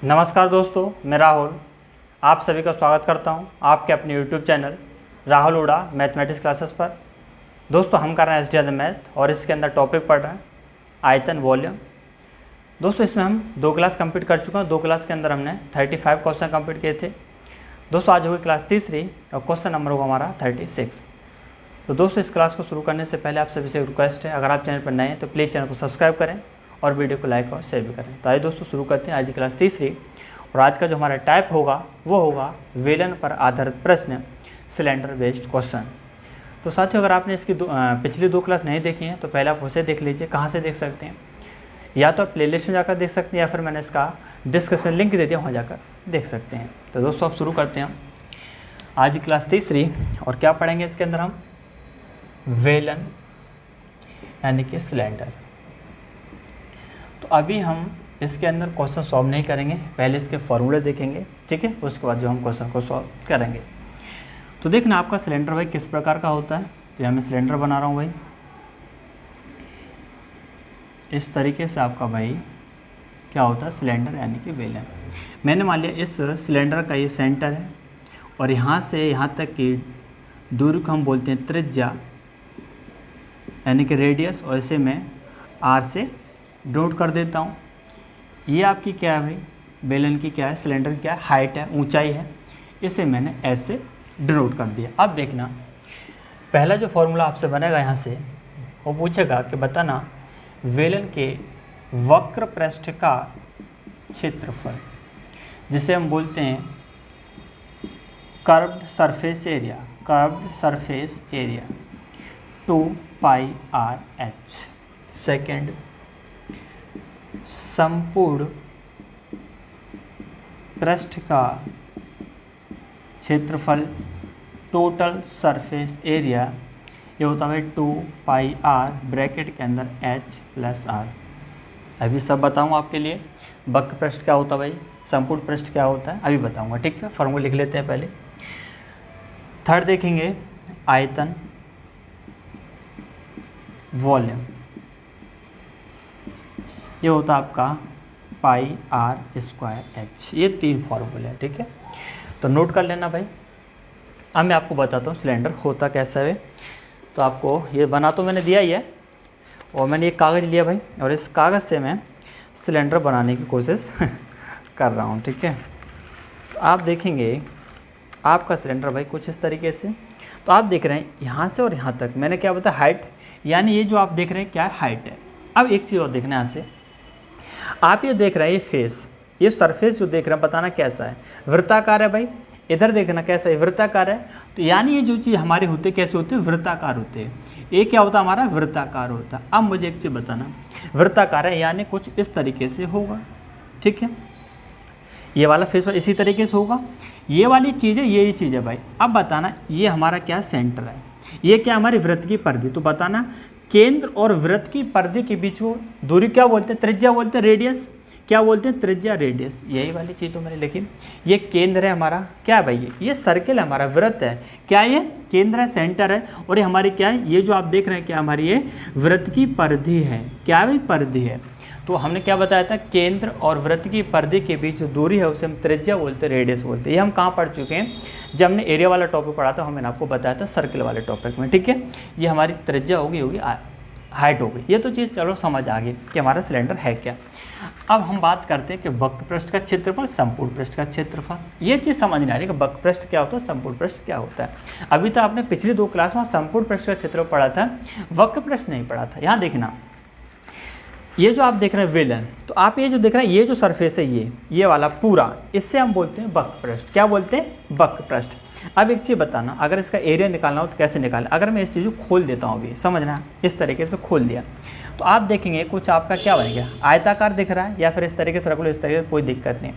नमस्कार दोस्तों, मैं राहुल आप सभी का स्वागत करता हूं आपके अपने यूट्यूब चैनल राहुल उड़ा मैथमेटिक्स क्लासेस पर। दोस्तों हम कर रहे हैं एसडीआर मैथ और इसके अंदर टॉपिक पढ़ रहे हैं आयतन वॉल्यूम। दोस्तों इसमें हम 2 क्लास कंप्लीट कर चुके हैं। 2 क्लास के अंदर हमने 35 क्वेश्चन कंप्लीट किए थे। दोस्तों आज होगी क्लास तीसरी और क्वेश्चन नंबर होगा हमारा 36। तो दोस्तों इस क्लास को शुरू करने से पहले आप सभी से एक रिक्वेस्ट है, अगर आप चैनल पर नए हैं तो प्लीज़ चैनल को सब्सक्राइब करें और वीडियो को लाइक और शेयर भी करें। तो आइए दोस्तों शुरू करते हैं आज की क्लास तीसरी। और आज का जो हमारा टाइप होगा वो होगा वेलन पर आधारित प्रश्न, सिलेंडर बेस्ड क्वेश्चन। तो साथियों अगर आपने इसकी पिछली 2 क्लास नहीं देखी हैं तो पहले आप उसे देख लीजिए। कहाँ से देख सकते हैं? या तो आप प्लेलिस्ट में जाकर देख सकते हैं या फिर मैंने इसका डिस्क्रिप्शन लिंक दे दिया, वहाँ जाकर देख सकते हैं। तो दोस्तों आप शुरू करते हैं आज की क्लास तीसरी। और क्या पढ़ेंगे इसके अंदर हम? वेलन यानी कि सिलेंडर। तो अभी हम इसके अंदर क्वेश्चन सॉल्व नहीं करेंगे, पहले इसके फॉर्मूले देखेंगे, ठीक है। उसके बाद जो हम क्वेश्चन को सॉल्व करेंगे। तो देखना आपका सिलेंडर भाई किस प्रकार का होता है। तो यहाँ मैं सिलेंडर बना रहा हूँ भाई, इस तरीके से आपका भाई क्या होता है सिलेंडर यानी कि वेलन। मैंने मान लिया इस सिलेंडर का ये सेंटर है और यहाँ से यहाँ तक की दूरी को हम बोलते हैं त्रिज्या यानी कि रेडियस, और इसे मैं आर से डोट कर देता हूँ। ये आपकी क्या है भाई? बेलन की क्या है? सिलेंडर की क्या है? हाइट है, ऊंचाई है। इसे मैंने एस से डिनोट कर दिया। अब देखना पहला जो फॉर्मूला आपसे बनेगा यहाँ से, वो पूछेगा कि बताना बेलन के वक्र पृष्ठ का क्षेत्रफल, जिसे हम बोलते हैं curved surface area. Curved surface area 2πr/h। Second, संपूर्ण पृष्ठ का क्षेत्रफल, टोटल सरफेस एरिया, ये होता है 2πr ब्रैकेट के अंदर h + r। अभी सब बताऊँ आपके लिए। वक्र पृष्ठ क्या होता है भाई, संपूर्ण पृष्ठ क्या होता है, अभी बताऊँगा, ठीक है। फॉर्मूला लिख लेते हैं पहले। थर्ड देखेंगे आयतन वॉल्यूम, ये होता है आपका πr²h। ये 3 फॉर्मूले हैं, ठीक है। तो नोट कर लेना भाई। अब मैं आपको बताता हूँ सिलेंडर होता कैसा है। तो आपको ये बना तो मैंने दिया ही है, और मैंने एक कागज़ लिया भाई, और इस कागज़ से मैं सिलेंडर बनाने की कोशिश कर रहा हूँ, ठीक है। तो आप देखेंगे आपका सिलेंडर भाई कुछ इस तरीके से। तो आप देख रहे हैं यहाँ से और यहाँ तक मैंने क्या बताया, हाइट, यानी ये जो आप देख रहे हैं क्या है, हाइट है। अब एक चीज़ और देखना, यहाँ से आप ये देख रहे हैं ये फेस, ये सरफेस जो देख रहे हैं बताना कैसा है, वृत्ताकार है भाई। इधर देखना कैसा है, वृत्ताकार है। तो यानी ये जो चीज़ हमारे होते कैसे होते हैं, वृत्ताकार होते हैं। ये क्या होता है हमारा, वृत्ताकार होता है। अब मुझे एक चीज़ बताना, वृत्ताकार है यानी कुछ इस तरीके से होगा, ठीक है। ये वाला फेस इसी तरीके से होगा। ये वाली चीज़ है, ये चीज़ है भाई। अब बताना ये हमारा क्या सेंटर है, ये क्या हमारी वृत्त की परिधि। तो बताना केंद्र और वृत्त की परिधि के बीच वो दूरी क्या बोलते हैं, त्रिज्या बोलते हैं, रेडियस क्या बोलते हैं, त्रिज्या रेडियस। यही वाली चीज़ तो मैंने लिखी। ये केंद्र है हमारा, क्या है भाई, ये सर्किल है हमारा, वृत्त है, क्या ये केंद्र है, सेंटर है। और ये हमारी क्या है, ये जो आप देख रहे हैं क्या हमारी ये वृत्त की परिधि है, क्या है भाई, परिधि है। तो हमने क्या बताया था, केंद्र और वृत्त की परिधि के बीच जो दूरी है उसे हम त्रिज्या बोलते हैं, रेडियस बोलते हैं। ये हम कहाँ पढ़ चुके हैं, जब हमने एरिया वाला टॉपिक पढ़ा था, मैंने आपको बताया था सर्किल वाले टॉपिक में, ठीक है। ये हमारी त्रिज्या होगी हाइट हो गई। ये तो चीज़ चलो समझ आ गई कि हमारा सिलेंडर है क्या। अब हम बात करते हैं कि वक्र पृष्ठ का क्षेत्रफल, संपूर्ण पृष्ठ का क्षेत्रफल। ये चीज़ समझ नहीं आ रही कि वक्र पृष्ठ क्या होता है, संपूर्ण पृष्ठ क्या होता है। अभी तो आपने पिछली 2 क्लास में संपूर्ण पृष्ठ का क्षेत्रफल पढ़ा था, वक्र पृष्ठ नहीं पढ़ा था। यहाँ देखना ये जो आप देख रहे हैं वेलन, तो आप ये जो देख रहे हैं ये जो सरफेस है ये वाला पूरा, इससे हम बोलते हैं वक्र पृष्ठ। क्या बोलते हैं, वक्र पृष्ठ। अब एक चीज़ बताना, अगर इसका एरिया निकालना हो तो कैसे निकालें। अगर मैं इस चीज़ को खोल देता हूँ, अभी समझना, इस तरीके से खोल दिया तो आप देखेंगे कुछ आपका क्या बन गया, आयताकार दिख रहा है। या फिर इस तरीके से रख लो, इस तरीके से कोई दिक्कत नहीं,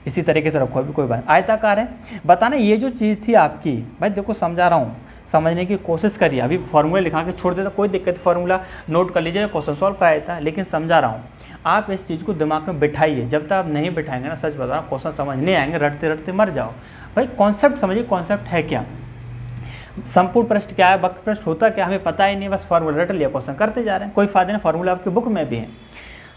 इसी तरीके से रखो, अभी कोई बात। आयताकार है। बताना ये जो चीज़ थी आपकी, भाई देखो समझा रहा हूँ, समझने की कोशिश करिए। अभी फॉर्मूला लिखा के छोड़ देता कोई दिक्कत, फॉर्मूला नोट कर लीजिए, क्वेश्चन सॉल्व कराया था, लेकिन समझा रहा हूँ। आप इस चीज़ को दिमाग में बिठाइए। जब तक आप नहीं बिठाएंगे ना, सच बता रहा हूँ, क्वेश्चन समझ नहीं आएंगे, रटते रटते मर जाओ। भाई कॉन्सेप्ट समझिए, कॉन्सेप्ट है क्या, संपूर्ण पृष्ठ क्या है, वक्र पृष्ठ होता क्या, हमें पता ही नहीं, बस फॉर्मूला रट लिया, क्वेश्चन करते जा रहे हैं, कोई फायदा नहीं। फॉर्मूला आपकी बुक में भी है।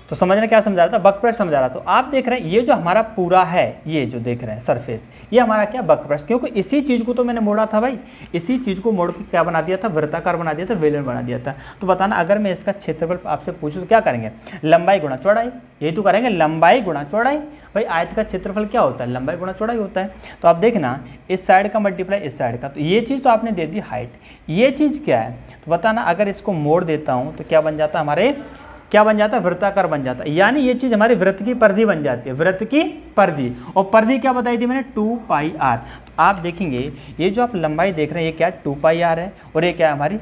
तो समझना क्या समझा रहा था, वक्रपृष्ठ समझा रहा था। तो आप देख रहे हैं ये जो हमारा पूरा है, ये जो देख रहे हैं सरफेस, ये हमारा क्या वक्रपृष्ठ, क्योंकि इसी चीज़ को तो मैंने मोड़ा था भाई, इसी चीज़ को मोड़ के क्या बना दिया था, वृत्ताकार बना दिया था, बेलन बना दिया था। तो बताना अगर मैं इसका क्षेत्रफल आपसे पूछूँ तो क्या करेंगे, लंबाई गुणा चौड़ाई, यही तो करेंगे, लंबाई गुणा चौड़ाई। भाई आयत का क्षेत्रफल क्या होता है, लंबाई गुणा चौड़ाई होता है। तो आप देखना इस साइड का मल्टीप्लाई इस साइड का, तो ये चीज़ तो आपने दे दी हाइट, ये चीज़ क्या है, तो बताना अगर इसको मोड़ देता हूँ तो क्या बन जाता है, हमारे क्या बन जाता है, वृत्ताकार बन जाता है। यानी ये चीज़ हमारी वृत्त की परिधि बन जाती है, वृत्त की परिधि। और परिधि क्या बताई थी मैंने, 2πr। तो आप देखेंगे ये जो आप लंबाई देख रहे हैं ये क्या 2πr है, और ये क्या है हमारी,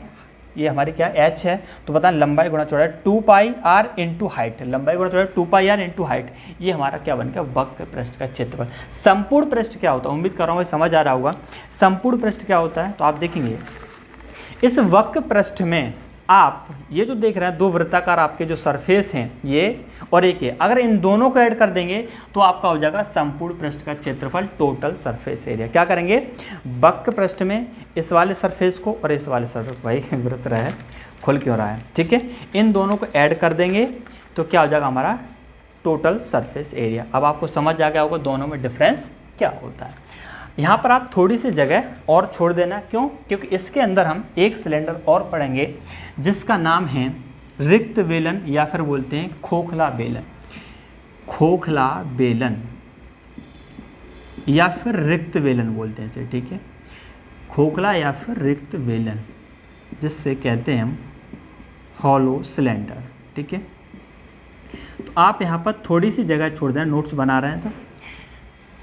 ये हमारी क्या h है। तो बताना लंबाई गुणा चौड़ाई 2πr इंटू हाइट, लंबाई गुणा चौड़ाई 2πr इंटू हाइट, ये हमारा क्या बन गया, वक्र पृष्ठ का क्षेत्रफल। संपूर्ण पृष्ठ क्या होता है, उम्मीद कर रहा हूँ भाई समझ आ रहा होगा। संपूर्ण पृष्ठ क्या होता है, तो आप देखेंगे इस वक्र पृष्ठ में आप ये जो देख रहे हैं दो वृत्ताकार आपके जो सरफेस हैं ये और एक ये, अगर इन दोनों को ऐड कर देंगे तो आपका हो जाएगा संपूर्ण पृष्ठ का क्षेत्रफल, टोटल सरफेस एरिया। क्या करेंगे, वक्र पृष्ठ में इस वाले सरफेस को और इस वाले सरफेस, भाई वृत्त रहा है खुल क्यों रहा है, ठीक है, इन दोनों को ऐड कर देंगे तो क्या हो जाएगा हमारा टोटल सरफेस एरिया। अब आपको समझ आ गया होगा दोनों में डिफरेंस क्या होता है। यहाँ पर आप थोड़ी सी जगह और छोड़ देना, क्यों, क्योंकि इसके अंदर हम एक सिलेंडर और पढ़ेंगे जिसका नाम है रिक्त बेलन, या फिर बोलते हैं खोखला बेलन, खोखला बेलन या फिर रिक्त बेलन बोलते हैं इसे, ठीक है, खोखला या फिर रिक्त बेलन, जिससे कहते हैं हम हॉलो सिलेंडर, ठीक है। तो आप यहाँ पर थोड़ी सी जगह छोड़ देना, नोट्स बना रहे हैं तो,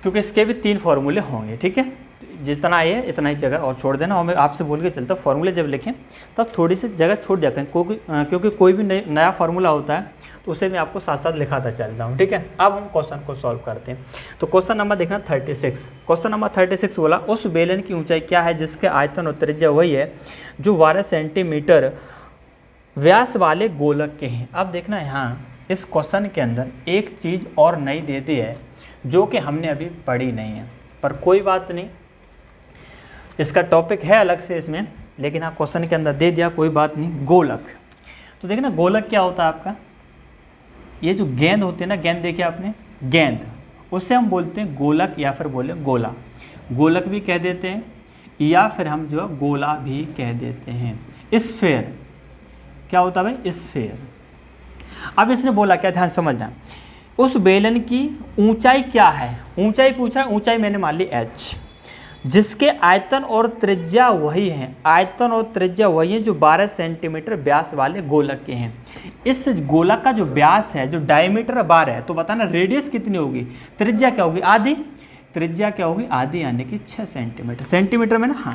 क्योंकि इसके भी 3 फॉर्मूले होंगे, ठीक है, जितना ये इतना ही जगह और छोड़ देना। और मैं आपसे बोल के चलता हूँ फॉर्मूले जब लिखें तब थोड़ी सी जगह छोड़ दिया करें, क्योंकि कोई भी नया फार्मूला होता है तो उसे मैं आपको साथ साथ लिखाता चलता हूँ, ठीक है। अब हम क्वेश्चन को सॉल्व करते हैं। तो क्वेश्चन नंबर देखना 36, क्वेश्चन नंबर 36 बोला उस बेलन की ऊंचाई क्या है जिसके आयतन और त्रिज्या वही है जो 12 सेंटीमीटर व्यास वाले गोलक के हैं। अब देखना यहाँ इस क्वेश्चन के अंदर एक चीज़ और नई दे दी है जो कि हमने अभी पढ़ी नहीं है, पर कोई बात नहीं, इसका टॉपिक है अलग से इसमें, लेकिन हाँ क्वेश्चन के अंदर दे दिया, कोई बात नहीं। गोलक, तो देखना गोलक क्या होता है आपका, ये जो गेंद होती है ना, गेंद देखिए आपने, गेंद, उससे हम बोलते हैं गोलक या फिर बोले गोला, गोलक भी कह देते हैं या फिर हम जो है गोला भी कह देते हैं। स्फेयर क्या होता है भाई, स्फेयर। अब इसने बोला क्या, ध्यान समझना, उस बेलन की ऊंचाई क्या है, ऊंचाई पूछा, ऊंचाई मैंने मान ली h, जिसके आयतन और त्रिज्या वही हैं, आयतन और त्रिज्या वही हैं जो 12 सेंटीमीटर व्यास वाले गोलक के हैं। इस गोलक का जो व्यास है, जो डायमीटर 12 है, तो बताना रेडियस कितनी होगी, त्रिज्या क्या होगी, आधी, त्रिज्या क्या होगी आधी, यानी कि 6 सेंटीमीटर, सेंटीमीटर में ना, हाँ।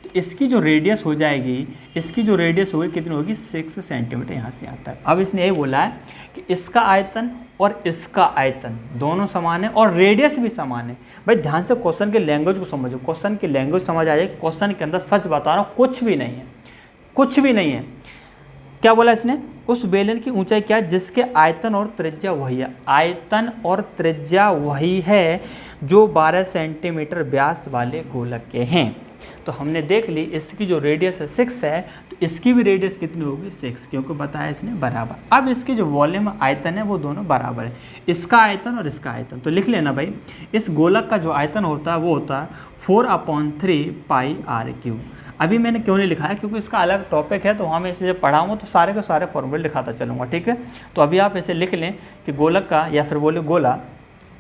तो इसकी जो रेडियस हो जाएगी, इसकी जो रेडियस होगी कितनी होगी, 6 सेंटीमीटर यहाँ से आता है। अब इसने यही बोला है कि इसका आयतन और इसका आयतन दोनों समान है और रेडियस भी समान है। भाई ध्यान से क्वेश्चन के लैंग्वेज को समझो, क्वेश्चन की लैंग्वेज समझ आ जाए, क्वेश्चन के अंदर सच बता रहा हूँ कुछ भी नहीं है, कुछ भी नहीं है। क्या बोला इसने, उस बेलन की ऊंचाई क्या है जिसके आयतन और त्रिज्या वही है, आयतन और त्रिज्या वही है जो 12 सेंटीमीटर व्यास वाले गोलक के हैं। तो हमने देख ली इसकी जो रेडियस है 6 है, तो इसकी भी रेडियस कितनी होगी 6, क्योंकि बताया इसने बराबर। अब इसकी जो वॉल्यूम आयतन है वो दोनों बराबर है, इसका आयतन और इसका आयतन। तो लिख लेना भाई, इस गोलक का जो आयतन होता है वो होता है 4/3 πr3। अभी मैंने क्यों नहीं लिखा है, क्योंकि इसका अलग टॉपिक है, तो वहाँ मैं इसे जब पढ़ाऊँगा तो सारे के सारे फॉर्मूले लिखाता चलूँगा, ठीक है। तो अभी आप इसे लिख लें कि गोलक का या फिर बोले गोला,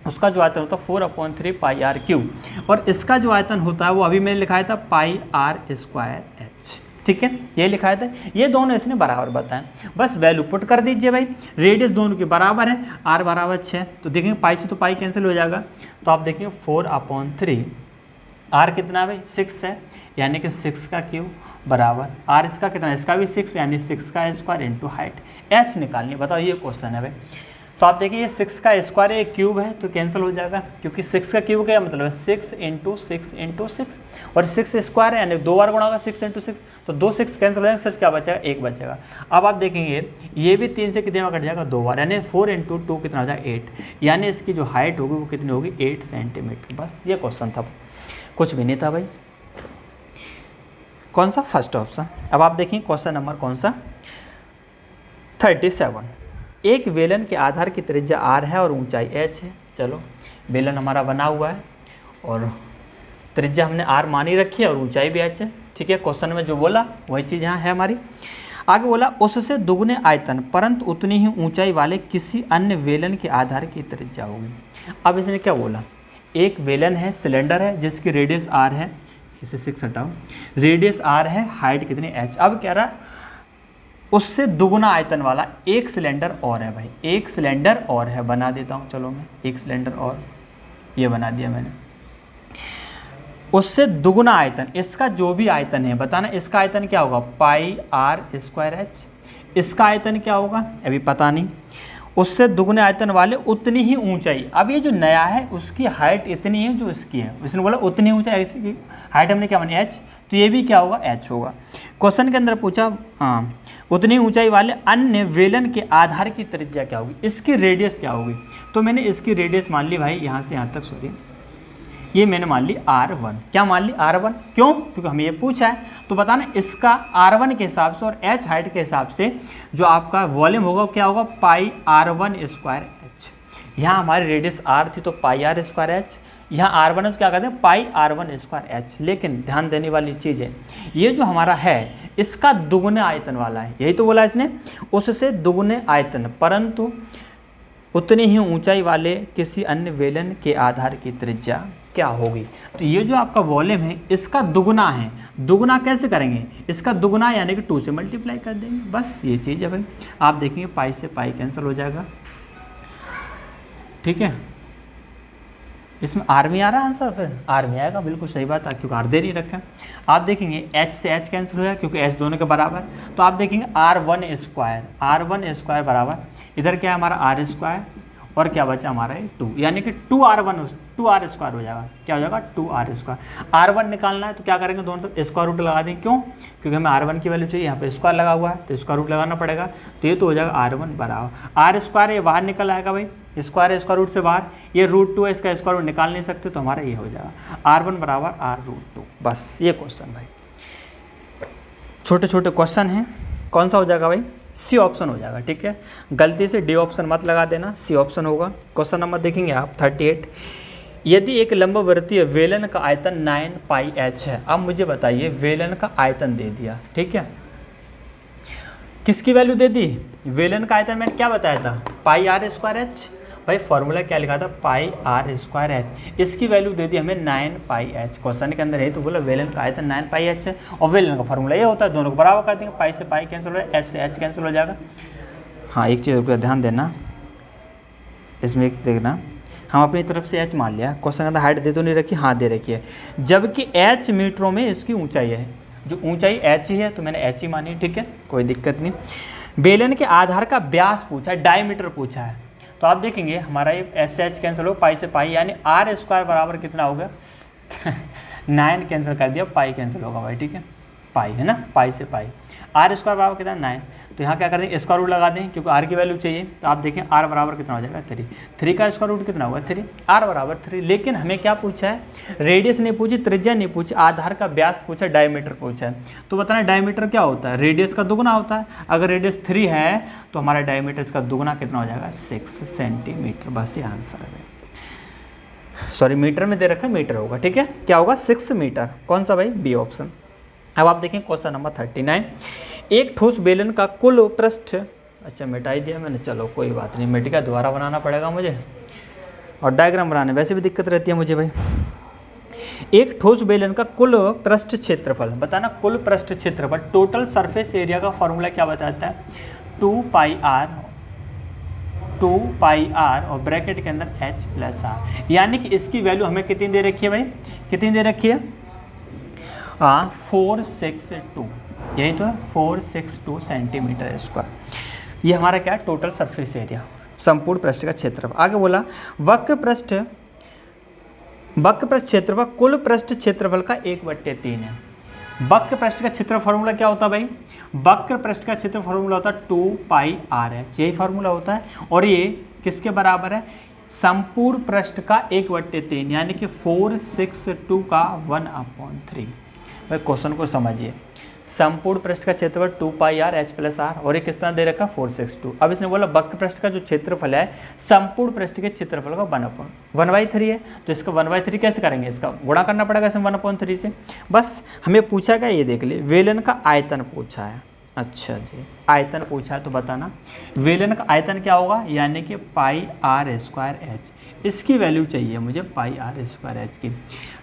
उसका जो आयतन होता है 4/3 πr3, और इसका जो आयतन होता है वो अभी मैंने लिखाया था πr²h, ठीक है, ये लिखाया था। ये दोनों इसने बराबर बताएं, बस वैल्यू पुट कर दीजिए भाई, रेडियस दोनों की बराबर है, r बराबर 6, तो देखेंगे पाई से तो पाई कैंसिल हो जाएगा, तो आप देखेंगे 4/3, r कितना भाई 6 है, यानी कि 6 का क्यूब बराबर r इसका कितना, इसका भी 6, यानी 6 का स्क्वायर इंटू हाइट, h निकालनी, बताओ ये क्वेश्चन है भाई। तो आप देखिए 6 का स्क्वायर एक क्यूब है तो कैंसिल हो जाएगा, क्योंकि 6 का क्यूब क्या मतलब है 6 इंटू 6 इंटू 6, और 6 स्क्वायर है यानी 2 बार गुणा होगा 6 इंटू 6, तो 2 6 कैंसिल हो जाएगा, सिर्फ क्या बचेगा 1 बचेगा। अब आप देखेंगे ये भी 3 से कितने में कट जाएगा 2 बार, यानी 4 इंटू 2 कितना हो जाएगा 8, यानी इसकी जो हाइट होगी वो कितनी होगी 8 सेंटीमीटर। बस ये क्वेश्चन था, कुछ भी नहीं था भाई। कौन सा, फर्स्ट ऑप्शन। अब आप देखिए क्वेश्चन नंबर कौन सा 37, एक बेलन के आधार की त्रिज्या r है और ऊंचाई h है। चलो बेलन हमारा बना हुआ है और त्रिज्या हमने r मानी रखी है और ऊंचाई भी h है। ठीक है, क्वेश्चन में जो बोला वही चीज़ यहाँ है हमारी। आगे बोला उससे दुगने आयतन परंतु उतनी ही ऊंचाई वाले किसी अन्य बेलन के आधार की त्रिज्या होगी। अब इसने क्या बोला, एक बेलन है, सिलेंडर है जिसकी रेडियस r है, इसे 6 हटाओ, रेडियस r है, हाइट कितनी h। अब कह रहा उससे दुगुना आयतन वाला एक सिलेंडर और है भाई, एक सिलेंडर और है, बना देता हूँ। चलो मैं एक सिलेंडर और ये बना दिया मैंने। उससे दुगुना आयतन, इसका जो भी आयतन है बताना, इसका आयतन क्या होगा पाई आर स्क्वायर एच, इसका आयतन क्या होगा अभी पता नहीं। उससे दुगुने आयतन वाले उतनी ही ऊंचाई, अब ये जो नया है उसकी हाइट इतनी है जो इसकी है, उसने बोला उतनी ऊंचाई, इसकी हाइट हमने क्या मानी एच, तो ये भी क्या होगा एच होगा। क्वेश्चन के अंदर पूछा हाँ उतनी ऊंचाई वाले अन्य बेलन के आधार की त्रिज्या क्या होगी, इसकी रेडियस क्या होगी। तो मैंने इसकी रेडियस मान ली भाई यहाँ से यहाँ तक, सॉरी ये मैंने मान ली R1। क्या मान ली R1, क्यों, क्योंकि हमें ये पूछा है। तो बताना इसका R1 के हिसाब से और H हाइट के हिसाब से जो आपका वॉल्यूम होगा क्या होगा पाई R1 स्क्वायर एच। यहाँ हमारी रेडियस R थी तो पाई R स्क्वायर एच, यहाँ R1 है तो क्या कहते हैं पाई R1 स्क्वायर एच। लेकिन ध्यान देने वाली चीज़ है, ये जो हमारा है इसका दुगुने आयतन वाला है, यही तो बोला इसने, उससे दुगुने आयतन परंतु उतनी ही ऊंचाई वाले किसी अन्य बेलन के आधार की त्रिज्या क्या होगी। तो ये जो आपका वॉल्यूम है इसका दुगुना है, दुगुना कैसे करेंगे, इसका दुगुना यानी कि 2 से मल्टीप्लाई कर देंगे, बस ये चीज़ है भाई। आप देखेंगे पाई से पाई कैंसिल हो जाएगा, ठीक है। इसमें आर में आ रहा है आंसर, फिर आर में आएगा, बिल्कुल सही बात है, क्योंकि आर दे नहीं रखा है। आप देखेंगे एच से एच कैंसिल हो जाएगा क्योंकि एच दोनों के बराबर, तो आप देखेंगे R1 स्क्वायर बराबर इधर क्या है हमारा R स्क्वायर और क्या बचा हमारा 2, यानी कि 2R स्क्वायर हो जाएगा। क्या हो जाएगा 2R स्क्वायर। R1 निकालना है तो क्या करेंगे, दोनों तरफ स्क्वायर रूट लगा देंगे, क्यों, क्योंकि हमें R1 की वैल्यू चाहिए, यहाँ पे स्क्वायर लगा हुआ है तो स्क्वायर रूट लगाना पड़ेगा। तो ये तो हो जाएगा R1 बराबर R स्क्वायर, ये बाहर निकल आएगा भाई, स्क्वायर है स्क्वायर रूट से बाहर, ये √2 है, इसका स्क्वायर रूट निकाल नहीं सकते तो हमारा ये हो जाएगा R1 बराबर R√2। बस ये क्वेश्चन भाई, छोटे छोटे क्वेश्चन हैं। कौन सा हो जाएगा भाई, सी ऑप्शन हो जाएगा, ठीक है। गलती से डी ऑप्शन मत लगा देना, सी ऑप्शन होगा। क्वेश्चन नंबर देखेंगे आप 38, यदि एक लंबवर्तीय बेलन का आयतन 9 पाई एच है। अब मुझे बताइए बेलन का आयतन दे दिया, ठीक है, किसकी वैल्यू दे दी, बेलन का आयतन मैंने क्या बताया था पाई आर स्क्वायर एच, भाई फॉर्मूला क्या लिखा था पाई आर स्क्वायर एच, इसकी वैल्यू दे दी हमें 9 पाई एच। क्वेश्चन के अंदर है तो बोला बेलन का आयतन 9 पाई एच है और बेलन का फॉर्मूला ये होता है, दोनों को बराबर कर देंगे, पाई से पाई कैंसिल हो जाएगा, एच से एच कैंसिल हो जाएगा। हाँ एक चीज़ का ध्यान देना, इसमें एक देखना, हम अपनी तरफ से एच मान लिया, क्वेश्चन के अंदर हाइट दे तो नहीं रखी, हाँ दे रखी है, जबकि एच मीटरों में इसकी ऊंचाई है, जो ऊंचाई एच ही है तो मैंने एच ही मानी, ठीक है, कोई दिक्कत नहीं। बेलन के आधार का व्यास पूछा है, डायमीटर पूछा है, तो आप देखेंगे हमारा ये एस से एच कैंसिल हो, पाई से पाई, यानी आर स्क्वायर बराबर कितना हो गया 9 कैंसिल कर दिया, पाई कैंसिल होगा भाई, ठीक है, पाई है ना, पाई से पाई, आर स्क्वायर बराबर कितना 9, तो यहाँ क्या कर देंगे स्क्वायर रूट लगा दें क्योंकि आर की वैल्यू चाहिए। तो आप देखें आर बराबर कितना हो जाएगा 3 का स्क्वायर रूट कितना होगा 3, आर बराबर 3। लेकिन हमें क्या पूछा है, रेडियस नहीं पूछी, त्रिज्या नहीं पूछी, आधार का व्यास पूछा, डायमीटर पूछा है। तो बताना डायमीटर क्या होता है, रेडियस का दुगुना होता है, अगर रेडियस 3 है तो हमारा डायमीटर इसका दुगुना कितना हो जाएगा 6 सेंटीमीटर। बस ये आंसर है, सॉरी मीटर में दे रखा है, मीटर होगा, ठीक है, क्या होगा 6 मीटर। कौन सा भाई, बी ऑप्शन। अब आप देखें क्वेश्चन नंबर 39, एक ठोस बेलन का कुल पृष्ठ, अच्छा मिटाई दिया मैंने, चलो कोई बात नहीं, मिट गया, दोबारा बनाना पड़ेगा मुझे, और डायग्राम बनाने वैसे भी दिक्कत रहती है मुझे भाई। एक ठोस बेलन का कुल पृष्ठ क्षेत्रफल, बताना कुल पृष्ठ क्षेत्रफल, टोटल सरफेस एरिया का फॉर्मूला क्या बताता है 2 पाई आर और ब्रैकेट के अंदर h प्लस आर, यानी कि इसकी वैल्यू हमें कितनी दे रखी है भाई, कितनी दे रखी है 462, यही तो है 462 सेंटीमीटर स्क्वायर। ये हमारा क्या है टोटल सरफेस एरिया, संपूर्ण पृष्ठ का क्षेत्रफल। आगे बोला वक्र पृष्ठ क्षेत्रफल कुल पृष्ठ क्षेत्रफल का 1/3 है। वक्र पृष्ठ का क्षेत्रफल फॉर्मूला क्या होता है भाई, वक्र पृष्ठ का क्षेत्रफल फॉर्मूला होता है 2 पाई आर है, यही फॉर्मूला होता है, और ये किसके बराबर है, संपूर्ण पृष्ठ का 1/3, यानी कि 462 का 1/3। भाई क्वेश्चन को समझिए, संपूर्ण पृष्ठ का क्षेत्रफल 2 pi R H plus are, और ये कितना दे रखा 462। अब इसने बोला वक्र पृष्ठ का जो क्षेत्रफल है संपूर्ण पृष्ठ के क्षेत्रफल का 1/3 है, तो इसका 1/3 कैसे करेंगे, इसका गुणा करना पड़ेगा इसमें 1/3 से। बस हमें पूछा क्या, ये देख ले, वेलन का आयतन पूछा है। अच्छा जी, आयतन पूछा है तो बताना वेलन का आयतन क्या होगा, यानी कि पाई आर स्क्वायर एच, इसकी वैल्यू चाहिए मुझे पाई आर स्क्वायर एच की।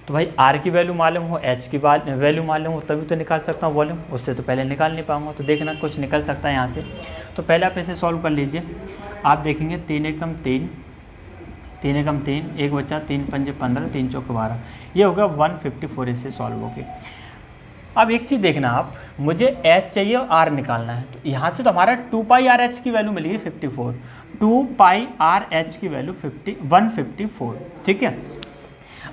तो भाई आर की वैल्यू मालूम हो, एच की वैल्यू मालूम हो, तभी तो निकाल सकता हूँ वॉल्यूम, उससे तो पहले निकाल नहीं पाऊंगा। तो देखना कुछ निकल सकता है यहाँ से। तो पहले आप इसे सॉल्व कर लीजिए। आप देखेंगे 3 एकम 3, 3 एकम 3, 1 बचा, 3 पंजे 15, 3 चौके 12, ये होगा 154 इससे सॉल्व हो गया। अब एक चीज़ देखना आप, मुझे एच चाहिए और आर निकालना है, तो यहाँ से तो हमारा 2 पाई आर एच की वैल्यू मिलेगी 54, 2 पाई आर एच की वैल्यू 154, ठीक है।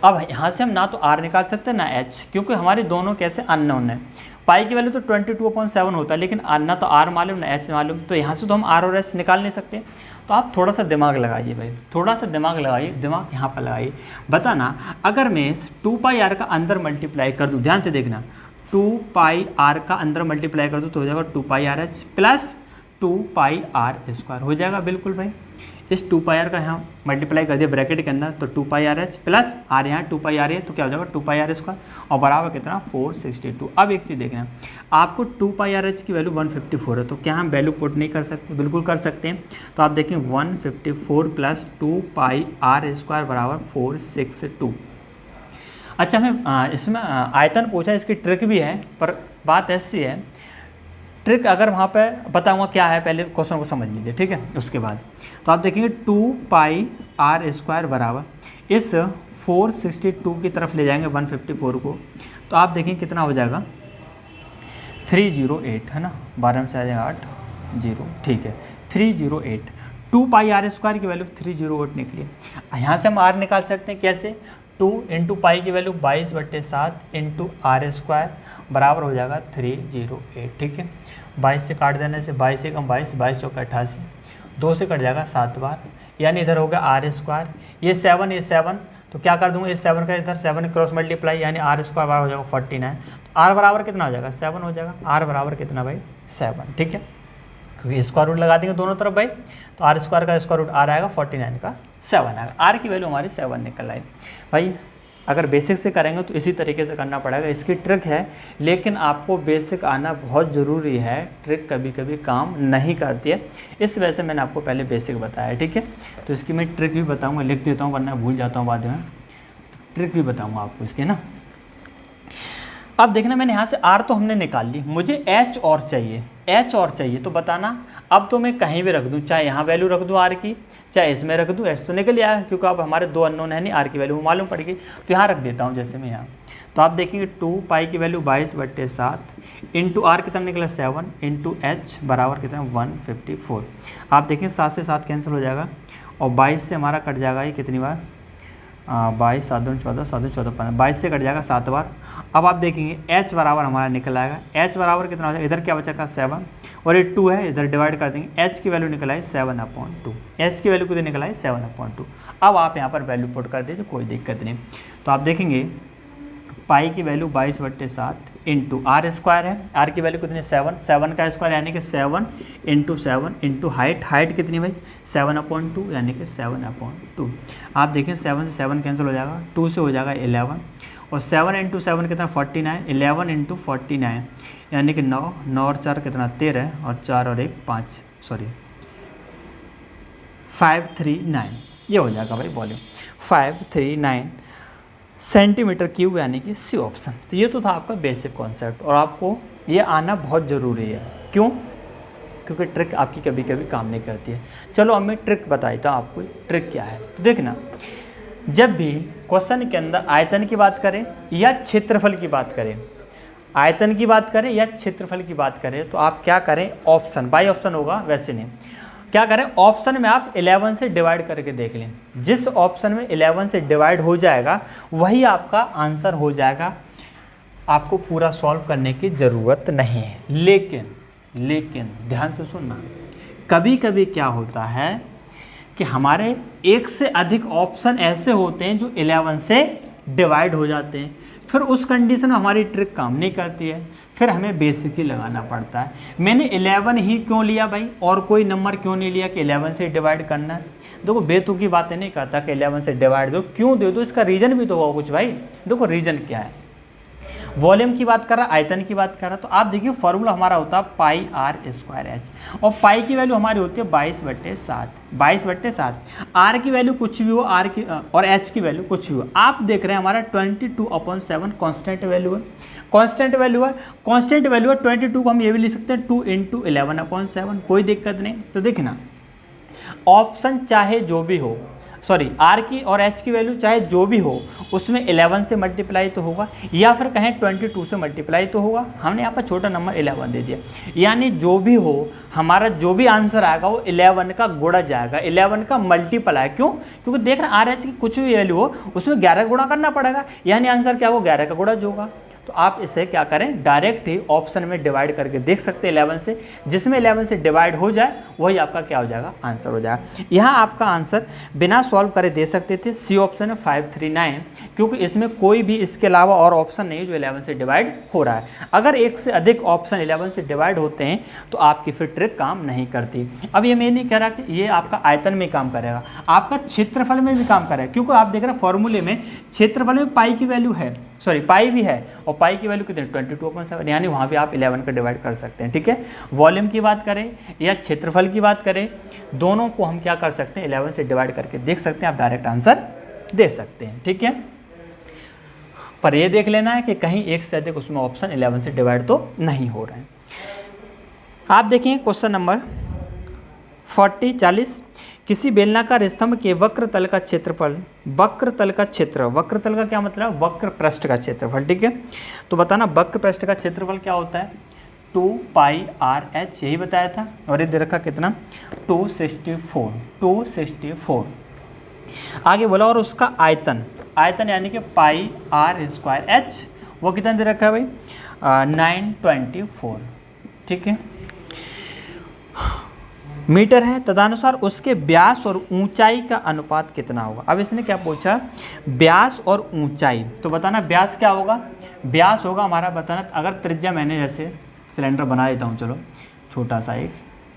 अब यहाँ से हम ना तो आर निकाल सकते हैं ना एच, क्योंकि हमारे दोनों कैसे अननोन है। पाई की वैल्यू तो 22/7 होता है, लेकिन ना तो आर मालूम ना एच मालूम, तो यहाँ से तो हम आर और एच निकाल नहीं सकते। तो आप थोड़ा सा दिमाग लगाइए भाई, थोड़ा सा दिमाग लगाइए, दिमाग यहाँ पर लगाइए। बताना अगर मैं इस 2 पाई आर का अंदर मल्टीप्लाई कर दूँ, ध्यान से देखना, 2 पाई आर का अंदर मल्टीप्लाई कर दूँ तो हो जाएगा 2 pi R H plus 2 pi R square, हो जाएगा बिल्कुल भाई। इस 2 पाई आर का यहाँ मल्टीप्लाई कर दिया ब्रैकेट के अंदर, तो 2 pi R H plus are, यहाँ 2 पाई आर है तो क्या हो जाएगा 2 पाई आर स्क्वायर, और बराबर कितना 462। अब एक चीज़ देखना, आपको 2 पाई आर एच की वैल्यू 154 है, तो क्या हम वैल्यू पुट नहीं कर सकते, बिल्कुल कर सकते हैं। तो आप देखें 154 प्लस 2 पाई आर स्क्वायर बराबर 462। अच्छा, हमें इसमें आयतन पूछा, इसकी ट्रिक भी है, पर बात ऐसी है, ट्रिक अगर वहाँ पे बताऊँगा क्या है, पहले क्वेश्चन को समझ लीजिए, ठीक है। उसके बाद तो आप देखेंगे 2 पाई आर स्क्वायर बराबर इस 462 की तरफ ले जाएंगे 154 को, तो आप देखेंगे कितना हो जाएगा 308, है ना, 12 में से आ जाएगा 8 0, ठीक है 308। 2 पाई आर स्क्वायर की वैल्यू 308 निकली। यहाँ से हम आर निकाल सकते हैं कैसे, 2 इंटू पाई की वैल्यू 22/7 इंटू आर स्क्वायर बराबर हो जाएगा 308, ठीक है। 22 से काट देने से 22 एकम 22, 22 चौका 88, 2 से कट जाएगा 7 बार, यानी इधर हो गया आर स्क्वायर, ये 7, तो क्या कर दूंगा, इस 7 का इधर 7 क्रॉस मल्टीप्लाई, यानी आर स्क्वायर बराबर हो जाएगा 49। आर बराबर कितना हो जाएगा 7 हो जाएगा, आर बराबर कितना भाई 7, ठीक है, क्योंकि स्क्वायर रूट लगा देंगे दोनों तरफ भाई, तो आर स्क्वायर का स्क्वायर रूट आर आएगा 49 का 7 आएगा। आर की वैल्यू हमारी 7 निकल आई भाई। अगर बेसिक से करेंगे तो इसी तरीके से करना पड़ेगा, इसकी ट्रिक है, लेकिन आपको बेसिक आना बहुत ज़रूरी है, ट्रिक कभी कभी काम नहीं करती है, इस वजह से मैंने आपको पहले बेसिक बताया, ठीक है। तो इसकी मैं ट्रिक भी बताऊंगा, लिख देता हूँ वरना भूल जाता हूँ बाद में, ट्रिक भी बताऊँगा आपको इसके ना। अब देखना, मैंने यहाँ से आर तो हमने निकाल ली, मुझे एच और चाहिए, एच और चाहिए, तो बताना अब तो मैं कहीं भी रख दूँ, चाहे यहाँ वैल्यू रख दूँ आर की, चाहे इसमें रख दूँ, एच तो निकल आया, क्योंकि अब हमारे 2 अननोन है नहीं, आर की वैल्यू मालूम पड़ गई, तो यहाँ रख देता हूँ जैसे मैं यहाँ। तो आप देखेंगे 2 पाई की वैल्यू 22/7 इंटू आर कितना निकला 7 इंटू एच बराबर कितना 154। आप देखें 7 से 7 कैंसिल हो जाएगा, और 22 से हमारा कट जाएगा ये कितनी बार, 22 7 2 14, 7 2 14 15, 22 से कट जाएगा 7 बार। अब आप देखेंगे एच बराबर हमारा निकल आएगा, एच बराबर कितना हो जाएगा, इधर क्या बचा का 7, और ये 2 है, इधर डिवाइड कर देंगे, एच की वैल्यू निकल आई 7/2, एच की वैल्यू कितनी निकल आई 7/2। अब आप यहाँ पर वैल्यू पुट कर दीजिए, कोई दिक्कत नहीं। तो आप देखेंगे पाई की वैल्यू 22/7 इंटू आर स्क्वायर है, आर की वैल्यू कितनी 7 का स्क्वायर यानी कि 7 इंटू 7 इंटू हाइट कितनी भाई 7/2 यानी कि 7/2। आप देखें 7 से 7 कैंसिल हो जाएगा, 2 से हो जाएगा 11, और 7 इंटू 7 कितना 49, 11 इंटू 49 यानी कि 9, 9 और 4 कितना 13, और 4 और 1 5, सॉरी 539, ये हो जाएगा भाई वॉल्यूम 539 सेंटीमीटर क्यूब, यानी कि सी ऑप्शन। तो ये तो था आपका बेसिक कॉन्सेप्ट, और आपको ये आना बहुत ज़रूरी है। क्यों? क्योंकि ट्रिक आपकी कभी कभी काम नहीं करती है। चलो अब मैं ट्रिक बताता हूँ आपको, ट्रिक क्या है। तो देखना, जब भी क्वेश्चन के अंदर आयतन की बात करें या क्षेत्रफल की बात करें, आयतन की बात करें या क्षेत्रफल की बात करें, तो आप क्या करें, ऑप्शन बाई ऑप्शन होगा, वैसे नहीं, क्या करें, ऑप्शन में आप 11 से डिवाइड करके देख लें। जिस ऑप्शन में 11 से डिवाइड हो जाएगा वही आपका आंसर हो जाएगा, आपको पूरा सॉल्व करने की ज़रूरत नहीं है। लेकिन ध्यान से सुनना, कभी कभी क्या होता है कि हमारे एक से अधिक ऑप्शन ऐसे होते हैं जो 11 से डिवाइड हो जाते हैं। फिर उस कंडीशन में हमारी ट्रिक काम नहीं करती है, फिर हमें बेसिक ही लगाना पड़ता है। मैंने 11 ही क्यों लिया भाई, और कोई नंबर क्यों नहीं लिया कि 11 से डिवाइड करना है। देखो बेतुकी बातें नहीं करता कि 11 से डिवाइड दो, क्यों दे दो, इसका रीज़न भी तो होगा कुछ भाई। देखो रीज़न क्या है, वॉल्यूम की बात कर रहा, आयतन की बात कर रहा, तो आप देखिए फॉर्मूला हमारा होता है पाई आर स्क्वायर एच, और पाई की वैल्यू हमारी होती है 22/7, 22/7। आर की वैल्यू कुछ भी हो, आर की और एच की वैल्यू कुछ भी हो, आप देख रहे हैं हमारा 22/7 कॉन्स्टेंट वैल्यू है, कॉन्स्टेंट वैल्यू है, कॉन्स्टेंट वैल्यू है 22 को हम ये भी लिख सकते हैं 2 × 11/7, कोई दिक्कत नहीं। तो देखना ऑप्शन चाहे जो भी हो, सॉरी आर की और एच की वैल्यू चाहे जो भी हो, उसमें 11 से मल्टीप्लाई तो होगा, या फिर कहें 22 से मल्टीप्लाई तो होगा। हमने यहाँ पर छोटा नंबर 11 दे दिया, यानी जो भी हो हमारा जो भी आंसर आएगा वो 11 का गुणा जाएगा, 11 का मल्टीप्लाई। क्यों? क्योंकि देख रहे हैं आर एच की कुछ भी वैल्यू हो उसमें 11 गुणा करना पड़ेगा, यानी आंसर क्या होगा 11 का गुणा जो होगा। तो आप इसे क्या करें, डायरेक्ट ही ऑप्शन में डिवाइड करके देख सकते हैं 11 से, जिसमें 11 से डिवाइड हो जाए वही आपका क्या हो जाएगा, आंसर हो जाएगा। यहाँ आपका आंसर बिना सॉल्व करे दे सकते थे, सी ऑप्शन है 539, क्योंकि इसमें कोई भी इसके अलावा और ऑप्शन नहीं जो 11 से डिवाइड हो रहा है। अगर एक से अधिक ऑप्शन 11 से डिवाइड होते हैं तो आपकी फिर ट्रिक काम नहीं करती। अब ये मैं नहीं कह रहा कि ये आपका आयतन में काम करेगा, आपका क्षेत्रफल में भी काम करेगा, क्योंकि आप देख रहे हैं फॉर्मूले में क्षेत्रफल में पाई की वैल्यू है, सॉरी पाई भी है, और पाई की वैल्यू कितनी 22/7, यानी वहाँ भी आप 11 का डिवाइड कर सकते हैं। ठीक है, वॉल्यूम की बात करें या क्षेत्रफल की बात करें, दोनों को हम क्या कर सकते हैं 11 से डिवाइड करके देख सकते हैं, आप डायरेक्ट आंसर दे सकते हैं। ठीक है, पर ये देख लेना है कि कहीं एक से अधिक उसमें ऑप्शन 11 से डिवाइड तो नहीं हो रहे हैं। आप देखिए क्वेश्चन नंबर 40 किसी बेलनाकार स्तंभ के वक्र तल का क्षेत्रफल, वक्र तल का क्षेत्र, वक्र तल का क्या मतलब, वक्र पृष्ठ का क्षेत्रफल। ठीक है, तो बताना वक्र पृष्ठ का क्षेत्रफल क्या होता है, 2πRh, यही बताया था, और ये दे रखा कितना 264। आगे बोला और उसका आयतन, आयतन यानी कि πr²h, वो कितना दे रखा है भाई 924। ठीक है, मीटर है, तदनुसार उसके व्यास और ऊंचाई का अनुपात कितना होगा। अब इसने क्या पूछा, व्यास और ऊंचाई, तो बताना व्यास क्या होगा, व्यास होगा हमारा, बताना अगर त्रिज्या, मैंने जैसे सिलेंडर बना देता हूँ, चलो छोटा सा एक,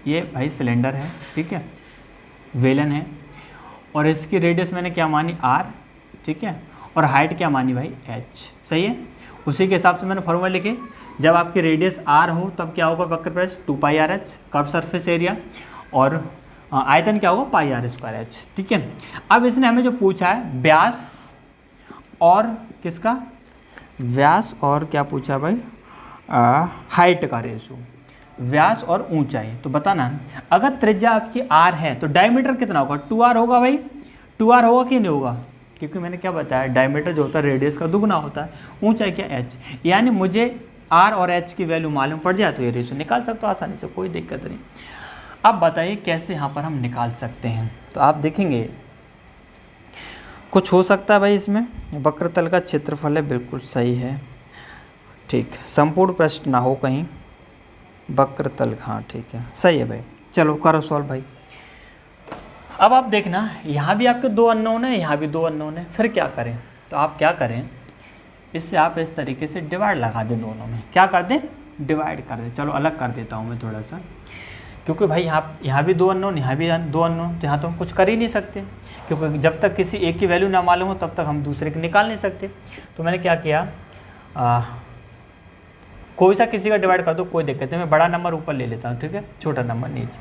ये भाई सिलेंडर है, ठीक है, वेलन है, और इसकी रेडियस मैंने क्या मानी r, ठीक है, और हाइट क्या मानी भाई h, सही है। उसी के हिसाब से मैंने फॉर्मूला लिखे, जब आपकी रेडियस r हो तब क्या होगा वक्र पृष्ठ 2πRh कर्व सरफेस एरिया, और आयतन क्या होगा πr²h। ठीक है, अब इसने हमें जो पूछा है व्यास और किसका, व्यास और क्या पूछा भाई हाइट का रेशो, व्यास और ऊंचाई। तो बताना अगर त्रिज्या आपकी r है तो डायमीटर कितना होगा, 2r होगा भाई, 2r होगा कि नहीं होगा, क्योंकि मैंने क्या बताया डायमीटर जो होता है रेडियस का दुगना होता है, ऊंचाई क्या h, यानी मुझे r और h की वैल्यू मालूम पड़ जाए तो ये रेशो निकाल सकते हो आसानी से, कोई दिक्कत नहीं। अब बताइए कैसे यहाँ पर हम निकाल सकते हैं, तो आप देखेंगे कुछ हो सकता है भाई इसमें, वक्र तल का क्षेत्रफल है, बिल्कुल सही है, ठीक, संपूर्ण पृष्ठ ना हो कहीं, वक्र तल, हाँ ठीक है सही है भाई, चलो करो सॉल्व भाई। अब आप देखना यहाँ भी आपके 2 अननोन है, यहाँ भी 2 अननोन है, फिर क्या करें, तो आप क्या करें, इससे आप इस तरीके से डिवाइड लगा दें, दोनों में क्या कर दें, डिवाइड कर दें। चलो अलग कर देता हूँ मैं थोड़ा सा, क्योंकि भाई यहाँ भी 2 अननोन, यहाँ भी 2 अननोन, जहाँ तो हम कुछ कर ही नहीं सकते, क्योंकि जब तक किसी एक की वैल्यू ना मालूम हो तब तक हम दूसरे की निकाल नहीं सकते। तो मैंने क्या किया, कोई सा किसी का डिवाइड कर दो, कोई दिक्कत नहीं, मैं बड़ा नंबर ऊपर ले लेता हूँ, ठीक है, छोटा नंबर नीचे,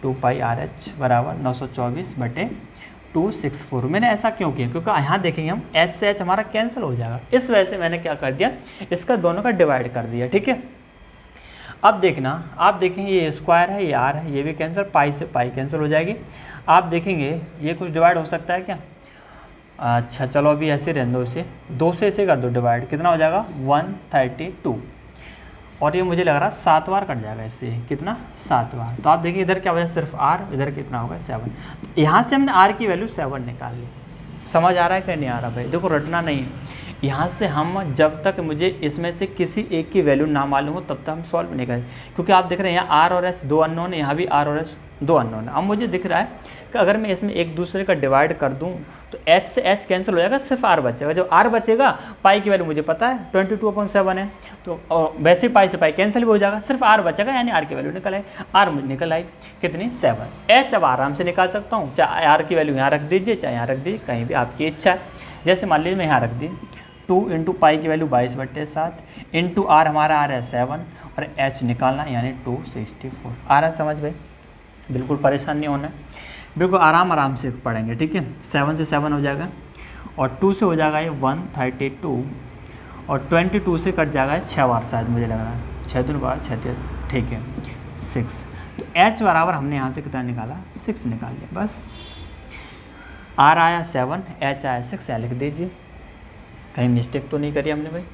2πRh बराबर 924/264। मैंने ऐसा क्यों किया, क्योंकि यहाँ देखेंगे हम h से h हमारा कैंसिल हो जाएगा, इस वजह से मैंने क्या कर दिया, इसका दोनों का डिवाइड कर दिया। ठीक है, अब देखना, आप देखेंगे ये स्क्वायर है, ये r है, ये भी कैंसिल, पाई से पाई कैंसिल हो जाएगी। आप देखेंगे ये कुछ डिवाइड हो सकता है क्या, अच्छा चलो अभी ऐसे रहने दो, इसे 2 से इसे कर दो डिवाइड, कितना हो जाएगा 132, और ये मुझे लग रहा है 7 बार कट जाएगा इससे, कितना 7 बार। तो आप देखिए इधर क्या होगा सिर्फ r, इधर कितना होगा 7, तो यहाँ से हमने r की वैल्यू 7 निकाल ली। समझ आ रहा है कि नहीं आ रहा भाई, देखो रटना नहीं है, यहाँ से हम जब तक मुझे इसमें से किसी एक की वैल्यू ना मालूम हो तब तक हम सॉल्व नहीं करें, क्योंकि आप देख रहे हैं यहाँ r और s 2 अननोन है, यहाँ भी r और s 2 अननोन है। अब मुझे दिख रहा है कि अगर मैं इसमें एक दूसरे का डिवाइड कर दूं तो h से h कैंसिल हो जाएगा, सिर्फ r बचेगा। जब r बचेगा, पाई की वैल्यू मुझे पता है 22/7 है, तो और वैसे पाई से पाई कैंसिल भी हो जाएगा, सिर्फ r बचेगा, यानी r की वैल्यू निकल आई। r निकल आई कितनी 7। h अब आराम से निकाल सकता हूँ, चाहे r की वैल्यू यहाँ रख दीजिए, चाहे यहाँ रख दीजिए, कहीं भी आपकी इच्छा है। जैसे मान लीजिए मैं यहाँ रख दी 2 × पाई की वैल्यू 22/7 इंटू r हमारा आ रहा है 7 और h निकालना यानी 264। आ रहा है समझ भाई? बिल्कुल परेशान नहीं होना है, बिल्कुल आराम से पढ़ेंगे, ठीक है। 7 से 7 हो जाएगा और 2 से हो जाएगा ये 132 और 22 से कट जाएगा 6 बार, शायद मुझे लग रहा है 6 दूनी बार 6, ठीक है 6। तो h बराबर हमने यहाँ से कितना निकाला 6 निकाल लिया बस। r आया 7, h आया 6, यहाँ लिख दीजिए, कहीं मिस्टेक तो नहीं करी हमने भाई।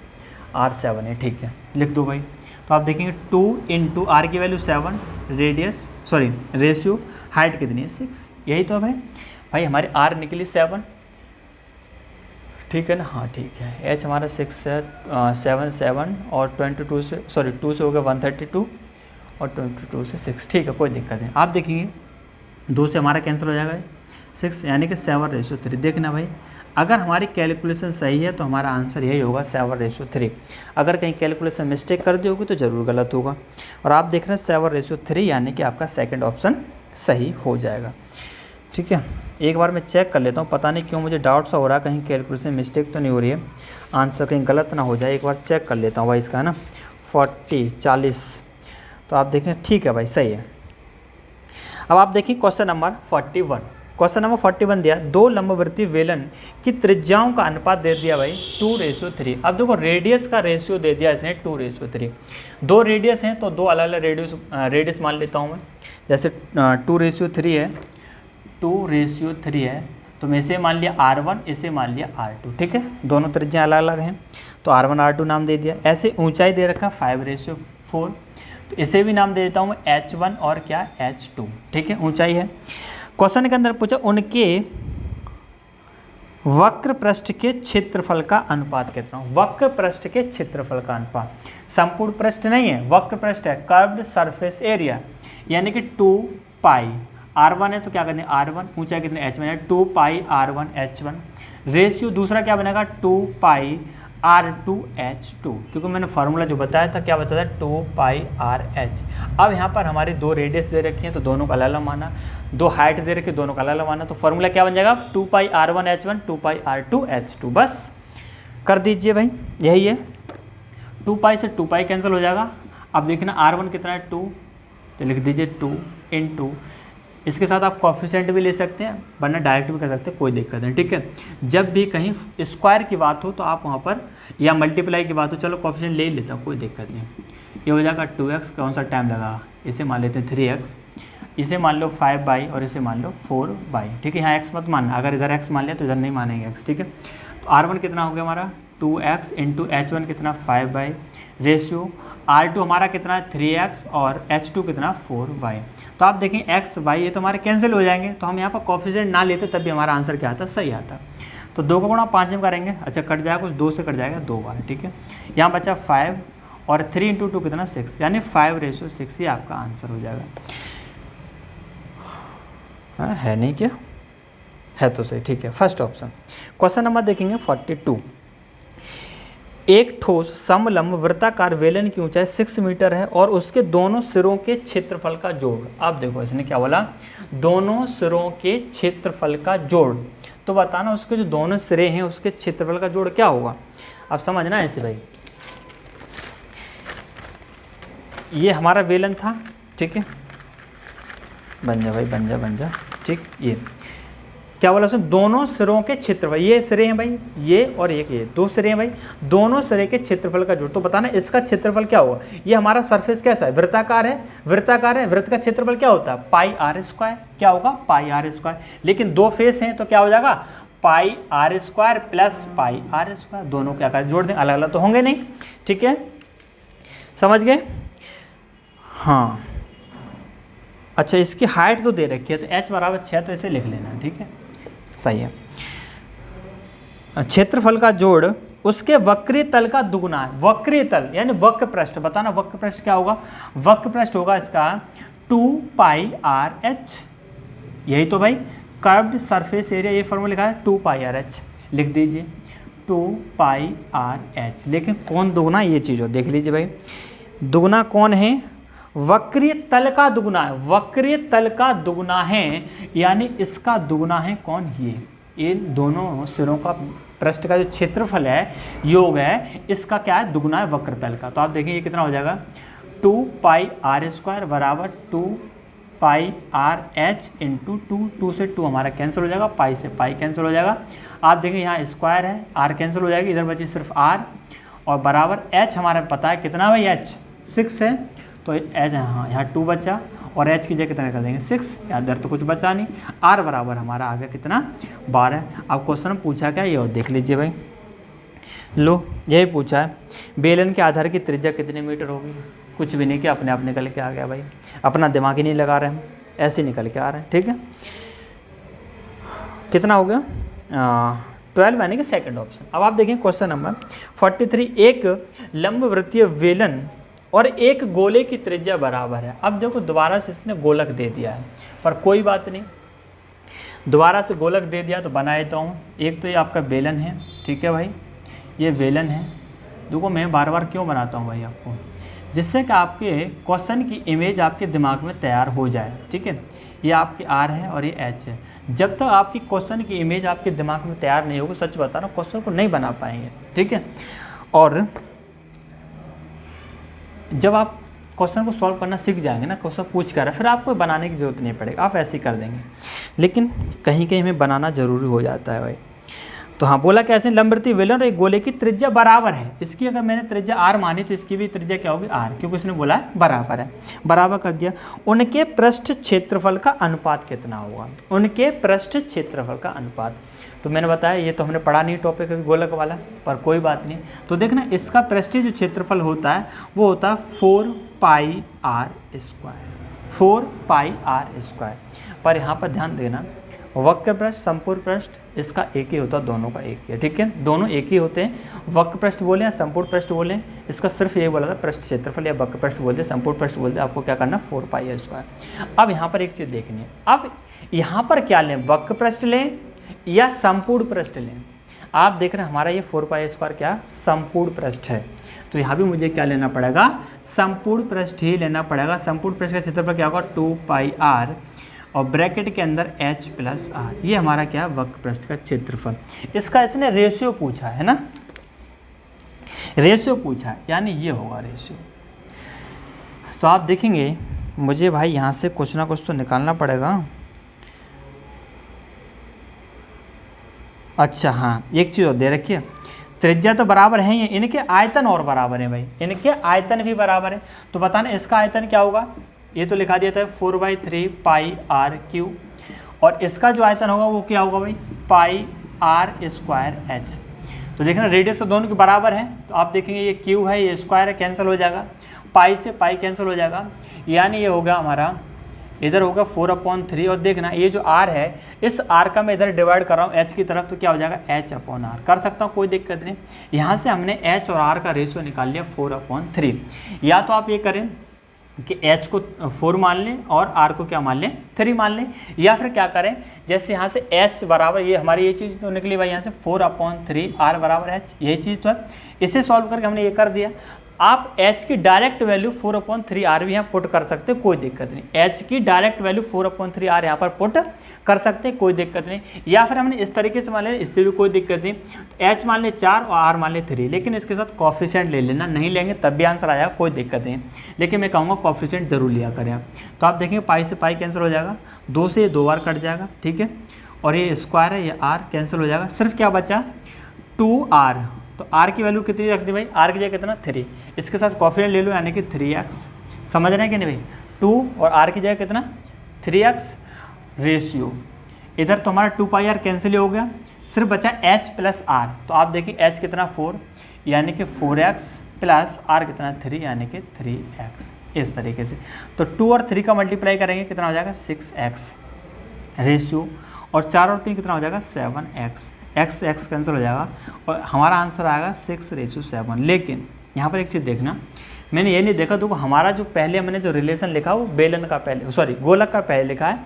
r 7 है, ठीक है, लिख दो भाई। तो आप देखेंगे 2 × r की वैल्यू 7, रेशियो हाइट कितनी है 6, यही तो है भाई हमारी r निकली 7, ठीक है ना। हाँ ठीक है, h हमारा 6 है, 7 और 2 से हो गया 132 और 22 से 6, ठीक है, कोई दिक्कत नहीं। आप देखेंगे 2 से हमारा कैंसिल हो जाएगा 6, यानी कि 7:3। देखना भाई, अगर हमारी कैलकुलेशन सही है तो हमारा आंसर यही होगा 7:3। अगर कहीं कैलकुलेशन मिस्टेक कर दी होगी तो ज़रूर गलत होगा। और आप देख रहे हैं 7:3, यानी कि आपका सेकंड ऑप्शन सही हो जाएगा, ठीक है। एक बार मैं चेक कर लेता हूँ, पता नहीं क्यों मुझे डाउट सा हो रहा है, कहीं कैलकुलेशन मिस्टेक तो नहीं हो रही है, आंसर कहीं गलत ना हो जाए। एक बार चेक कर लेता हूँ भाई इसका, है ना, 40 तो आप देखें, ठीक है भाई, सही है। अब आप देखिए क्वेश्चन नंबर 41। क्वेश्चन नंबर 41 दिया, 2 लंबवृत्तीय बेलन की त्रिज्याओं का अनुपात दे दिया भाई 2:3। अब देखो रेडियस का रेशियो दे दिया इसने 2:3। 2 रेडियस हैं तो 2 अलग अलग रेडियस मान लेता हूँ मैं। जैसे 2:3 है, 2:3 है, तो मैं इसे मान लिया R1, इसे मान लिया R2, ठीक है। दोनों त्रिज्याएं अलग अलग हैं तो R1 R2 नाम दे दिया। ऐसे ऊंचाई दे रखा 5:4, तो इसे भी नाम दे देता हूँ मैं H1 और क्या H2, ठीक है, ऊंचाई है। क्वेश्चन के अंदर पूछा उनके वक्र पृष्ठ के क्षेत्रफल का अनुपात कितना। वक्र पृष्ठ के क्षेत्रफल का अनुपात, संपूर्ण पृष्ठ नहीं है, वक्र पृष्ठ है, कर्व्ड सरफेस एरिया, यानी कि 2 पाई। R1 है तो क्या करते हैं R1, ऊंचाई कितने H1 है 2 पाई R1 H1। रेशियो दूसरा क्या बनेगा 2 पाई R2 H2, क्योंकि मैंने फार्मूला जो बताया था क्या बताया था 2 पाई RH। अब यहाँ पर हमारी 2 रेडियस दे रखी हैं तो दोनों का अलग अलग माना, 2 हाइट दे रखी है दोनों का अलग अलग माना, तो फार्मूला क्या बन जाएगा 2 पाई R1 H1 2 पाई R2 H2। बस कर दीजिए भाई, यही है। 2 पाई से 2 पाई कैंसिल हो जाएगा। अब देखना R1 कितना है 2, तो लिख दीजिए 2 × इसके साथ आप कोएफिशिएंट भी ले सकते हैं, वरना डायरेक्ट भी कर सकते हैं, कोई दिक्कत नहीं, ठीक है। जब भी कहीं स्क्वायर की बात हो तो आप वहाँ पर, या मल्टीप्लाई की बात हो, चलो कोएफिशिएंट ले ही लेता हूँ, कोई दिक्कत नहीं। ये हो जाएगा 2x, कौन सा टाइम लगा, इसे मान लेते हैं 3x, इसे मान लो 5y और इसे मान लो 4y, ठीक है। यहाँ x मत मानना, अगर इधर x मान लिया तो इधर नहीं मानेंगे x, ठीक है। तो R1 कितना हो गया हमारा 2x × H1 कितना 5y, रेशियो R2 हमारा कितना है 3x और H2 कितना 4y। तो आप देखें x y ये तो हमारे कैंसिल हो जाएंगे, तो हम यहाँ पर कोएफिशिएंट ना लेते तब भी हमारा आंसर क्या आता, सही आता। तो 2 का गुणा 5 में करेंगे, अच्छा कट जाएगा कुछ, 2 से कट जाएगा 2 बार, ठीक है। यहाँ बचा 5 और 3 × 2 कितना 6, यानी 5:6 ही आपका आंसर हो जाएगा। हाँ है नहीं क्या, है तो सही, ठीक है, फर्स्ट ऑप्शन। क्वेश्चन नंबर देखेंगे 42। एक ठोस समलंब वृत्ताकार बेलन की ऊंचाई 6 मीटर है और उसके दोनों सिरों के क्षेत्रफल का जोड़। अब देखो इसने क्या बोला, दोनों सिरों के क्षेत्रफल का जोड़, तो बताना उसके जो दोनों सिरे हैं उसके क्षेत्रफल का जोड़ क्या होगा। अब समझना ऐसे भाई, ये हमारा बेलन था, ठीक है, बन जा भाई, बन जा, ठीक। ये क्या बोला उसने, दोनों सिरों के क्षेत्रफल, ये सिरे हैं भाई, ये और एक ये 2 सिरे हैं भाई, दोनों सिरे के क्षेत्रफल का जोड़, तो बताना इसका क्षेत्रफल क्या होगा। ये हमारा सरफेस कैसा है, वृत्ताकार है, वृत्त का क्षेत्रफल क्या होता है πr², क्या होगा πr²। लेकिन 2 फेस हैं तो क्या हो जाएगा πr² प्लस πr², दोनों क्या कर जोड़ दें, अलग अलग तो होंगे नहीं, ठीक है, समझ गए। हाँ अच्छा, इसकी हाइट तो दे रखी है, तो h = 6, तो इसे लिख लेना, ठीक है, सही है। क्षेत्रफल का जोड़ उसके वक्री तल का दुगुना है। वक्री तल यानी वक्र पृष्ठ, बताना वक्र पृष्ठ क्या होगा, वक्र पृष्ठ होगा इसका 2πr/h, यही तो भाई कर्व्ड सरफेस एरिया, ये फॉर्मूला लिखा है 2πr/h, लिख दीजिए 2πr/h। लेकिन कौन दुगना, ये चीज़ हो देख लीजिए भाई, दुगना कौन है, वक्रीय तल का दुगना है, वक्रीय तल का दुगना है, यानी इसका दुगना है कौन, ये दोनों सिरों का पृष्ठ का जो क्षेत्रफल है, योग है, इसका क्या है, दुगना है वक्र तल का। तो आप देखिए ये कितना हो जाएगा, 2πr² बराबर 2πrh इंटू 2 से 2 हमारा कैंसिल हो जाएगा, पाई से पाई कैंसिल हो जाएगा। आप देखिए यहाँ स्क्वायर है, r कैंसिल हो जाएगी, इधर बची सिर्फ r, और बराबर h हमारा पता है कितना भाई, h 6 है, तो h यहाँ 2 बचा, और h की जगह कितना कर देंगे 6, इधर तो कुछ बचा नहीं, r बराबर हमारा आ गया कितना 12। अब क्वेश्चन पूछा क्या, ये और देख लीजिए भाई, लो यही पूछा है, बेलन के आधार की त्रिज्या कितने मीटर होगी, कुछ भी नहीं किया, अपने आप निकल के आ गया भाई, अपना दिमाग ही नहीं लगा रहे हैं, ऐसे निकल के आ रहे हैं, ठीक है। कितना हो गया 12 यानी कि सेकंड ऑप्शन। अब आप देखें क्वेश्चन नंबर 43, एक लंबवृत्तीय बेलन और एक गोले की त्रिज्या बराबर है। अब देखो दोबारा से इसने गोलक दे दिया है, पर कोई बात नहीं, दोबारा से गोलक दे दिया तो बना देता हूँ। एक तो ये आपका बेलन है, ठीक है भाई, ये बेलन है, देखो मैं बार बार क्यों बनाता हूँ भाई आपको, जिससे कि आपके क्वेश्चन की इमेज आपके दिमाग में तैयार हो जाए, ठीक है। ये आपकी आर है और ये एच है, जब तक आपकी क्वेश्चन की इमेज आपके दिमाग में तैयार नहीं होगी, सच बता रहा हूँ, क्वेश्चन को नहीं बना पाएंगे, ठीक है। और जब आप क्वेश्चन को सॉल्व करना सीख जाएंगे ना, क्वेश्चन पूछ कर, फिर आपको बनाने की ज़रूरत नहीं पड़ेगी, आप ऐसे ही कर देंगे, लेकिन कहीं कहीं हमें बनाना ज़रूरी हो जाता है भाई। तो हाँ बोला कैसे, लंबवृत्तीय बेलन और एक गोले की त्रिज्या बराबर है, इसकी अगर मैंने त्रिज्या r मानी तो इसकी भी त्रिज्या क्या होगी r, क्योंकि उसने बोला है बराबर है, बराबर कर दिया। उनके पृष्ठ क्षेत्रफल का अनुपात कितना होगा, उनके पृष्ठ क्षेत्रफल का अनुपात, तो मैंने बताया ये तो हमने पढ़ा नहीं टॉपिक गोलक वाला, पर कोई बात नहीं। तो देखना इसका पृष्ठ जो क्षेत्रफल होता है वो होता है 4πr², 4πr²। पर यहाँ पर ध्यान देना, वक्र पृष्ठ संपूर्ण पृष्ठ इसका एक ही होता है, दोनों का एक ही है, ठीक है, दोनों एक ही होते हैं। वक्र पृष्ठ बोले या संपूर्ण पृष्ठ बोले, इसका सिर्फ ये बोला था पृष्ठ क्षेत्रफल, या वक्र पृष्ठ बोलते संपूर्ण पृष्ठ बोलते, आपको क्या करना 4πr²। अब यहाँ पर एक चीज़ देखनी है, अब यहाँ पर क्या लें, वक्र पृष्ठ लें या संपूर्ण पृष्ठ लें। आप देख रहे हैं हमारा ये 4πr² क्या संपूर्ण पृष्ठ है, तो यहाँ भी मुझे क्या लेना पड़ेगा, संपूर्ण पृष्ठ ही लेना पड़ेगा। संपूर्ण पृष्ठ का क्षेत्रफल क्या होगा 2πr और ब्रैकेट के अंदर h + r, ये हमारा क्या है वक्र पृष्ठ का क्षेत्रफल। इसका इसने रेशियो पूछा है ना, रेशियो पूछा है, यानी ये होगा रेशियो। तो आप देखेंगे मुझे भाई यहाँ से कुछ ना कुछ तो निकालना पड़ेगा। अच्छा हाँ, एक चीज़ और दे रखी है, त्रिज्या तो बराबर है ही, इनके आयतन और बराबर है भाई, इनके आयतन भी बराबर है। तो बताना इसका आयतन क्या होगा, ये तो लिखा दिया था 4/3πr³, और इसका जो आयतन होगा वो क्या होगा भाई πr²h। तो देखना रेडियस तो दोनों के बराबर है, तो आप देखेंगे ये क्यू है, ये स्क्वायर है, कैंसिल हो जाएगा, पाई से पाई कैंसिल हो जाएगा, यानी ये होगा हमारा, इधर होगा 4/3, और देखना ये जो r है, इस r का मैं इधर डिवाइड कर रहा हूँ h की तरफ, तो क्या हो जाएगा h/r, कर सकता हूँ कोई दिक्कत नहीं। यहाँ से हमने h और r का रेशियो निकाल लिया 4/3। या तो आप ये करें कि h को 4 मान लें और r को क्या मान लें 3 मान लें, या फिर क्या करें, जैसे यहाँ से h बराबर, ये हमारी ये चीज़ तो निकली भाई यहाँ से 4/3 r बराबर h, यही चीज़ तो है, इसे सॉल्व करके हमने ये कर दिया। आप h की डायरेक्ट वैल्यू 4/3r भी यहाँ पुट कर सकते हो, कोई दिक्कत नहीं, h की डायरेक्ट वैल्यू 4/3r यहाँ पर पुट कर सकते हैं, कोई दिक्कत नहीं। या फिर हमने इस तरीके से मान लिया, इससे भी कोई दिक्कत नहीं, तो h मान ले 4 और r मान ले 3, लेकिन इसके साथ कॉफिशिएंट ले लेना, नहीं लेंगे तब भी आंसर आएगा, कोई दिक्कत नहीं, लेकिन मैं कहूँगा कॉफिशिएंट जरूर लिया करें आप। तो आप देखेंगे पाई से पाई कैंसिल हो जाएगा, 2 से 2 बार कट जाएगा, ठीक है, और ये स्क्वायर है, ये r कैंसिल हो जाएगा, सिर्फ क्या बचा 2r, तो r की वैल्यू कितनी रख दी भाई, r की जगह कितना 3, इसके साथ कॉफिशिएंट ले लो यानी कि 3x, समझ रहे हैं कि नहीं भाई, 2 और r की जगह कितना 3x रेशियो, इधर तो हमारा 2πr कैंसिल हो गया, सिर्फ बचा h + r। तो आप देखिए h कितना 4 यानी कि 4x + r कितना 3 यानी कि 3x, इस तरीके से। तो 2 और 3 का मल्टीप्लाई करेंगे कितना हो जाएगा 6x रेशियो, और 4 और 3 कितना हो जाएगा 7x, x कैंसिल हो जाएगा और हमारा आंसर आएगा 6:7। लेकिन यहाँ पर एक चीज़ देखना, मैंने ये नहीं देखा, देखो हमारा जो पहले मैंने जो रिलेशन लिखा वो बेलन का पहले, सॉरी गोलक का पहले लिखा है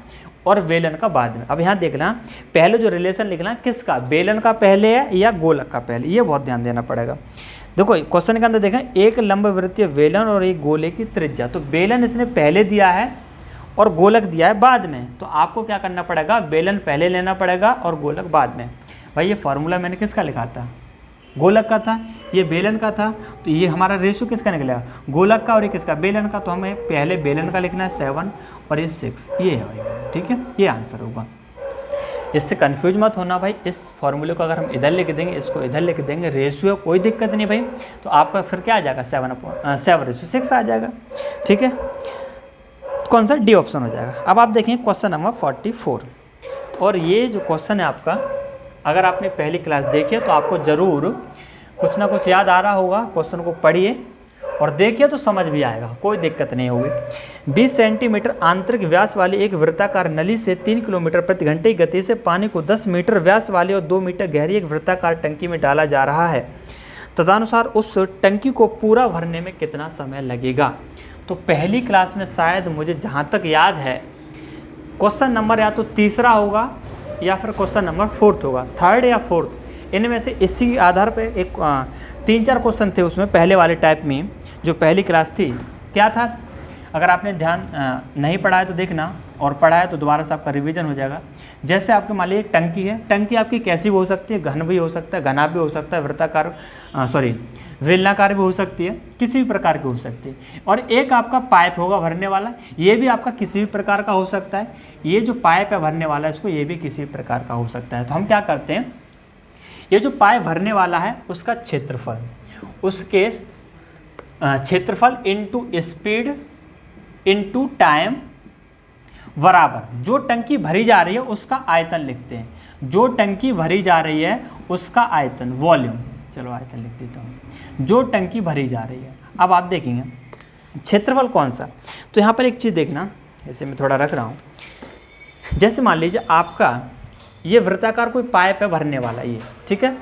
और बेलन का बाद में। अब यहाँ देखना पहले जो रिलेशन लिखना किसका, बेलन का पहले है या गोलक का पहले, ये बहुत ध्यान देना पड़ेगा। देखो क्वेश्चन के अंदर देखें, एक लंबवृत्तीय बेलन और एक गोले की त्रिज्या, तो बेलन इसने पहले दिया है और गोलक दिया है बाद में, तो आपको क्या करना पड़ेगा, बेलन पहले लेना पड़ेगा और गोलक बाद में। भाई ये फार्मूला मैंने किसका लिखा था, गोलक का था, ये बेलन का था, तो ये हमारा रेशियो किसका निकलेगा, गोलक का और ये किसका, बेलन का। तो हमें पहले बेलन का लिखना है 7 और ये 6, ये है भाई, ठीक है, ये आंसर होगा। इससे कंफ्यूज मत होना भाई, इस फॉर्मूले को अगर हम इधर लिख देंगे, इसको इधर लिख देंगे, रेशियो कोई दिक्कत नहीं भाई, तो आपका फिर क्या आ जाएगा 7:6 आ जाएगा, ठीक है। कौन सा, डी ऑप्शन हो जाएगा। अब आप देखें क्वेश्चन नंबर 44, और ये जो क्वेश्चन है आपका, अगर आपने पहली क्लास देखी है तो आपको ज़रूर कुछ ना कुछ याद आ रहा होगा। क्वेश्चन को पढ़िए और देखिए तो समझ भी आएगा, कोई दिक्कत नहीं होगी। 20 सेंटीमीटर आंतरिक व्यास वाली एक वृत्ताकार नली से 3 किलोमीटर प्रति घंटे की गति से पानी को 10 मीटर व्यास वाली और 2 मीटर गहरी एक वृत्ताकार टंकी में डाला जा रहा है। तदनुसार उस टंकी को पूरा भरने में कितना समय लगेगा। तो पहली क्लास में शायद मुझे जहाँ तक याद है क्वेश्चन नंबर या तो तीसरा होगा या फिर क्वेश्चन नंबर 4 होगा, 3rd या 4th, इनमें से इसी आधार पे एक 3-4 क्वेश्चन थे उसमें पहले वाले टाइप में, जो पहली क्लास थी। क्या था, अगर आपने ध्यान नहीं पढ़ा है तो देखना, और पढ़ा है तो दोबारा से आपका रिवीजन हो जाएगा। जैसे आपके मान लीजिए टंकी है, टंकी आपकी कैसी भी हो सकती है, घन भी हो सकता है, घना भी हो सकता है, वृत्ताकार बेलनाकार भी हो सकती है, किसी भी प्रकार की हो सकती है। और एक आपका पाइप होगा भरने वाला, ये भी आपका किसी भी प्रकार का हो सकता है। ये जो पाइप है भरने वाला इसको, ये भी किसी प्रकार का हो सकता है। तो हम क्या करते हैं, ये जो पाइप भरने वाला है उसका क्षेत्रफल, उसके क्षेत्रफल इनटू स्पीड इनटू टाइम बराबर जो टंकी भरी जा रही है उसका आयतन लिखते हैं। जो टंकी भरी जा रही है उसका आयतन, वॉल्यूम, चलो आयतन लिख देता हूँ, जो टंकी भरी जा रही है। अब आप देखेंगे क्षेत्रफल कौन सा, तो यहाँ पर एक चीज़ देखना, ऐसे मैं थोड़ा रख रहा हूँ। जैसे मान लीजिए आपका ये वृत्ताकार कोई पाइप है भरने वाला, ये ठीक है,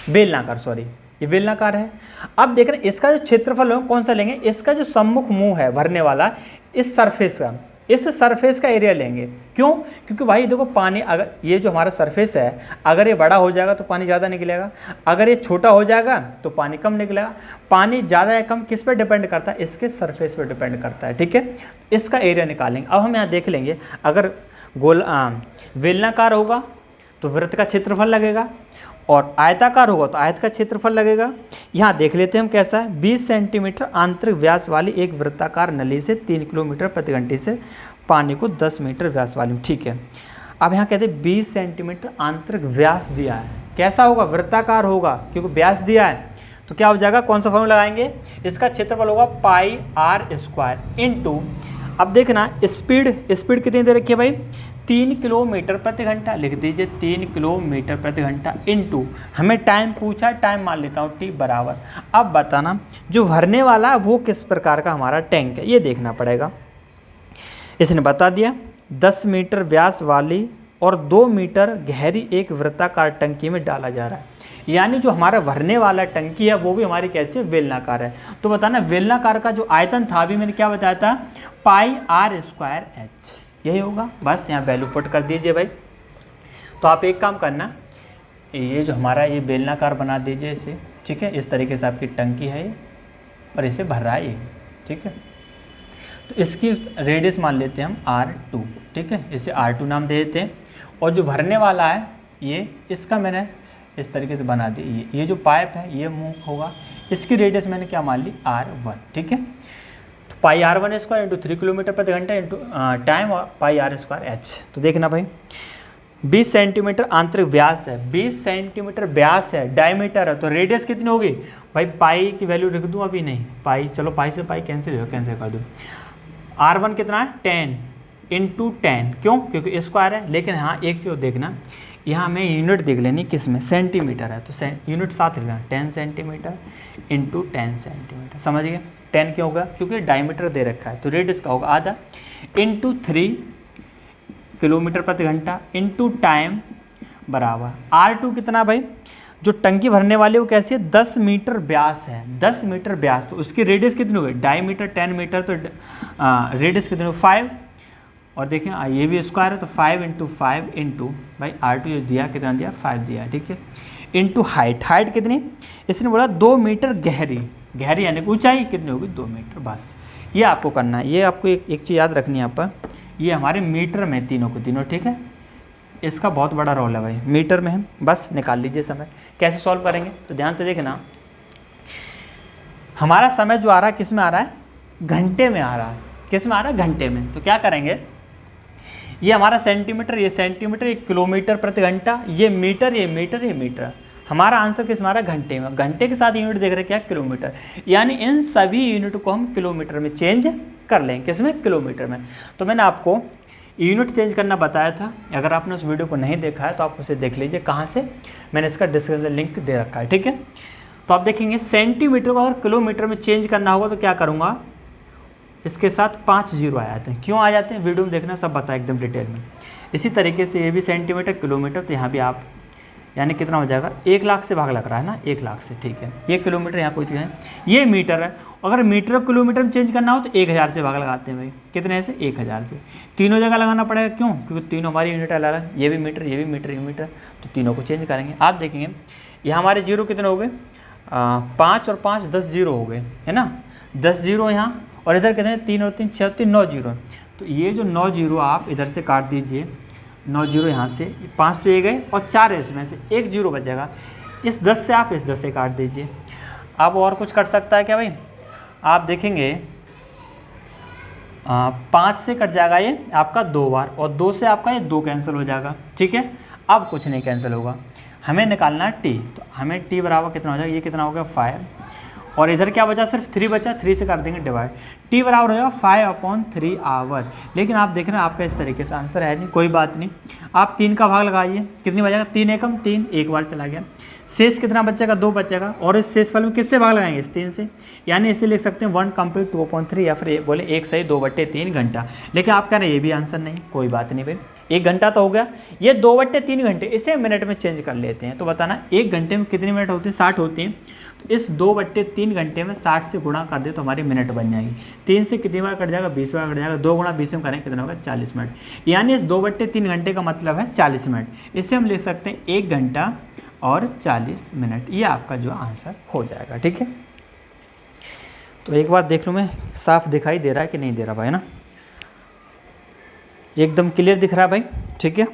बेलनाकार, सॉरी ये बेलनाकार है। अब देख रहे हैं इसका जो क्षेत्रफल है कौन सा लेंगे, इसका जो सम्मुख मुंह है भरने वाला, इस सरफेस का, इस सरफेस का एरिया लेंगे। क्यों, क्योंकि भाई देखो पानी, अगर ये जो हमारा सरफेस है अगर ये बड़ा हो जाएगा तो पानी ज़्यादा निकलेगा, अगर ये छोटा हो जाएगा तो पानी कम निकलेगा। पानी ज़्यादा या कम किस पर डिपेंड करता है, इसके सरफेस पर डिपेंड करता है, ठीक है। इसका एरिया निकालेंगे। अब हम यहाँ देख लेंगे, अगर बेलनाकार होगा तो वृत्त का क्षेत्रफल लगेगा, और आयताकार होगा तो आयत का क्षेत्रफल लगेगा। यहाँ देख लेते हैं हम कैसा है, 20 सेंटीमीटर आंतरिक व्यास वाली एक वृत्ताकार नली से 3 किलोमीटर प्रति घंटे से पानी को 10 मीटर व्यास वाली, ठीक है। अब यहाँ कहते हैं 20 सेंटीमीटर आंतरिक व्यास दिया है, कैसा होगा, वृत्ताकार होगा, क्योंकि व्यास दिया है तो क्या हो जाएगा, कौन सा फॉर्मूला लगाएंगे, इसका क्षेत्रफल होगा πr² इनटू, अब देखना स्पीड कितनी दे रखी है भाई, 3 किलोमीटर प्रति घंटा, लिख दीजिए 3 किलोमीटर प्रति घंटा इनटू, हमें टाइम पूछा, टाइम मान लेता हूँ t बराबर। अब बताना जो भरने वाला है वो किस प्रकार का हमारा टैंक है, ये देखना पड़ेगा। इसने बता दिया 10 मीटर व्यास वाली और 2 मीटर गहरी एक वृत्ताकार टंकी में डाला जा रहा है, यानी जो हमारा भरने वाला टंकी है वो भी हमारी कैसी है, बेलनाकार है। तो बताना बेलनाकार का जो आयतन था, अभी मैंने क्या बताया था, πr²h, यही होगा। बस यहाँ वैल्यू पुट कर दीजिए भाई। तो आप एक काम करना, ये जो हमारा ये बेलनाकार बना दीजिए इसे, ठीक है, इस तरीके से आपकी टंकी है ये, और इसे भर रहा है ये, ठीक है। तो इसकी रेडियस मान लेते हैं हम r2, ठीक है, इसे r2 नाम दे देते हैं। और जो भरने वाला है ये, इसका मैंने इस तरीके से बना दी, ये जो पाइप है ये मुंह होगा, इसकी रेडियस मैंने क्या मान ली, r1, ठीक है। तो πr1² इंटू 3 किलोमीटर प्रति घंटा इंटू टाइम और πr²h। तो देखना भाई 20 सेंटीमीटर आंतरिक व्यास है, 20 सेंटीमीटर व्यास है, डायमीटर है, तो रेडियस कितनी होगी भाई, पाई की वैल्यू लिख दूँ, अभी नहीं पाई, चलो पाई से पाई कैंसिल हो, कैंसिल कर दूँ। r1 कितना है, 10 इंटू 10, क्यों, क्योंकि स्क्वायर है। लेकिन हाँ एक चीज़ देखना, यहाँ हमें यूनिट देख लेनी किस में, सेंटीमीटर है, तो यूनिट साथ लिखना, 10 सेंटीमीटर इंटू 10 सेंटीमीटर, समझ गए। 10 क्यों होगा, क्योंकि डायमीटर दे रखा है, तो रेडियस का होगा आजा, इंटू 3 किलोमीटर प्रति घंटा इंटू टाइम बराबर r2 कितना भाई, जो टंकी भरने वाली वो कैसी है, 10 मीटर व्यास है, 10 मीटर व्यास। तो उसकी रेडियस कितनी हुई, डायमीटर 10 मीटर, तो रेडियस कितनी हुई 5। और देखें ये भी स्क्वायर है, तो 5 × 5 इंटू भाई R2 जो दिया कितना दिया 5 दिया, ठीक है, इंटू हाइट, हाइट कितनी, इसने बोला 2 मीटर गहरी, गहरी यानी ऊंचाई कितनी होगी 2 मीटर। बस ये आपको करना है, ये आपको एक चीज़ याद रखनी है। यहाँ पर ये हमारे मीटर में तीनों को तीनों, ठीक है, इसका बहुत बड़ा रोल है भाई, मीटर में है। बस निकाल लीजिए समय। कैसे सॉल्व करेंगे तो ध्यान से देखना, हमारा समय जो आ रहा है किस में आ रहा है, घंटे में आ रहा है। किस में आ रहा है, घंटे में। तो क्या करेंगे, ये हमारा सेंटीमीटर, ये सेंटीमीटर, ये किलोमीटर प्रति घंटा, ये मीटर, ये मीटर, ये मीटर। हमारा आंसर किस में आ रहा है, घंटे में। घंटे के साथ यूनिट देख रहे क्या, किलोमीटर, यानी इन सभी यूनिट को हम किलोमीटर में चेंज कर लेंगे। किसमें, किलोमीटर में। तो मैंने आपको यूनिट चेंज करना बताया था, अगर आपने उस वीडियो को नहीं देखा है तो आप उसे देख लीजिए, कहाँ से, मैंने इसका डिस्क्रिप्शन लिंक दे रखा है, ठीक है। तो आप देखेंगे सेंटीमीटर को अगर किलोमीटर में चेंज करना होगा तो क्या करूँगा, इसके साथ 5 जीरो आ जाते हैं। क्यों आ जाते हैं, वीडियो में देखना, सब बताया एकदम डिटेल में। इसी तरीके से ये भी सेंटीमीटर किलोमीटर, तो यहाँ भी आप यानी कितना हो जाएगा, 1 लाख से भाग लग रहा है ना, 1 लाख से, ठीक है। ये किलोमीटर यहाँ कोई चीज़ है, ये मीटर है। अगर मीटर को किलोमीटर में चेंज करना हो तो 1000 से भाग लगाते हैं भाई, कितने से, 1000 से। तीनों जगह लगाना पड़ेगा, क्यों, क्योंकि तीनों हमारी यूनिट अलग है, ये भी मीटर, ये भी मीटर, ये मीटर, तो तीनों को चेंज करेंगे। आप देखेंगे यहाँ हमारे जीरो कितने हो गए, 5 और 5 10 जीरो हो गए, है ना, 10 जीरो यहाँ, और इधर कितने, 3 और 3 6 3 9 जीरो। तो ये जो 9 जीरो आप इधर से काट दीजिए, 9 जीरो यहाँ से, 5 तो ये गए और 4 है इसमें से, 1 जीरो बचेगा। इस 10 से आप इस 10 से काट दीजिए। अब और कुछ कट सकता है क्या भाई, आप देखेंगे 5 से कट जाएगा ये आपका 2 बार, और 2 से आपका ये 2 कैंसिल हो जाएगा, ठीक है। अब कुछ नहीं कैंसिल होगा, हमें निकालना है टी। तो हमें टी बराबर कितना हो जाएगा, ये कितना हो गया 5, और इधर क्या बचा, सिर्फ 3 बचा, 3 से कर देंगे डिवाइड, टी बराबर हो जाएगा 5/3 आवर। लेकिन आप देख रहे हैं आपका इस तरीके से आंसर है नहीं, कोई बात नहीं, आप 3 का भाग लगाइए, कितनी बचेगा, 3 एकम 3, एक बार चला गया, शेष कितना बचेगा, 2 बचेगा, और इस शेष फल में किससे भाग लगाएंगे, इस 3 से, यानी इसे लिख सकते हैं 1 कंप्लीट 2/3, या फिर बोले 1 सही 2/3 घंटा। लेकिन आप कह रहे हैं ये भी आंसर नहीं, कोई बात नहीं भाई, 1 घंटा तो हो गया, ये 2/3 घंटे, इसे मिनट में चेंज कर लेते हैं। तो बताना 1 घंटे में कितने मिनट होते हैं, 60 होती हैं। तो इस 2/3 घंटे में 60 से गुणा कर दे तो हमारी मिनट बन जाएगी। 3 से कितनी बार कट जाएगा, 20 बार कट जाएगा, 2 गुणा 20 में करें कितना होगा, 40 मिनट, यानी इस 2/3 घंटे का मतलब है 40 मिनट। इससे हम लिख सकते हैं 1 घंटा और 40 मिनट, ये आपका जो आंसर हो जाएगा, ठीक है। तो एक बार देख लूँ मैं, साफ दिखाई दे रहा है कि नहीं दे रहा भाई, ना एकदम क्लियर दिख रहा है भाई, ठीक है।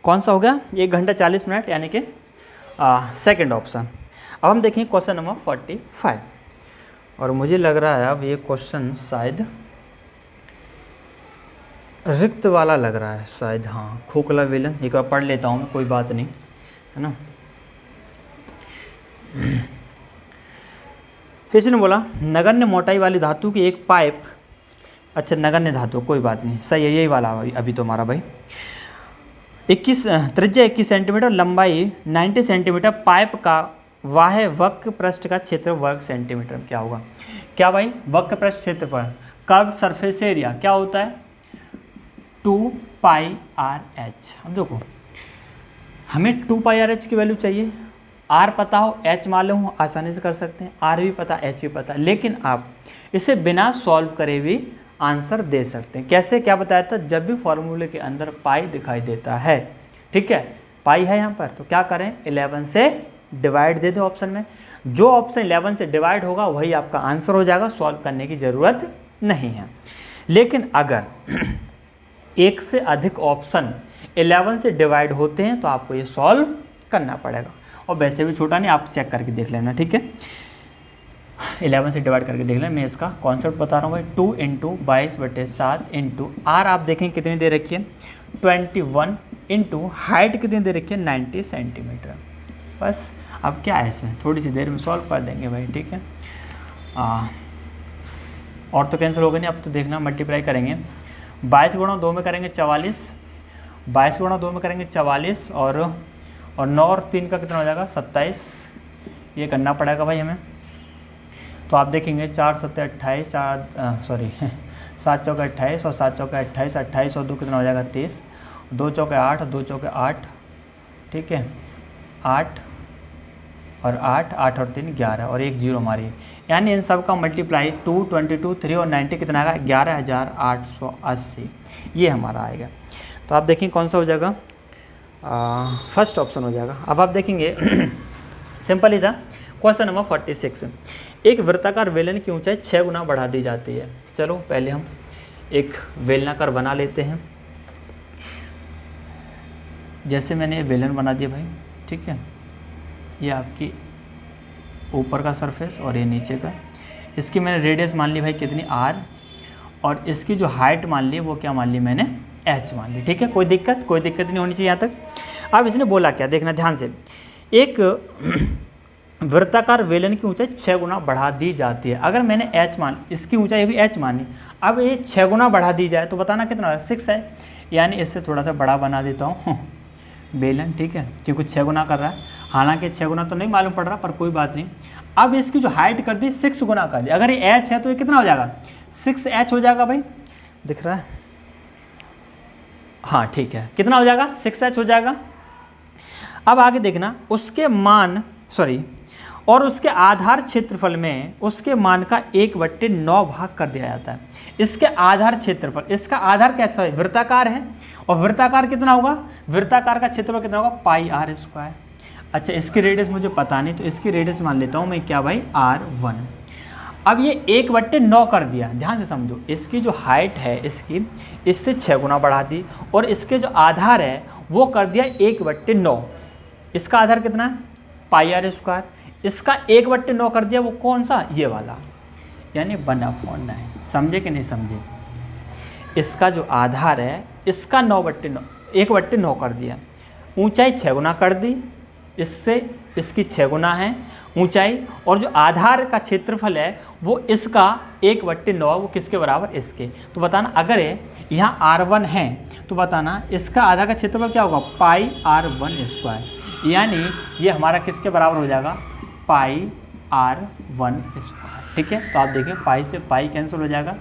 कौन सा हो गया, 1 घंटा 40 मिनट, यानी कि सेकंड ऑप्शन। अब हम देखें क्वेश्चन नंबर 45, और मुझे लग रहा है अब ये क्वेश्चन शायद रिक्त वाला लग रहा है शायद, हाँ, खोखला विलन, एक बार पढ़ लेता हूँ मैं, कोई बात नहीं, है ना। इसने बोला नगण्य मोटाई वाली धातु की एक पाइप, अच्छा नगण्य धातु, कोई बात नहीं, सही है, यही वाला अभी तो हमारा भाई, 21 त्रिज्या 21 सेंटीमीटर, लंबाई 90 सेंटीमीटर, पाइप का वाह्य वक्र पृष्ठ का क्षेत्र वर्ग सेंटीमीटर में क्या होगा। क्या भाई, वक्र पृष्ठ क्षेत्रफल, कर्व्ड सरफेस एरिया क्या होता है, 2πRh। अब देखो हमें 2πRh की वैल्यू चाहिए, R पता हो, H मालूम हो, आसानी से कर सकते हैं, R भी पता, H भी पता, लेकिन आप इसे बिना सॉल्व करे भी आंसर दे सकते हैं। कैसे, क्या बताया था, जब भी फॉर्मूले के अंदर पाई दिखाई देता है, ठीक है, पाई है यहाँ पर, तो क्या करें, 11 से डिवाइड दे दो ऑप्शन में, जो ऑप्शन 11 से डिवाइड होगा वही आपका आंसर हो जाएगा, सॉल्व करने की ज़रूरत नहीं है। लेकिन अगर एक से अधिक ऑप्शन 11 से डिवाइड होते हैं तो आपको ये सॉल्व करना पड़ेगा, और वैसे भी छोटा नहीं, आप चेक करके देख लेना, ठीक है। 11 से डिवाइड करके देख लें, मैं इसका कॉन्सेप्ट बता रहा हूँ भाई, 2 × 22/7 इंटू R आप देखें कितनी दे रखी है, 21 इंटू हाइट कितनी दे रखी है, 90 सेंटीमीटर। बस अब क्या है इसमें, थोड़ी सी देर में सॉल्व कर देंगे भाई, ठीक है। और तो कैंसिल होगा नहीं, अब तो देखना मल्टीप्लाई करेंगे, 22 गुणा 2 में करेंगे 44, 22 गुणा 2 में करेंगे 44, और 9 और 3 का कितना हो जाएगा, 27, ये करना पड़ेगा भाई हमें। तो आप देखेंगे 4 7 28, 7 चौके 28 और 7 चौके 28, 28 और 2 कितना हो जाएगा 30, 2 चौके 8, 2 चौके 8, ठीक है, 8 और 8, 8 और 3 11 और 1 0 हमारी, यानी इन सब का मल्टीप्लाई 2, 22, 3 और 90 कितना आएगा 11,880, ये हमारा आएगा। तो आप देखें कौन सा हो जाएगा, फर्स्ट ऑप्शन हो जाएगा। अब आप देखेंगे सिंपल ही था। क्वेश्चन नंबर 46, एक वृत्ताकार बेलन की ऊंचाई 6 गुना बढ़ा दी जाती है। चलो पहले हम एक बेलनाकार बना लेते हैं। जैसे मैंने ये बेलन बना दिया भाई, ठीक है, ये आपकी ऊपर का सरफेस और ये नीचे का। इसकी मैंने रेडियस मान ली भाई कितनी r, और इसकी जो हाइट मान ली वो क्या मान ली मैंने h मान ली, ठीक है। कोई दिक्कत नहीं होनी चाहिए यहाँ तक। अब इसने बोला क्या, देखना ध्यान से, एक वृत्ताकार बेलन की ऊंचाई 6 गुना बढ़ा दी जाती है। अगर मैंने h मान, इसकी ऊंचाई भी h मानी, अब ये 6 गुना बढ़ा दी जाए तो बताना कितना होगा, 6 है, यानी इससे थोड़ा सा बड़ा बना देता हूँ बेलन, ठीक है, क्योंकि 6 गुना कर रहा है। हालांकि 6 गुना तो नहीं मालूम पड़ रहा, पर कोई बात नहीं। अब इसकी जो हाइट कर दी 6 गुना कर दी। अगर ये h है तो ये कितना हो जाएगा, 6h हो जाएगा भाई, दिख रहा है, हाँ ठीक है, कितना हो जाएगा 6h हो जाएगा। अब आगे देखना, उसके मान और उसके आधार क्षेत्रफल में उसके मान का 1/9 भाग कर दिया जाता है। इसके आधार क्षेत्रफल, इसका आधार कैसा है, वृत्ताकार है, और वृत्ताकार कितना होगा, वृत्ताकार का क्षेत्रफल कितना होगा, पाई r स्क्वायर। अच्छा, इसकी रेडियस मुझे पता नहीं, तो इसकी रेडियस मान लेता हूँ मैं क्या भाई, r1। अब ये 1/9 कर दिया, ध्यान से समझो, इसकी जो हाइट है इसकी, इससे 6 गुना बढ़ा दी, और इसके जो आधार है वो कर दिया 1/9। इसका आधार कितना है, पाई r स्क्वायर, इसका 1/9 कर दिया, वो कौन सा, ये वाला, यानी 1/9। समझे कि नहीं समझे, इसका जो आधार है इसका 1/9 कर दिया, ऊंचाई 6 गुना कर दी, इससे इसकी 6 गुना है ऊंचाई, और जो आधार का क्षेत्रफल है वो इसका 1/9, वो किसके बराबर, इसके। तो बताना, अगर यहाँ r1 है तो बताना इसका आधार का क्षेत्रफल क्या होगा, पाई r1 स्क्वायर, यानी ये हमारा किसके बराबर हो जाएगा, पाई r1 स्क्वायर, ठीक है। तो आप देखिए पाई से पाई कैंसिल हो जाएगा,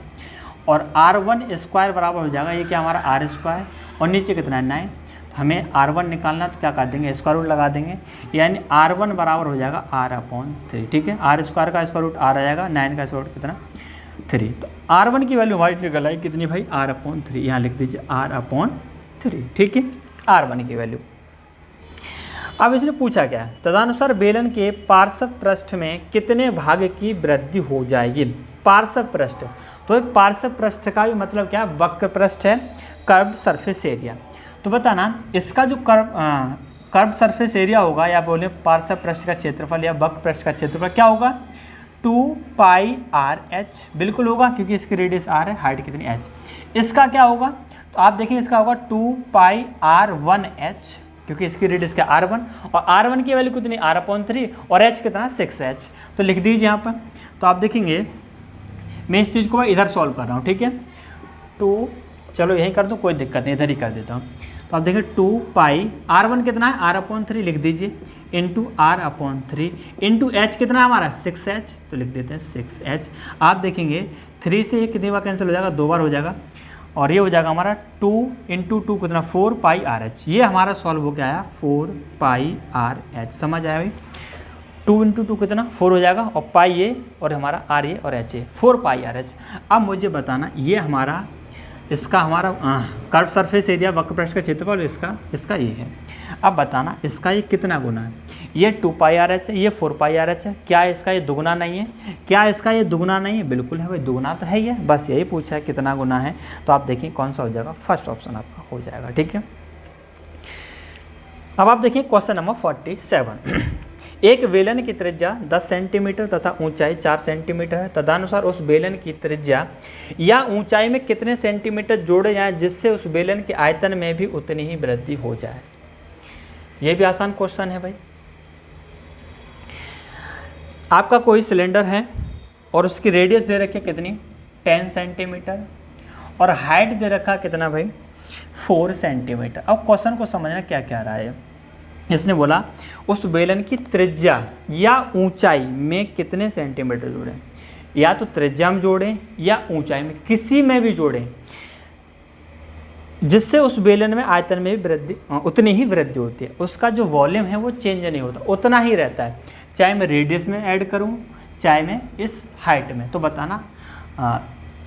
और r1 स्क्वायर बराबर हो जाएगा, ये क्या हमारा r स्क्वायर, और नीचे कितना है 9। हमें r1 निकालना, तो क्या कर देंगे, स्क्वायर रूट लगा देंगे, यानी r1 बराबर हो जाएगा r/3, ठीक है। r स्क्वायर का स्क्वायर रूट r आ जाएगा, 9 का स्क्वायर रूट कितना 3। तो r1 की वैल्यू हमारी निकल आई कितनी भाई, r/3, यहाँ लिख दीजिए r/3, ठीक है, r1 की वैल्यू। अब इसने पूछा क्या है, तदनुसार बेलन के पार्श्व पृष्ठ में कितने भाग की वृद्धि हो जाएगी। पार्श्व पृष्ठ, तो पार्श्व पृष्ठ का भी मतलब क्या, वक्र पृष्ठ है, कर्व्ड सरफेस एरिया। तो बताना इसका जो कर्व्ड सरफेस एरिया होगा, या बोले पार्श्व पृष्ठ का क्षेत्रफल या वक्र पृष्ठ का क्षेत्रफल क्या होगा, 2πrh, बिल्कुल होगा, क्योंकि इसकी रेडियस r है, हाइट कितनी h। इसका क्या होगा, तो आप देखिए इसका होगा 2πr1h, क्योंकि इसकी रेडियस क्या r1, और r1 की वैल्यू कितनी r/3, और h कितना 6h। तो लिख दीजिए यहाँ पर। तो आप देखेंगे मैं इस चीज़ को इधर सॉल्व कर रहा हूँ, ठीक है। तो चलो यही कर दो, कोई दिक्कत नहीं, इधर ही कर देता हूँ। तो आप देखिए 2π, r1 कितना है r/3 लिख दीजिए, इंटू r/3 इंटू h कितना है हमारा 6h, तो लिख देते हैं 6h। आप देखेंगे 3 से ये कितनी बार कैंसिल हो जाएगा, 2 बार हो जाएगा, और ये हो जाएगा हमारा 2 इंटू 2 कितना 4πrh। ये हमारा सॉल्व हो गया है 4πrh, समझ आया भाई। 2 इंटू 2 कितना 4 हो जाएगा, और पाई ये और हमारा r ये और h ये 4πrh। अब मुझे बताना ये हमारा इसका हमारा कर्व सरफेस एरिया वक्र पृष्ठ का क्षेत्रफल इसका ये है। अब बताना इसका ये कितना गुना है, ये 2πrh है, ये 4πrh है, क्या इसका ये दुगुना नहीं है, क्या इसका ये दुगुना नहीं है, बिल्कुल है भाई, दुगुना तो है ही है, बस यही पूछा है कितना गुना है। तो आप देखिए कौन सा हो जाएगा, फर्स्ट ऑप्शन आपका हो जाएगा, ठीक है। अब आप देखिए क्वेश्चन नंबर 47, एक बेलन की त्रिज्या 10 सेंटीमीटर तथा ऊंचाई 4 सेंटीमीटर है, तदनुसार उस बेलन की त्रिज्या या ऊंचाई में कितने सेंटीमीटर जोड़े जाएं जिससे उस बेलन के आयतन में भी उतनी ही वृद्धि हो जाए। यह भी आसान क्वेश्चन है भाई। आपका कोई सिलेंडर है और उसकी रेडियस दे रखी है कितनी 10 सेंटीमीटर, और हाइट दे रखा कितना भाई 4 सेंटीमीटर। अब क्वेश्चन को समझना क्या क्या रहा है। इसने बोला उस बेलन की त्रिज्या या ऊंचाई में कितने सेंटीमीटर जोड़ें, या तो त्रिज्या में जोड़ें या ऊंचाई में, किसी में भी जोड़ें, जिससे उस बेलन में आयतन में भी वृद्धि उतनी ही वृद्धि होती है। उसका जो वॉल्यूम है वो चेंज नहीं होता, उतना ही रहता है, चाहे मैं रेडियस में ऐड करूँ चाहे मैं इस हाइट में। तो बताना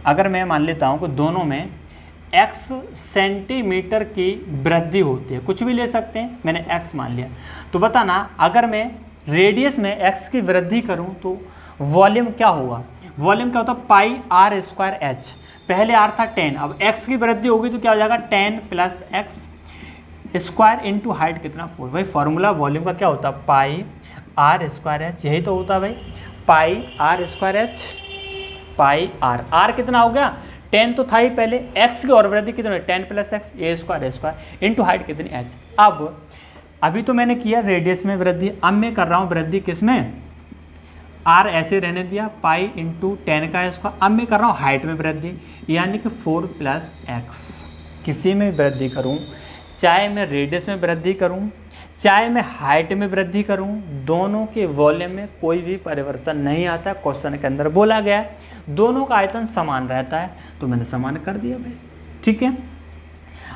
अगर मैं मान लेता हूँ कि दोनों में x सेंटीमीटर की वृद्धि होती है, कुछ भी ले सकते हैं, मैंने x मान लिया, तो बताना अगर मैं रेडियस में x की वृद्धि करूं तो वॉल्यूम क्या होगा। वॉल्यूम क्या होता है, पाई आर स्क्वायर एच, पहले r था 10, अब x की वृद्धि होगी तो क्या हो जाएगा 10 plus x square into height कितना 4। भाई फॉर्मूला वॉल्यूम का क्या होता है, पाई आर स्क्वायर एच, यही तो होता है भाई, pi R square H, pi R कितना हो गया 10 तो था ही पहले, x की और वृद्धि कितनी है 10 प्लस एक्स ए स्क्वायर इंटू हाइट कितनी h। अब अभी तो मैंने किया रेडियस में वृद्धि, अब मैं कर रहा हूँ वृद्धि किस में, r ऐसे रहने दिया पाई इंटू 10 का स्क्वायर, अब मैं कर रहा हूँ हाइट में वृद्धि यानी कि 4 प्लस एक्स। किसी में वृद्धि करूँ, चाहे मैं रेडियस में वृद्धि करूँ चाहे मैं हाइट में वृद्धि करूं, दोनों के वॉल्यूम में कोई भी परिवर्तन नहीं आता। क्वेश्चन के अंदर बोला गया है दोनों का आयतन समान रहता है, तो मैंने समान कर दिया भाई, ठीक है।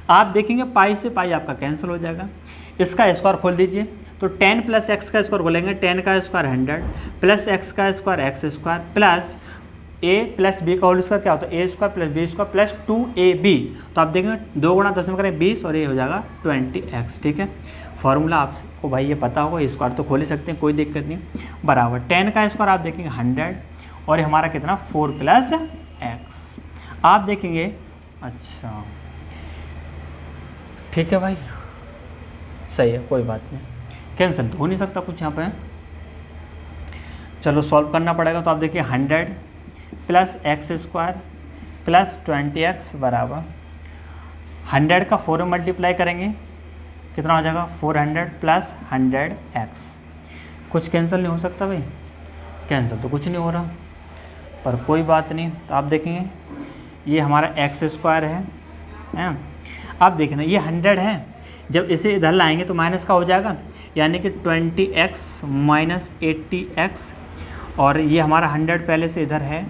आप देखेंगे पाई से पाई आपका कैंसिल हो जाएगा, इसका स्क्वायर खोल दीजिए तो 10 प्लस एक्स का स्क्वायर बोलेंगे, 10 का स्क्वायर 100 प्लस एक्स का square X square plus A plus B का होल स्क्वायर क्या होता है A square plus B square plus 2ab। तो आप देखेंगे 2 गुणा 10 में करें 20 और ये हो जाएगा 20x, ठीक है। फॉर्मूला आपको भाई ये पता होगा, स्क्वायर तो खोल ही सकते हैं, कोई दिक्कत नहीं, बराबर 10 का स्क्वायर आप देखेंगे 100 और ये हमारा कितना 4 प्लस एक्स। आप देखेंगे अच्छा ठीक है भाई, सही है, कोई बात नहीं, कैंसिल तो हो नहीं सकता कुछ यहाँ पे, चलो सॉल्व करना पड़ेगा। तो आप देखिए 100 plus x square plus 20x बराबर 100 का 4 में मल्टीप्लाई करेंगे कितना हो जाएगा 400 प्लस 100x। कुछ कैंसिल नहीं हो सकता भाई, कैंसिल तो कुछ नहीं हो रहा, पर कोई बात नहीं। तो आप देखेंगे ये हमारा एक्स स्क्वायर है, आप देखना ये 100 है, जब इसे इधर लाएंगे तो माइनस का हो जाएगा यानी कि 20x माइनस 80x, और ये हमारा 100 पहले से इधर है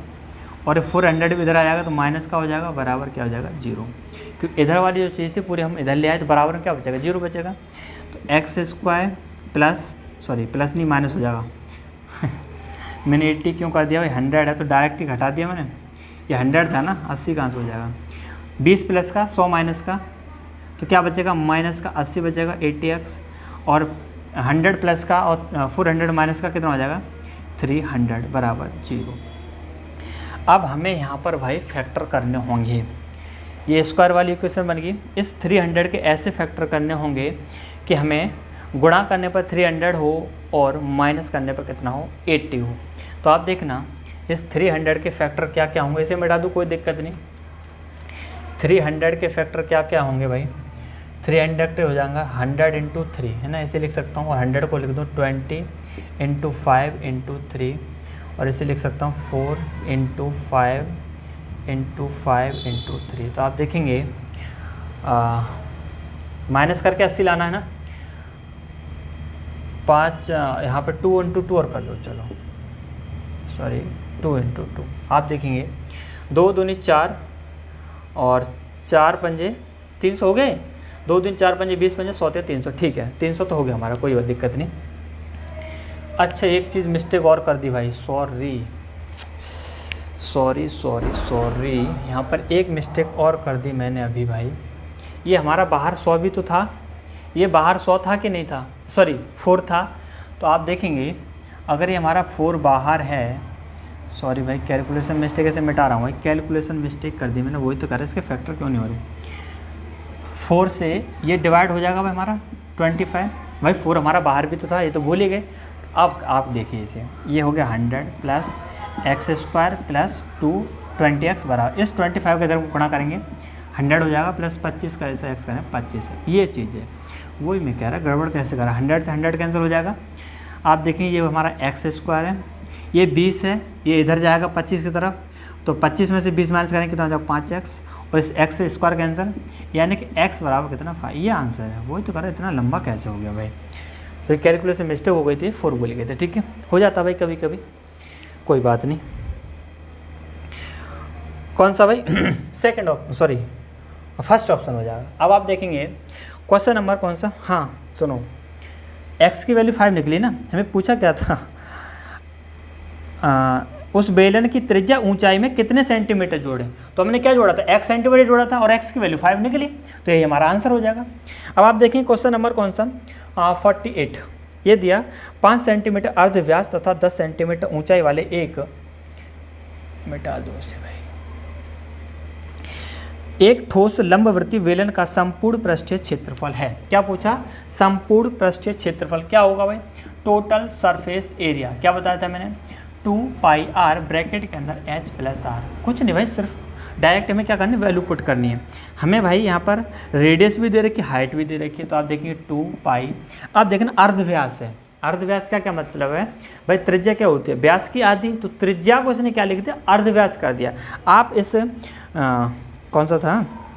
और 400 भी इधर आ जाएगा तो माइनस का हो जाएगा, बराबर क्या हो जाएगा 0, क्योंकि इधर वाली जो चीज़ थी पूरी हम इधर ले आए तो बराबर में क्या बचेगा 0 बचेगा। तो एक्स स्क्वायर प्लस प्लस नहीं माइनस हो जाएगा मैंने 80 क्यों कर दिया भाई, 100 है तो डायरेक्ट ही घटा दिया मैंने, ये 100 था ना 80 कहाँ से हो जाएगा, 20 प्लस का 100 माइनस का तो क्या बचेगा माइनस का 80 बचेगा 80x, और 100 प्लस का और 400 माइनस का कितना हो जाएगा 300 बराबर 0। अब हमें यहाँ पर भाई फैक्टर करने होंगे, ये स्क्वायर वाली इक्वेशन बन गई, इस 300 के ऐसे फैक्टर करने होंगे कि हमें गुणा करने पर 300 हो और माइनस करने पर कितना हो 80 हो। तो आप देखना इस 300 के फैक्टर क्या क्या होंगे, इसे मिटा दूँ कोई दिक्कत नहीं। 300 के फैक्टर क्या क्या होंगे भाई, 300 हो जाएगा 100 इंटू 3 है ना, इसे लिख सकता हूँ, और 100 को लिख दूँ 20 इंटू 5 इंटू 3, और इसे लिख सकता हूँ 4 इंटू 5 इंटू 5 इंटू 3। तो आप देखेंगे माइनस करके 80 लाना है ना, 5 यहाँ पे 2 इंटू 2 और कर दो, चलो सॉरी 2 इंटू 2। आप देखेंगे 2 दूनी 4 और 4 पंजे 300 हो गए, 2 दूनी 4 पंजे 20 पंजे 100 300, ठीक है 300 तो हो गया हमारा, कोई दिक्कत नहीं। अच्छा एक चीज़ मिस्टेक और कर दी भाई, सॉरी यहाँ पर एक मिस्टेक और कर दी मैंने अभी भाई, ये हमारा बाहर 100 भी तो था, ये बाहर 100 था कि नहीं था, सॉरी 4 था। तो आप देखेंगे अगर ये हमारा 4 बाहर है, सॉरी भाई कैलकुलेशन मिस्टेक ऐसे मिटा रहा हूँ भाई, कैलकुलेशन मिस्टेक कर दी मैंने, वही तो कर रहा है, इसके फैक्टर क्यों नहीं हो रही। 4 से ये डिवाइड हो जाएगा भाई हमारा 25, भाई 4 हमारा बाहर भी तो था, ये तो भूल ही गए। अब आप देखिए इसे, ये हो गया 100 plus x square plus 20x बराबर, इस 25 के इधर गुणा करेंगे 100 हो जाएगा प्लस 25 का ऐसा एक्स करें 25 है, ये चीज़ है, वही मैं कह रहा गड़बड़ कैसे करा, 100 से 100 कैंसिल हो जाएगा। आप देखें ये हमारा एक्स स्क्वायर है, ये 20 है, ये इधर जाएगा 25 की तरफ, तो 25 में से 20 माइनस करेंगे कितना हो जाएगा 5x, और इस x से स्क्वायर कैंसिल यानी कि x बराबर कितना 5, ये आंसर है। वही तो कह रहा है इतना लंबा कैसे हो गया भाई, तो कैलकुलेशन मिस्टेक हो गई थी, 4 बोले गए थे, ठीक है हो जाता भाई कभी कभी, कोई बात नहीं। कौन सा भाई second option, sorry first option हो जाएगा। अब आप देखेंगे क्वेश्चन नंबर कौन सा, हाँ सुनो, x की वैल्यू 5 निकली ना, हमें पूछा क्या था उस बेलन की त्रिज्या ऊंचाई में कितने सेंटीमीटर जोड़े। तो हमने क्या जोड़ा था, x सेंटीमीटर जोड़ा था और x की वैल्यू 5 निकली, तो यही हमारा आंसर हो जाएगा। अब आप देखें क्वेश्चन नंबर कौन सा 48, ये दिया 5 सेंटीमीटर अर्ध व्यास तथा 10 सेंटीमीटर ऊंचाई वाले एक, मिटा दो से भाई, एक ठोस लंबवृत्तीय बेलन का संपूर्ण पृष्ठीय क्षेत्रफल है। क्या पूछा, संपूर्ण पृष्ठीय क्षेत्रफल क्या होगा भाई, टोटल सरफेस एरिया। क्या बताया था मैंने, 2 पाई r ब्रैकेट के अंदर h प्लस आर। कुछ नहीं भाई, सिर्फ डायरेक्ट हमें क्या करनी है, वैल्यू पुट करनी है। हमें भाई यहाँ पर रेडियस भी दे रखी है, हाइट भी दे रखी है, तो आप देखेंगे 2 पाई। आप देखना अर्धव्यास है, अर्धव्यास का क्या मतलब है भाई, त्रिज्या क्या होती है, व्यास की आधी, तो त्रिज्या को इसने क्या लिख दिया, अर्धव्यास कर दिया। आप इस कौन सा था,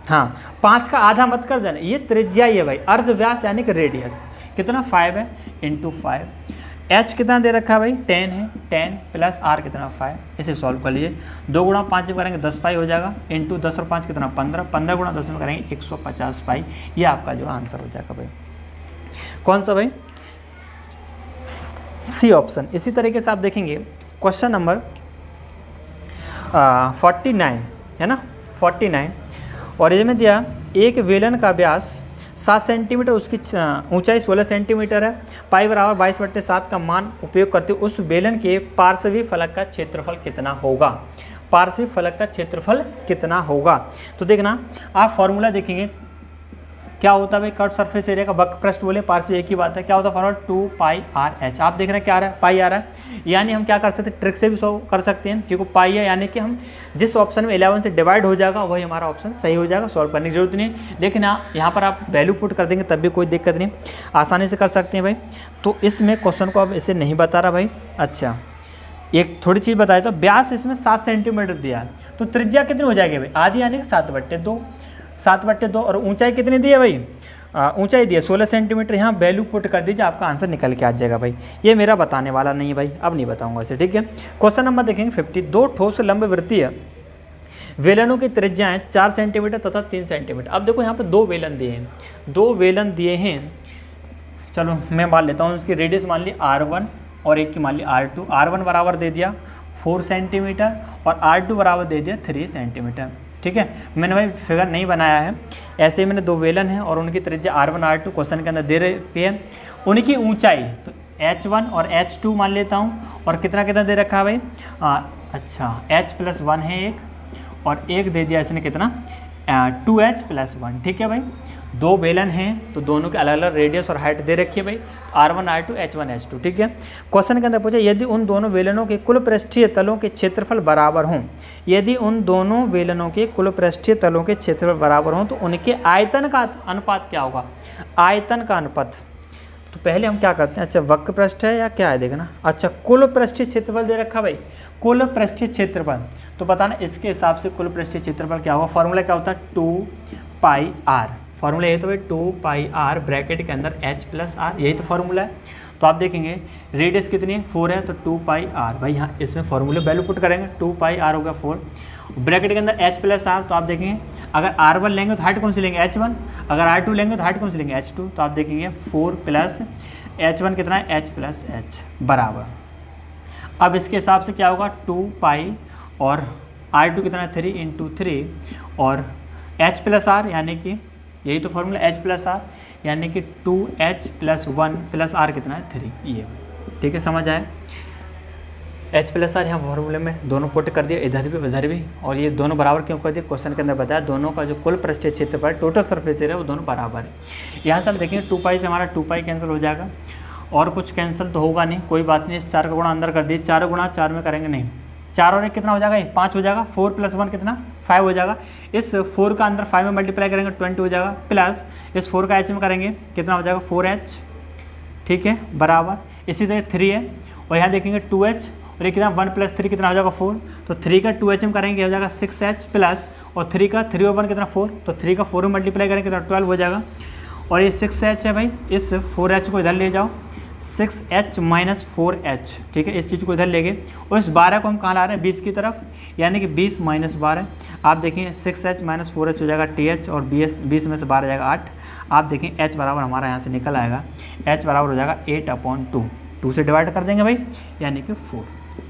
हाँ 5 का आधा मत कर देना, ये त्रिज्या ही है भाई, अर्धव्यास यानी कि रेडियस कितना 5 है इंटू 5। h कितना दे रखा है भाई, 10 है, 10 प्लस r कितना 5। इसे सॉल्व कर लीजिए, 2 गुणा 5 में करेंगे 10 पाई हो जाएगा, इंटू 10 और 5 कितना 15, 15 गुणा 10 में करेंगे 150 पाई। ये आपका जो आंसर हो जाएगा भाई, कौन सा भाई, सी ऑप्शन। इसी तरीके से आप देखेंगे क्वेश्चन नंबर 49 है ना, 49, और इसमें दिया एक बेलन का व्यास 7 सेंटीमीटर, उसकी ऊंचाई 16 सेंटीमीटर है, पाई बराबर 22/7 का मान उपयोग करते हुए उस बेलन के पार्श्वी फलक का क्षेत्रफल कितना होगा, पार्श्वी फलक का क्षेत्रफल कितना होगा। तो देखना आप फॉर्मूला देखेंगे क्या होता है भाई, कर्व सरफेस एरिया का वक्र पृष्ठ बोले पार्श्व एक ही बात है, क्या होता है फॉर्मूला 2 पाई आर एच। आप देख रहे हैं क्या आ रहा है, पाई आ रहा है, यानी हम क्या कर सकते हैं, ट्रिक से भी सॉल्व कर सकते हैं, क्योंकि पाई है यानी कि हम जिस ऑप्शन में 11 से डिवाइड हो जाएगा वही हमारा ऑप्शन सही हो जाएगा, सॉल्व करने की जरूरत नहीं। लेकिन यहाँ पर आप वैल्यू पुट कर देंगे तब भी कोई दिक्कत नहीं, आसानी से कर सकते हैं भाई। तो इसमें क्वेश्चन को अब इसे नहीं बता रहा भाई। अच्छा एक थोड़ी चीज़ बताया, तो व्यास इसमें 7 सेंटीमीटर दिया है, तो त्रिज्या कितनी हो जाएगी भाई, आधी यानी कि 7/2, 7/2, और ऊंचाई कितनी दी है भाई, ऊंचाई दी है 16 सेंटीमीटर। यहाँ वैल्यू पुट कर दीजिए, आपका आंसर निकल के आ जाएगा भाई। ये मेरा बताने वाला नहीं है भाई, अब नहीं बताऊंगा इसे, ठीक है। क्वेश्चन नंबर देखेंगे 50, 2 ठोस लंबवृत्तीय वेलनों की त्रिज्याएं 4 सेंटीमीटर तथा 3 सेंटीमीटर। अब देखो यहाँ पर 2 वेलन दिए हैं, 2 वेलन दिए हैं, चलो मैं मान लेता हूँ, उसकी रेडियस मान ली R1 और एक की मान ली R2। R1 बराबर दे दिया 4 सेंटीमीटर और R2 बराबर दे दिया 3 सेंटीमीटर, ठीक है। मैंने भाई फिगर नहीं बनाया है, ऐसे ही मैंने 2 वेलन हैं और उनकी त्रिज्या R1 R2 क्वेश्चन के अंदर दे रही है। उनकी ऊंचाई तो H1 और H2 मान लेता हूँ, और कितना कितना दे रखा है भाई, अच्छा H+1 है एक, और एक दे दिया इसने कितना 2H+1, ठीक है भाई। 2 बेलन हैं तो दोनों के अलग अलग रेडियस और हाइट दे रखी है भाई, R1 R2 H1 H2, ठीक है। क्वेश्चन के अंदर पूछा यदि उन दोनों बेलनों के कुल पृष्ठीय तलों के क्षेत्रफल बराबर हों, यदि उन दोनों बेलनों के कुल पृष्ठीय तलों के क्षेत्रफल बराबर हों तो उनके आयतन का अनुपात क्या होगा, आयतन का अनुपात। तो पहले हम क्या करते हैं, अच्छा वक्र पृष्ठ है या क्या है देखना, अच्छा कुल पृष्ठीय क्षेत्रफल दे रखा भाई, कुल पृष्ठीय क्षेत्रफल, तो पता ना इसके हिसाब से कुल पृष्ठीय क्षेत्रफल क्या होगा। फॉर्मूला क्या होता है 2 पाई आर, फॉर्मूला ये तो भाई 2 पाई आर ब्रैकेट के अंदर H+R, यही तो फॉर्मूला है। तो आप देखेंगे रेडियस कितनी है 4 है, तो 2 पाई आर, भाई यहाँ इसमें फॉर्मूले वैल्यू पुट करेंगे, 2 पाई आर होगा 4, ब्रैकेट के अंदर H+R। तो आप देखेंगे अगर R1 लेंगे तो हाइट कौन सी लेंगे H1, अगर R2 लेंगे तो हाइट कौन सी लेंगे H2। तो आप देखेंगे 4 प्लस H1 कितना है H+H बराबर, अब इसके हिसाब से क्या होगा 2 पाई और R2 कितना है 3 × 3 और H+R, यानी कि यही तो फॉर्मूला H+R, यानी कि 2H+1 प्लस R कितना है 3, ये ठीक है, समझ आया। H+R यहाँ फॉर्मूले में दोनों पुट कर दिया, इधर भी उधर भी, और ये दोनों बराबर क्यों कर दिया, क्वेश्चन के अंदर बताया दोनों का जो कुल पृष्ठीय क्षेत्रफल टोटल सरफेस एरिया वो दोनों बराबर है। यहाँ से हम देखेंगे 2 पाई से हमारा 2 पाई कैंसिल हो जाएगा, और कुछ कैंसिल तो होगा नहीं, कोई बात नहीं। इस 4 का गुणा अंदर कर दिए, 4 गुणा 4 में करेंगे नहीं, 4 और 1 कितना हो जाएगा, 5 हो जाएगा, 4 + 1 कितना 5 हो जाएगा। इस 4 का अंदर 5 में मल्टीप्लाई करेंगे 20 हो जाएगा, प्लस इस 4 का H में करेंगे कितना हो जाएगा 4H, ठीक है बराबर। इसी तरह 3 है, और यहाँ देखेंगे 2H, और ये कितना 1 + 3 कितना हो जाएगा 4, तो 3 का 2H में करेंगे हो जाएगा 6H, प्लस और 3 का 3 और 1 कितना 4, तो 3 का 4 में मल्टीप्लाई करेंगे कितना 12 हो जाएगा। और ये 6H है भाई, इस 4H को इधर ले जाओ, 6H - 4H, ठीक है, इस चीज़ को इधर ले गए, और इस 12 को हम कहाँ ला रहे हैं 20 की तरफ, यानी कि 20 - 12। आप देखें 6H - 4H हो जाएगा TH, और 20 में से 12 जाएगा 8। आप देखें H बराबर हमारा यहाँ से निकल आएगा, H बराबर हो जाएगा 8/2, 2 से डिवाइड कर देंगे भाई, यानी कि 4।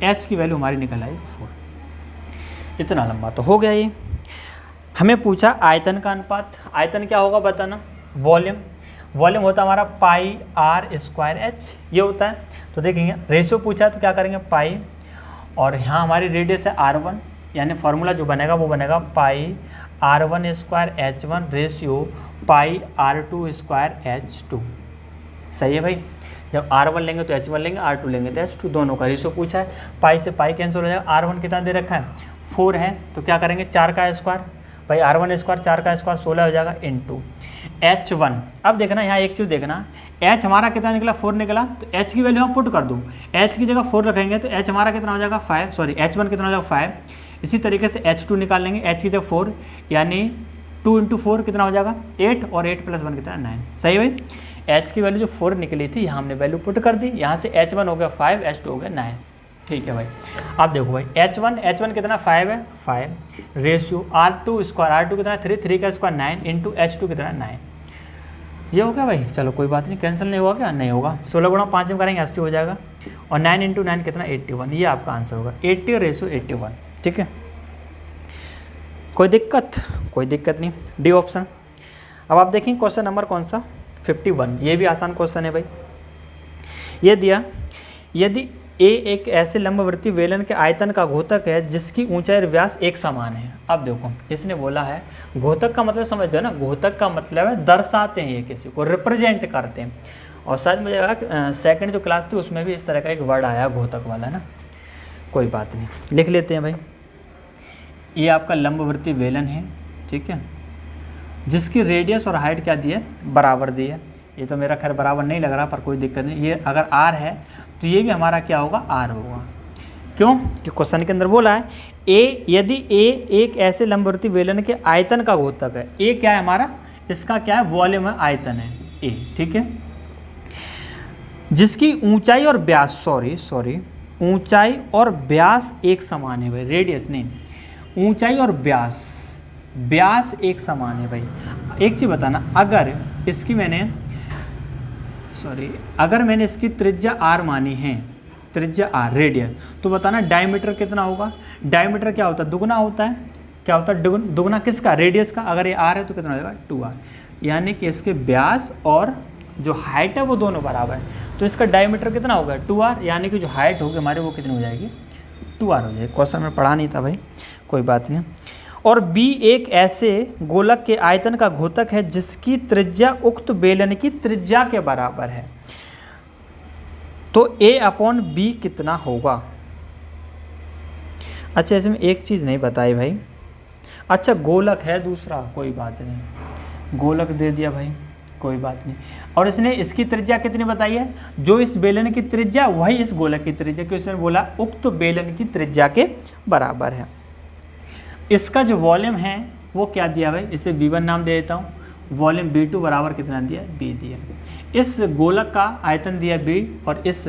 H की वैल्यू हमारी निकल आई 4। इतना लंबा तो हो गया ये। हमें पूछा आयतन का अनुपात। आयतन क्या होगा बताना? वॉल्यूम। वॉल्यूम होता है हमारा पाई आर स्क्वायर एच, ये होता है। तो देखेंगे रेशियो पूछा है तो क्या करेंगे पाई, और यहाँ हमारी रेडियस है R1, यानी फार्मूला जो बनेगा वो बनेगा पाई R1 स्क्वायर H1 रेशियो पाई R2 स्क्वायर H2। सही है भाई। जब R1 लेंगे तो H1 लेंगे, R2 लेंगे तो H2, दोनों का रेशियो पूछा है। पाई से पाई कैंसिल हो जाएगा। R1 कितना दे रखा है 4 है, तो क्या करेंगे 4 का स्क्वायर, भाई R1 स्क्वायर 4 का स्क्वायर 16 हो जाएगा इंटू H1। अब देखना यहाँ एक चीज़ देखना, H हमारा कितना निकला 4 निकला, तो H की वैल्यू हम पुट कर दूँ। H की जगह 4 रखेंगे तो H हमारा कितना हो जाएगा 5, सॉरी H1 कितना हो जाएगा 5। इसी तरीके से H2 निकाल लेंगे, H की जगह 4, यानी 2 इंटू 4 कितना हो जाएगा 8, और 8 प्लस 1 कितना 9। सही है भाई। H की वैल्यू जो 4 निकली थी यहाँ हमने वैल्यू पुट कर दी, यहाँ से H1 हो गया 5, H2 हो गया 9। ठीक है भाई। अब देखो भाई H1 कितना 5 है 5 रेशियो R2 स्क्वायर, R2 कितना 3, 3 का स्क्वायर 9 इंटू H2 कितना 9। ये हो गया भाई। चलो कोई बात नहीं, कैंसिल नहीं होगा क्या? नहीं होगा। 16 गुणा 5 में करेंगे 80 हो जाएगा, और 9 इंटू 9 कितना 81। ये आपका आंसर होगा 80 रेशियो 81। ठीक है, कोई दिक्कत? कोई दिक्कत नहीं। D option. अब आप देखें क्वेश्चन नंबर कौन सा 51। ये भी आसान क्वेश्चन है भाई। ये दिया यदि ए एक ऐसे लंबवर्ती बेलन के आयतन का घोतक है जिसकी ऊंचाई और व्यास एक समान है। अब देखो इसने बोला है, घोतक का मतलब समझ दो ना, घोतक का मतलब है दर्शाते हैं, ये किसी को रिप्रेजेंट करते हैं। और शायद मुझे लगा सेकंड जो क्लास थी उसमें भी इस तरह का एक वर्ड आया घोतक वाला ना। कोई बात नहीं, लिख लेते हैं भाई। ये आपका लंबवर्ती बेलन है, ठीक है, जिसकी रेडियस और हाइट क्या दी है बराबर दी है। ये तो मेरा खैर बराबर नहीं लग रहा, पर कोई दिक्कत नहीं। ये अगर R है तो ये भी हमारा क्या होगा R होगा। क्यों? कि क्वेश्चन के अंदर बोला है यदि A एक ऐसे लंबवर्ती बेलन के आयतन का घोतक है। A क्या है हमारा, इसका क्या है वॉल्यूम है, आयतन है A, ठीक है, जिसकी ऊंचाई और व्यास सॉरी ऊंचाई और व्यास एक समान है भाई, रेडियस नहीं, ऊंचाई और व्यास एक समान है भाई। एक चीज़ बताना, अगर मैंने इसकी त्रिज्या R मानी है, त्रिज्या R रेडियस, तो बताना डायमीटर कितना होगा। डायमीटर क्या होता है, दुगना होता है। क्या होता है दुगना किसका, रेडियस का। अगर ये R है तो कितना हो जाएगा 2R, यानी कि इसके व्यास और जो हाइट है वो दोनों बराबर है। तो इसका डायमीटर कितना होगा 2R, यानी कि जो हाइट होगी हमारी वो कितनी हो जाएगी 2R हो जाएगी। क्वेश्चन में पढ़ा नहीं था भाई, कोई बात नहीं। और B एक ऐसे गोलक के आयतन का घोतक है जिसकी त्रिज्या उक्त बेलन की त्रिज्या के बराबर है, तो A/B कितना होगा। अच्छा, इसमें एक चीज़ नहीं बताई भाई। अच्छा, गोलक है दूसरा, कोई बात नहीं, गोलक दे दिया भाई, कोई बात नहीं। और इसने इसकी त्रिज्या कितनी बताई है, जो इस बेलन की त्रिज्या वही इस गोलक की त्रिज्या, क्योंकि इसने बोला उक्त बेलन की त्रिज्या के बराबर है। इसका जो वॉल्यूम है वो क्या दिया भाई, इसे V1 नाम दे देता हूँ। वॉल्यूम V2 बराबर कितना दिया, B दिया। इस गोलक का आयतन दिया B, और इस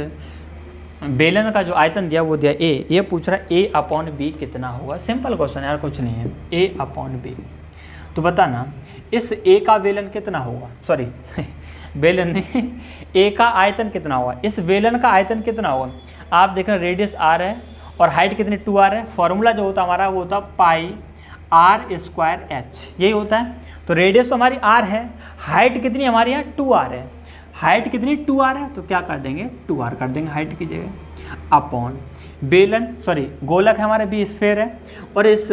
बेलन का जो आयतन दिया वो दिया A। ये पूछ रहा है A/B कितना होगा। सिंपल क्वेश्चन यार, कुछ नहीं है, A/B। तो बताना इस A का बेलन कितना होगा, सॉरी बेलन नहीं, A का आयतन कितना होगा, इस बेलन का आयतन कितना होगा। आप देख रहे रेडियस R है और हाइट कितनी 2R है। फॉर्मूला जो होता हमारा वो होता पाई R स्क्वायर H, यही होता है। तो रेडियस तो हमारी R है, हाइट कितनी हमारी यहाँ 2R है। हाइट कितनी 2R है, तो क्या कर देंगे 2R कर देंगे हाइट की जगह, अपॉन बेलन गोलक है हमारे B स्फेयर है, और इस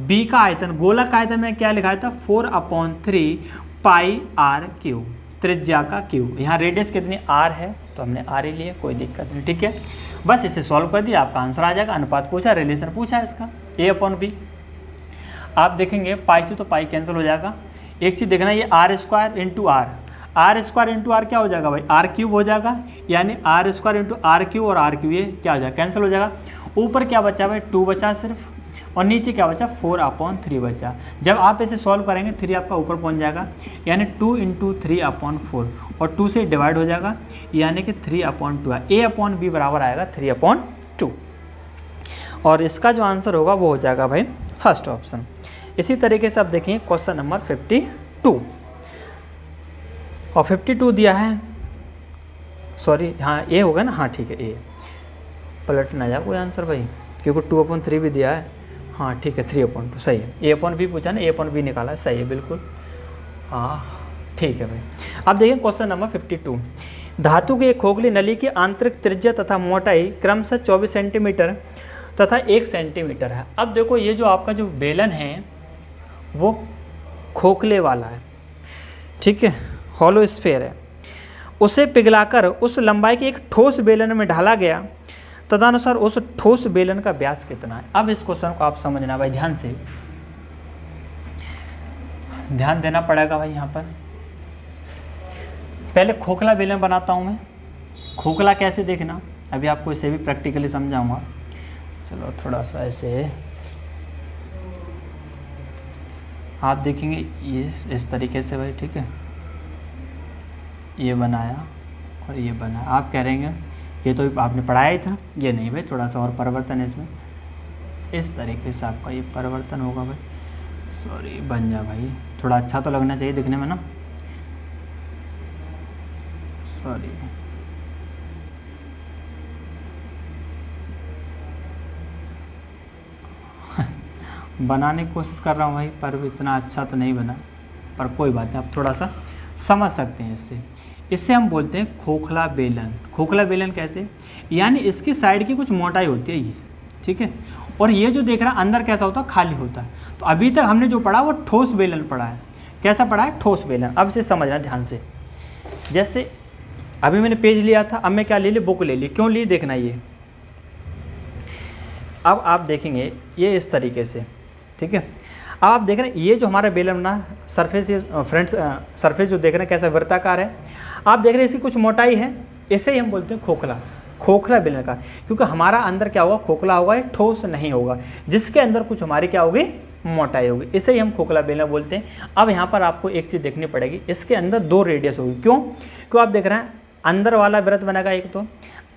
B का आयतन, गोलक का आयतन में क्या लिखा था 4/3 पाई R क्यूब, त्रिज्या का क्यूब। यहाँ रेडियस कितनी R है तो हमने R ही लिया, कोई दिक्कत नहीं, ठीक है। बस इसे सॉल्व कर दिया, आपका आंसर आ जाएगा। अनुपात पूछा, रिलेशन पूछा है इसका A/B। आप देखेंगे पाई से तो पाई कैंसिल हो जाएगा। एक चीज़ देखना, ये R स्क्वायर इंटू R क्या हो जाएगा भाई, R क्यूब हो जाएगा, यानी R square into R cube, और R क्यूब ये क्या हो जाएगा कैंसिल हो जाएगा। ऊपर क्या बचा भाई 2 बचा सिर्फ, और नीचे क्या बचा 4/3 बचा। जब आप इसे सॉल्व करेंगे 3 आपका ऊपर पहुंच जाएगा, यानी 2 इंटू 3/4, और 2 से डिवाइड हो जाएगा, यानी कि 3/2 है। A/B बराबर आएगा 3/2, और इसका जो आंसर होगा वो हो जाएगा भाई फर्स्ट ऑप्शन। इसी तरीके से आप देखेंगे क्वेश्चन नंबर 52, और 52 दिया है, सॉरी हाँ A होगा ना, हाँ ठीक है A। पलट ना जाए कोई आंसर भाई, क्योंकि 2/3 भी दिया है। हाँ ठीक है, 3/2 सही है। A/B पूछा ना, A/B निकाला है, सही है बिल्कुल। हाँ ठीक है भाई। अब देखिए क्वेश्चन नंबर 52। धातु की एक खोखली नली की आंतरिक त्रिज्या तथा मोटाई क्रमशः 24 सेंटीमीटर तथा 1 सेंटीमीटर है। अब देखो ये जो आपका जो बेलन है वो खोखले वाला है, ठीक है, हॉलो स्फीयर है। उसे पिघलाकर उस लंबाई के एक ठोस बेलन में ढाला गया, तदनुसार उस ठोस बेलन का व्यास कितना है। अब इस क्वेश्चन को आप समझना भाई, ध्यान से ध्यान देना पड़ेगा भाई। यहाँ पर पहले खोखला बेलन बनाता हूँ मैं, खोखला कैसे देखना, अभी आपको इसे भी प्रैक्टिकली समझाऊंगा। चलो थोड़ा सा ऐसे आप देखेंगे ये इस तरीके से भाई, ठीक है, ये बनाया और ये बनाया। आप कह रहेंगे ये तो आपने पढ़ाया ही था, ये नहीं भाई, थोड़ा सा और परिवर्तन है इसमें। इस तरीके से आपका ये परिवर्तन होगा भाई, सॉरी बन जा भाई, थोड़ा अच्छा तो लगना चाहिए दिखने में ना, सॉरी। बनाने की कोशिश कर रहा हूँ भाई, पर इतना अच्छा तो नहीं बना, पर कोई बात नहीं, आप थोड़ा सा समझ सकते हैं इससे। इससे हम बोलते हैं खोखला बेलन। खोखला बेलन कैसे, यानी इसकी साइड की कुछ मोटाई होती है ये, ठीक है, और ये जो देख रहा है अंदर कैसा होता है, खाली होता है। तो अभी तक हमने जो पढ़ा वो ठोस बेलन पढ़ा है। कैसा पढ़ा है, ठोस बेलन। अब से समझना ध्यान से, जैसे अभी मैंने पेज लिया था, अब मैं क्या ले ली, बुक ले ली। क्यों ली, देखना ये। अब आप देखेंगे ये इस तरीके से, ठीक है। अब आप देख रहे हैं ये जो हमारा बेलन ना सरफेस, ये फ्रंट सरफेस जो देख रहे हैं कैसा वृत्ताकार है। आप देख रहे हैं इसकी कुछ मोटाई है, इसे ही हम बोलते हैं खोखला, खोखला बेलनाकार। क्योंकि हमारा अंदर क्या होगा, खोखला होगा, ये ठोस नहीं होगा, जिसके अंदर कुछ हमारी क्या होगी, मोटाई होगी, इसे ही हम खोखला बेलन बोलते हैं। अब यहाँ पर आपको एक चीज़ देखनी पड़ेगी, इसके अंदर 2 रेडियस होगी। क्यों आप देख रहे हैं अंदर वाला वृत्त बनेगा एक, तो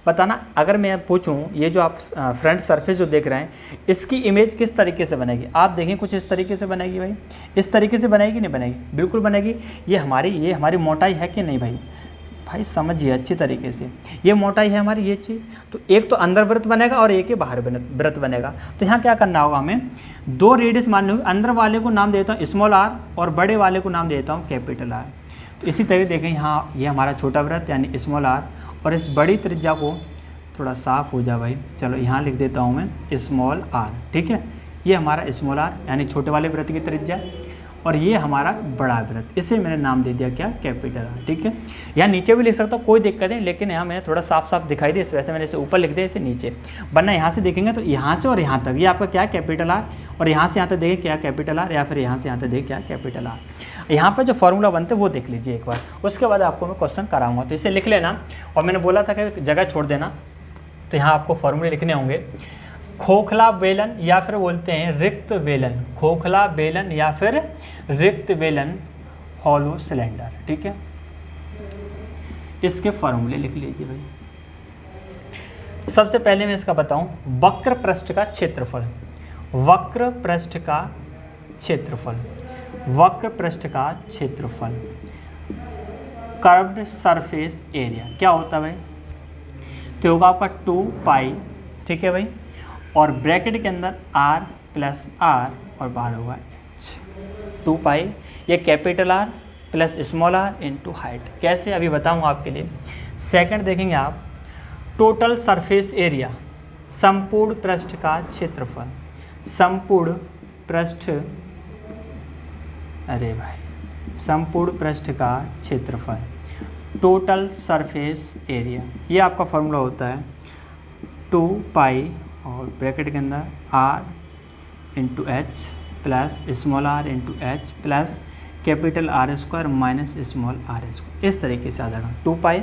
बताना अगर मैं पूछूं ये जो आप फ्रंट सरफेस जो देख रहे हैं इसकी इमेज किस तरीके से बनेगी, आप देखें कुछ इस तरीके से बनेगी भाई, इस तरीके से बनेगी नहीं बनेगी, बिल्कुल बनेगी। ये हमारी मोटाई है कि नहीं भाई, भाई समझिए अच्छी तरीके से, ये मोटाई है हमारी ये चीज़। तो एक तो अंदर वृत्त बनेगा और एक ही बाहर वृत्त बनेगा। तो यहाँ क्या करना होगा, हमें 2 रेडियस माननी होगी। अंदर वाले को नाम देता हूँ स्मॉल r और बड़े वाले को नाम देता हूँ कैपिटल R। तो इसी तरीके देखें यहाँ ये हमारा छोटा वृत्त यानी स्मॉल r, और इस बड़ी त्रिज्या को थोड़ा साफ हो जा भाई, चलो यहाँ लिख देता हूँ मैं स्मॉल r, ठीक है। ये हमारा स्मॉल r यानी छोटे वाले वृत्त की त्रिज्या, और ये हमारा बड़ा वृत्त, इसे मैंने नाम दे दिया क्या, कैपिटल R, ठीक है। यहाँ नीचे भी लिख सकता हूँ, कोई दिक्कत नहीं, लेकिन यहाँ मैंने थोड़ा साफ साफ दिखाई दिया, इस वजह से मैंने इसे ऊपर लिख दिया, इसे नीचे। वरना यहाँ से देखेंगे तो यहाँ से और यहाँ तक ये आपका क्या है, कैपिटल R, और यहाँ से यहाँ तक देखें क्या कैपिटल R, या फिर यहाँ से यहाँ तक देखें क्या कैपिटल R। यहाँ पर जो फॉर्मूला बनते हैं वो देख लीजिए एक बार, उसके बाद आपको मैं क्वेश्चन कराऊंगा। तो इसे लिख लेना, और मैंने बोला था कि जगह छोड़ देना, तो यहाँ आपको फॉर्मूले लिखने होंगे। खोखला बेलन या फिर बोलते हैं रिक्त बेलन, खोखला बेलन या फिर रिक्त बेलन, हॉलो सिलेंडर, ठीक है। इसके फॉर्मूले लिख लीजिए भाई। सबसे पहले मैं इसका बताऊं, वक्र पृष्ठ का क्षेत्रफल, वक्र पृष्ठ का क्षेत्रफल, वक्र पृष्ठ का क्षेत्रफल, कर्व्ड सरफेस एरिया क्या होता है भाई, तो होगा आपका 2 पाई, ठीक है भाई, और ब्रैकेट के अंदर r प्लस r और बाहर होगा h, 2 पाई, ये capital R plus small r into height. कैसे अभी बताऊंगा आपके लिए। सेकंड देखेंगे आप, टोटल सरफेस एरिया, संपूर्ण पृष्ठ का क्षेत्रफल, संपूर्ण पृष्ठ, अरे भाई संपूर्ण पृष्ठ का क्षेत्रफल, टोटल सरफेस एरिया, ये आपका फॉर्मूला होता है 2 पाई और ब्रैकेट के अंदर r into H plus small r into H plus capital R square minus small r square. इस तरीके से आ जाएगा 2 pi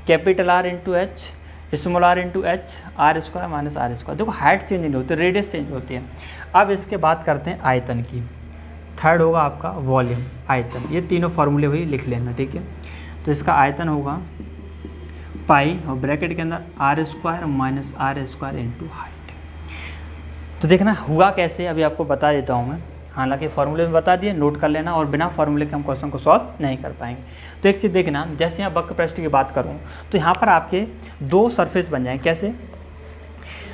capital R into H small r into H R square minus r square. देखो height change नहीं होती, radius change होती है। अब इसके बात करते हैं आयतन की। थर्ड होगा आपका वॉल्यूम, आयतन। ये तीनों फार्मूले वही लिख लेना, ठीक है। तो इसका आयतन होगा पाई और ब्रैकेट के अंदर R square minus R square into height. तो देखना हुआ कैसे, अभी आपको बता देता हूँ मैं। हालांकि फार्मूले में बता दिए, नोट कर लेना, और बिना फार्मूले के हम क्वेश्चन को सॉल्व नहीं कर पाएंगे। तो एक चीज़ देखना, जैसे यहाँ वक्र पृष्ठ की बात करूँ तो यहाँ पर आपके 2 सरफेस बन जाएंगे। कैसे,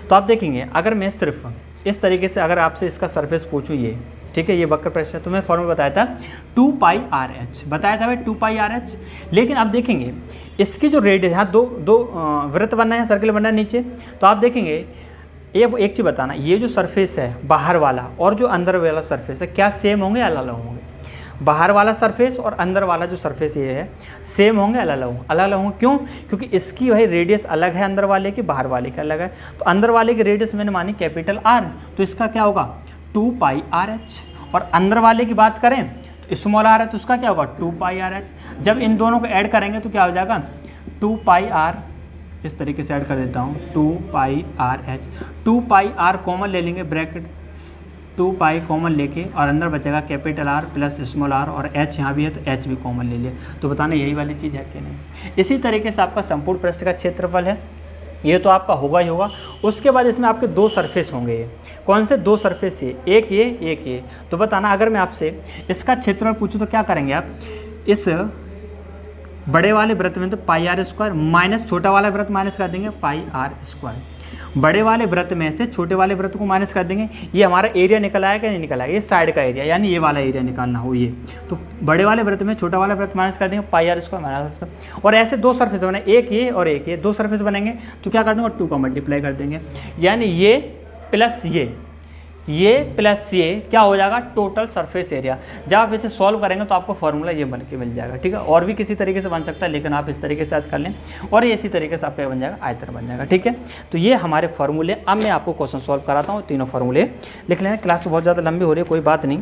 तो आप देखेंगे अगर मैं सिर्फ इस तरीके से अगर आपसे इसका सरफेस पूछूँ ये, ठीक है, ये वक्र पृष्ठ है, तो मैं फॉर्मूला बताया था 2πr/h, बताया था भाई 2πr/h। लेकिन आप देखेंगे इसकी जो रेडियस, यहाँ दो वृत्त बनना है, सर्कल बनना है नीचे, तो आप देखेंगे एक चीज़ बताना, ये जो सरफेस है बाहर वाला और जो अंदर वाला सरफेस है, क्या सेम होंगे अलग अलग होंगे? बाहर वाला सरफेस और अंदर वाला जो सरफेस ये है सेम होंगे अलग अलग होंगे? अलग अलग होंगे, क्यों? क्योंकि इसकी भाई रेडियस अलग है अंदर वाले की, बाहर वाले की अलग है। तो अंदर वाले की रेडियस मैंने मानी कैपिटल R, तो इसका क्या होगा 2πr/h, और अंदर वाले की बात करें तो स्मॉल r है तो उसका क्या होगा 2πr/h। जब इन दोनों को ऐड करेंगे तो क्या हो जाएगा 2πr, इस तरीके से ऐड कर देता हूँ 2πr/h, 2πr कॉमन ले लेंगे, ब्रैकेट 2π कॉमन लेके, और अंदर बचेगा capital R plus small r, और h यहाँ भी है तो h भी कॉमन ले लिया। तो बताना यही वाली चीज़ है कि नहीं। इसी तरीके से आपका संपूर्ण पृष्ठ का क्षेत्रफल है, ये तो आपका होगा ही होगा। उसके बाद इसमें आपके दो सरफेस होंगे, ये कौन से दो सरफेस है, एक ये। तो बताना अगर मैं आपसे इसका क्षेत्रफल पूछूँ तो क्या करेंगे आप, इस बड़े वाले वृत्त में तो πr² माइनस छोटा वाला वृत्त माइनस कर देंगे πr², बड़े वाले वृत्त में से छोटे वाले वृत्त को माइनस कर देंगे। ये हमारा एरिया निकल आया कि नहीं निकल आया, ये साइड का एरिया, यानी ये वाला एरिया निकालना हो ये, तो बड़े वाले वृत्त में छोटा वाला वृत्त माइनस कर देंगे πr² माइनस, और ऐसे दो सरफेस बने, एक ये और एक ये, दो सरफेस बनेंगे तो क्या कर दूँगा 2 का मल्टीप्लाई कर देंगे, यानी ये प्लस ये प्लस ये क्या हो जाएगा टोटल सरफेस एरिया। जब आप इसे सॉल्व करेंगे तो आपको फॉर्मूला ये बन के मिल जाएगा, ठीक है। और भी किसी तरीके से बन सकता है, लेकिन आप इस तरीके से याद कर लें, और ये इसी तरीके से आपका बन जाएगा आयतन बन जाएगा, ठीक है। तो ये हमारे फॉर्मूले। अब मैं आपको क्वेश्चन सॉल्व कराता हूँ, तीनों फॉर्मूले लिख लेना। क्लास तो बहुत ज़्यादा लंबी हो रही है, कोई बात नहीं।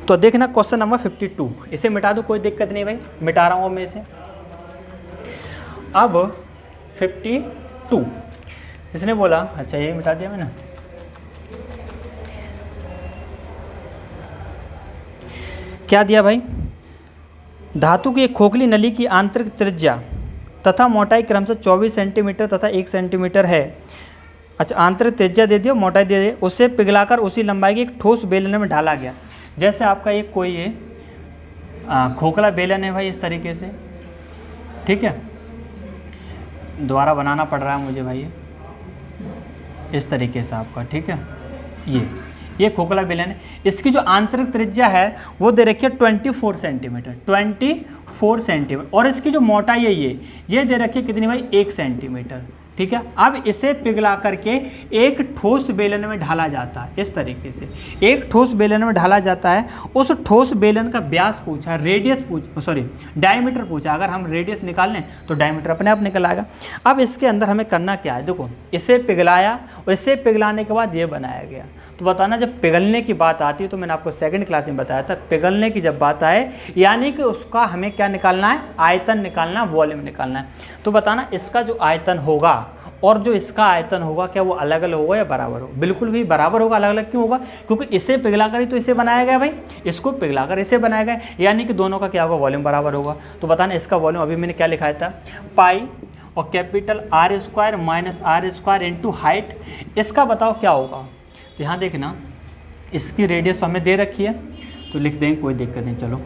तो देखना क्वेश्चन नंबर 52, इसे मिटा दो, कोई दिक्कत नहीं भाई, मिटा रहा हूँ मैं इसे। अब 52 इसने बोला, अच्छा ये मिटा दिया मैंने, क्या दिया भाई, धातु की एक खोखली नली की आंतरिक त्रिज्या तथा मोटाई क्रमशः 24 सेंटीमीटर तथा 1 सेंटीमीटर है। अच्छा, आंतरिक त्रिज्या दे दिया, मोटाई दे दिया, उससे पिघलाकर उसी लंबाई की एक ठोस बेलन में ढाला गया। जैसे आपका एक कोई ये खोखला बेलन है भाई, इस तरीके से, ठीक है, दोबारा बनाना पड़ रहा है मुझे भाई, इस तरीके से आपका, ठीक है, ये खोखला बेलन है। इसकी जो आंतरिक त्रिज्या है वो दे रखी है 24 सेंटीमीटर, 24 सेंटीमीटर, और इसकी जो मोटाई है ये दे रखी है कितनी भाई 1 सेंटीमीटर, ठीक है। अब इसे पिघला करके एक ठोस बेलन में ढाला जाता है, इस तरीके से एक ठोस बेलन में ढाला जाता है। उस ठोस बेलन का व्यास पूछा, रेडियस डायमीटर पूछा। अगर हम रेडियस निकाल लें तो डायमीटर अपने आप निकल आएगा। अब इसके अंदर हमें करना क्या है, देखो इसे पिघलाया और इसे पिघलाने के बाद ये बनाया गया। तो बताना जब पिघलने की बात आती है, तो मैंने आपको सेकंड क्लास में बताया था, पिघलने की जब बात आए यानी कि उसका हमें क्या निकालना है, आयतन निकालना, वॉल्यूम निकालना है। तो बताना इसका जो आयतन होगा और जो इसका आयतन होगा क्या वो अलग अलग होगा या बराबर होगा? बिल्कुल भी बराबर होगा। अलग अलग क्यों होगा? क्योंकि इसे पिघलाकर ही तो इसे बनाया गया भाई, इसको पिघलाकर इसे बनाया गया, यानी कि दोनों का क्या होगा, वॉल्यूम बराबर होगा। तो बताना इसका वॉल्यूम अभी मैंने क्या लिखाया था, पाई और capital R² minus R² into height. इसका बताओ क्या होगा। तो यहाँ देखना इसकी रेडियस तो हमें दे रखी है, तो लिख देंगे, कोई दिक्कत नहीं, चलो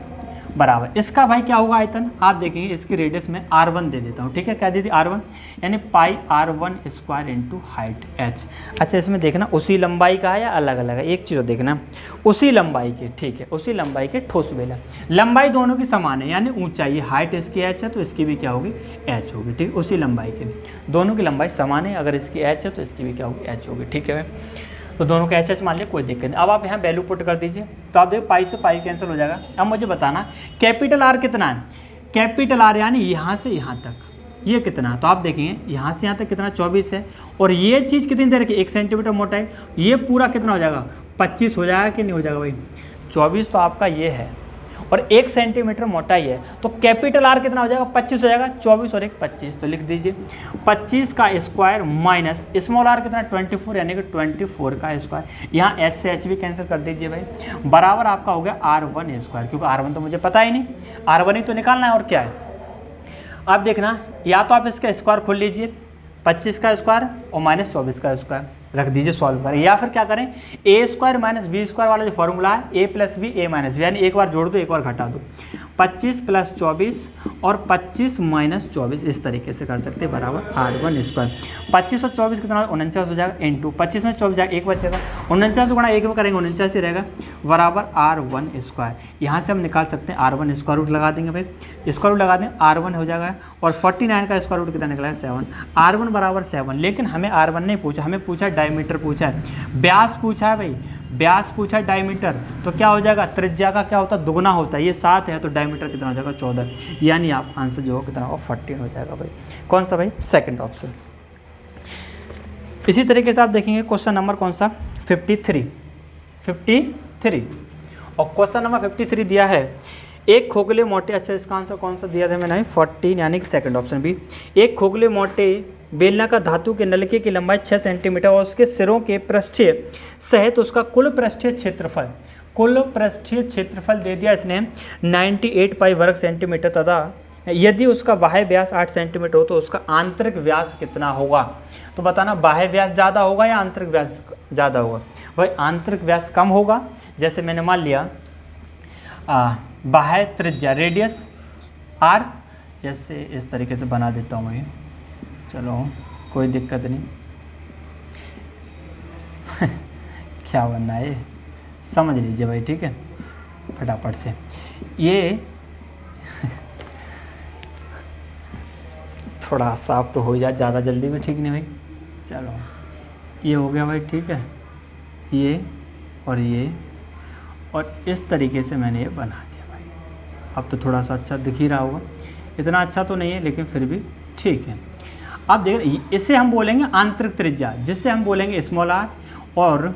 बराबर। इसका भाई क्या होगा आयतन, आप देखेंगे इसकी रेडियस में R1 दे देता हूँ, ठीक है। क्या दे दी R1, यानी पाई R1² इंटू हाइट h। अच्छा, इसमें देखना उसी लंबाई का है या अलग अलग है, एक चीज़ देखना, उसी लंबाई के, ठीक है, उसी लंबाई के ठोस बेलन। लंबाई दोनों की समान है, यानी ऊंचाई, हाइट इसकी h है तो इसकी भी क्या होगी, h होगी, ठीक। उसी लंबाई के, दोनों की लंबाई समान है, अगर इसकी h है तो इसकी भी क्या होगी, h होगी, ठीक है। तो दोनों का एच मान लिया, कोई दिक्कत नहीं। अब आप यहाँ वैल्यू पुट कर दीजिए, तो आप देखो पाई से पाई कैंसिल हो जाएगा। अब मुझे बताना कैपिटल R कितना है, कैपिटल R यानी यहाँ से यहाँ तक ये कितना है, तो आप देखेंगे यहाँ से यहाँ तक कितना 24 है, और ये चीज़ कितनी देर की 1 सेंटीमीटर मोटाई, ये पूरा कितना हो जाएगा 25 हो जाएगा कि नहीं हो जाएगा भाई, 24 तो आपका ये है और 1 सेंटीमीटर मोटाई है, तो कैपिटल R कितना हो जाएगा 25 हो जाएगा, 24 और 1 25, तो लिख दीजिए 25 का स्क्वायर माइनस स्मॉल r कितना 24, यानी कि 24 का स्क्वायर। यहाँ h से h भी कैंसिल कर दीजिए भाई, बराबर आपका हो गया R1², क्योंकि R1 तो मुझे पता ही नहीं, R1 ही तो निकालना है, और क्या है। अब देखना, या तो आप इसका स्क्वायर खोल लीजिए, 25 का स्क्वायर और माइनस 24 का स्क्वायर रख दीजिए, सॉल्व करें, या फिर क्या करें, a² माइनस b² वाला जो फॉर्मूला है a plus b a minus b, यानी एक बार जोड़ दो एक बार घटा दो, 25 + 24 और 25 - 24 इस तरीके से कर सकते हैं बराबर R1²। 25 और 24 कितना 49 हो जाएगा इंटू 25 में 24 जाएगा 1 बचेगा 49 गुणा 1 में करेंगे 49 ही रहेगा बराबर R1²। यहाँ से हम निकाल सकते हैं R1 स्क्वायर रूट लगा देंगे भाई, स्क्वायर रूट लगा दें R1 हो जाएगा और 49 का स्क्वायर रूट कितना निकला है 7, R1 बराबर 7। लेकिन हमें R1 नहीं पूछा, हमें पूछा डायमीटर पूछा है, व्यास पूछा है भाई, व्यास पूछा है डायमीटर, तो क्या हो जाएगा त्रिज्या का क्या होता है दुगुना होता है, ये 7 है तो डायमीटर कितना हो जाएगा 14, यानी आप आंसर जो हो कितना होगा 14 हो जाएगा भाई। कौन सा भाई सेकंड ऑप्शन। इसी तरीके से आप देखेंगे क्वेश्चन नंबर कौन सा 53 और क्वेश्चन नंबर 53 दिया है एक खोखले मोटे, अच्छा इसका आंसर कौन सा दिया था मैंने 14 यानी कि सेकंड ऑप्शन भी। एक खोखले मोटे बेलनाकार धातु के नलके की लंबाई 6 सेंटीमीटर और उसके सिरों के पृष्ठीय सहित उसका कुल पृष्ठीय क्षेत्रफल दे दिया इसने 98 पाई वर्ग सेंटीमीटर तथा यदि उसका बाह्य व्यास 8 सेंटीमीटर हो तो उसका आंतरिक व्यास कितना होगा। तो बताना बाह्य व्यास ज़्यादा होगा या आंतरिक व्यास ज़्यादा होगा। भाई आंतरिक व्यास कम होगा, जैसे मैंने मान लिया बाह्य त्रिज्या रेडियस r, जैसे इस तरीके से बना देता हूँ मैं, चलो कोई दिक्कत नहीं क्या बनना है समझ लीजिए भाई, ठीक है फटाफट से। ये थोड़ा साफ तो हो जाए, ज़्यादा जल्दी भी ठीक नहीं भाई। चलो ये हो गया भाई, ठीक है ये और इस तरीके से मैंने ये बना दिया भाई। अब तो थोड़ा सा अच्छा दिख ही रहा होगा, इतना अच्छा तो नहीं है लेकिन फिर भी ठीक है। अब देख इसे हम बोलेंगे आंतरिक त्रिज्या, जिससे हम बोलेंगे स्मॉल r, और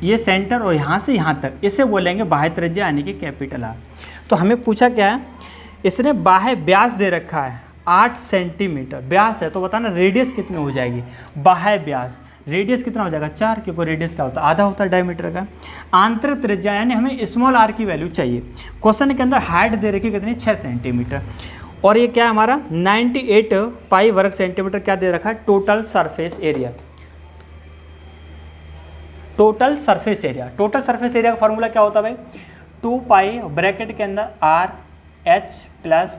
ये सेंटर और यहाँ से यहाँ तक इसे बोलेंगे बाह्य त्रिज्या यानी कि कैपिटल R। तो हमें पूछा क्या है, इसने बाह्य व्यास दे रखा है 8 सेंटीमीटर व्यास है, तो बताना रेडियस कितनी हो जाएगी। बाह्य व्यास रेडियस कितना हो जाएगा 4, क्योंकि रेडियस क्या होता है आधा होता है डायमीटर का। आंतरिक त्रिज्या यानी हमें स्मॉल r की वैल्यू चाहिए। क्वेश्चन के अंदर हाइट दे रखी कितनी 6 सेंटीमीटर और ये क्या है हमारा 98 पाई वर्ग सेंटीमीटर क्या दे रखा है total surface area. Total surface area का फॉर्मूला क्या होता है भाई 2 पाई ब्रैकेट के अंदर RH plus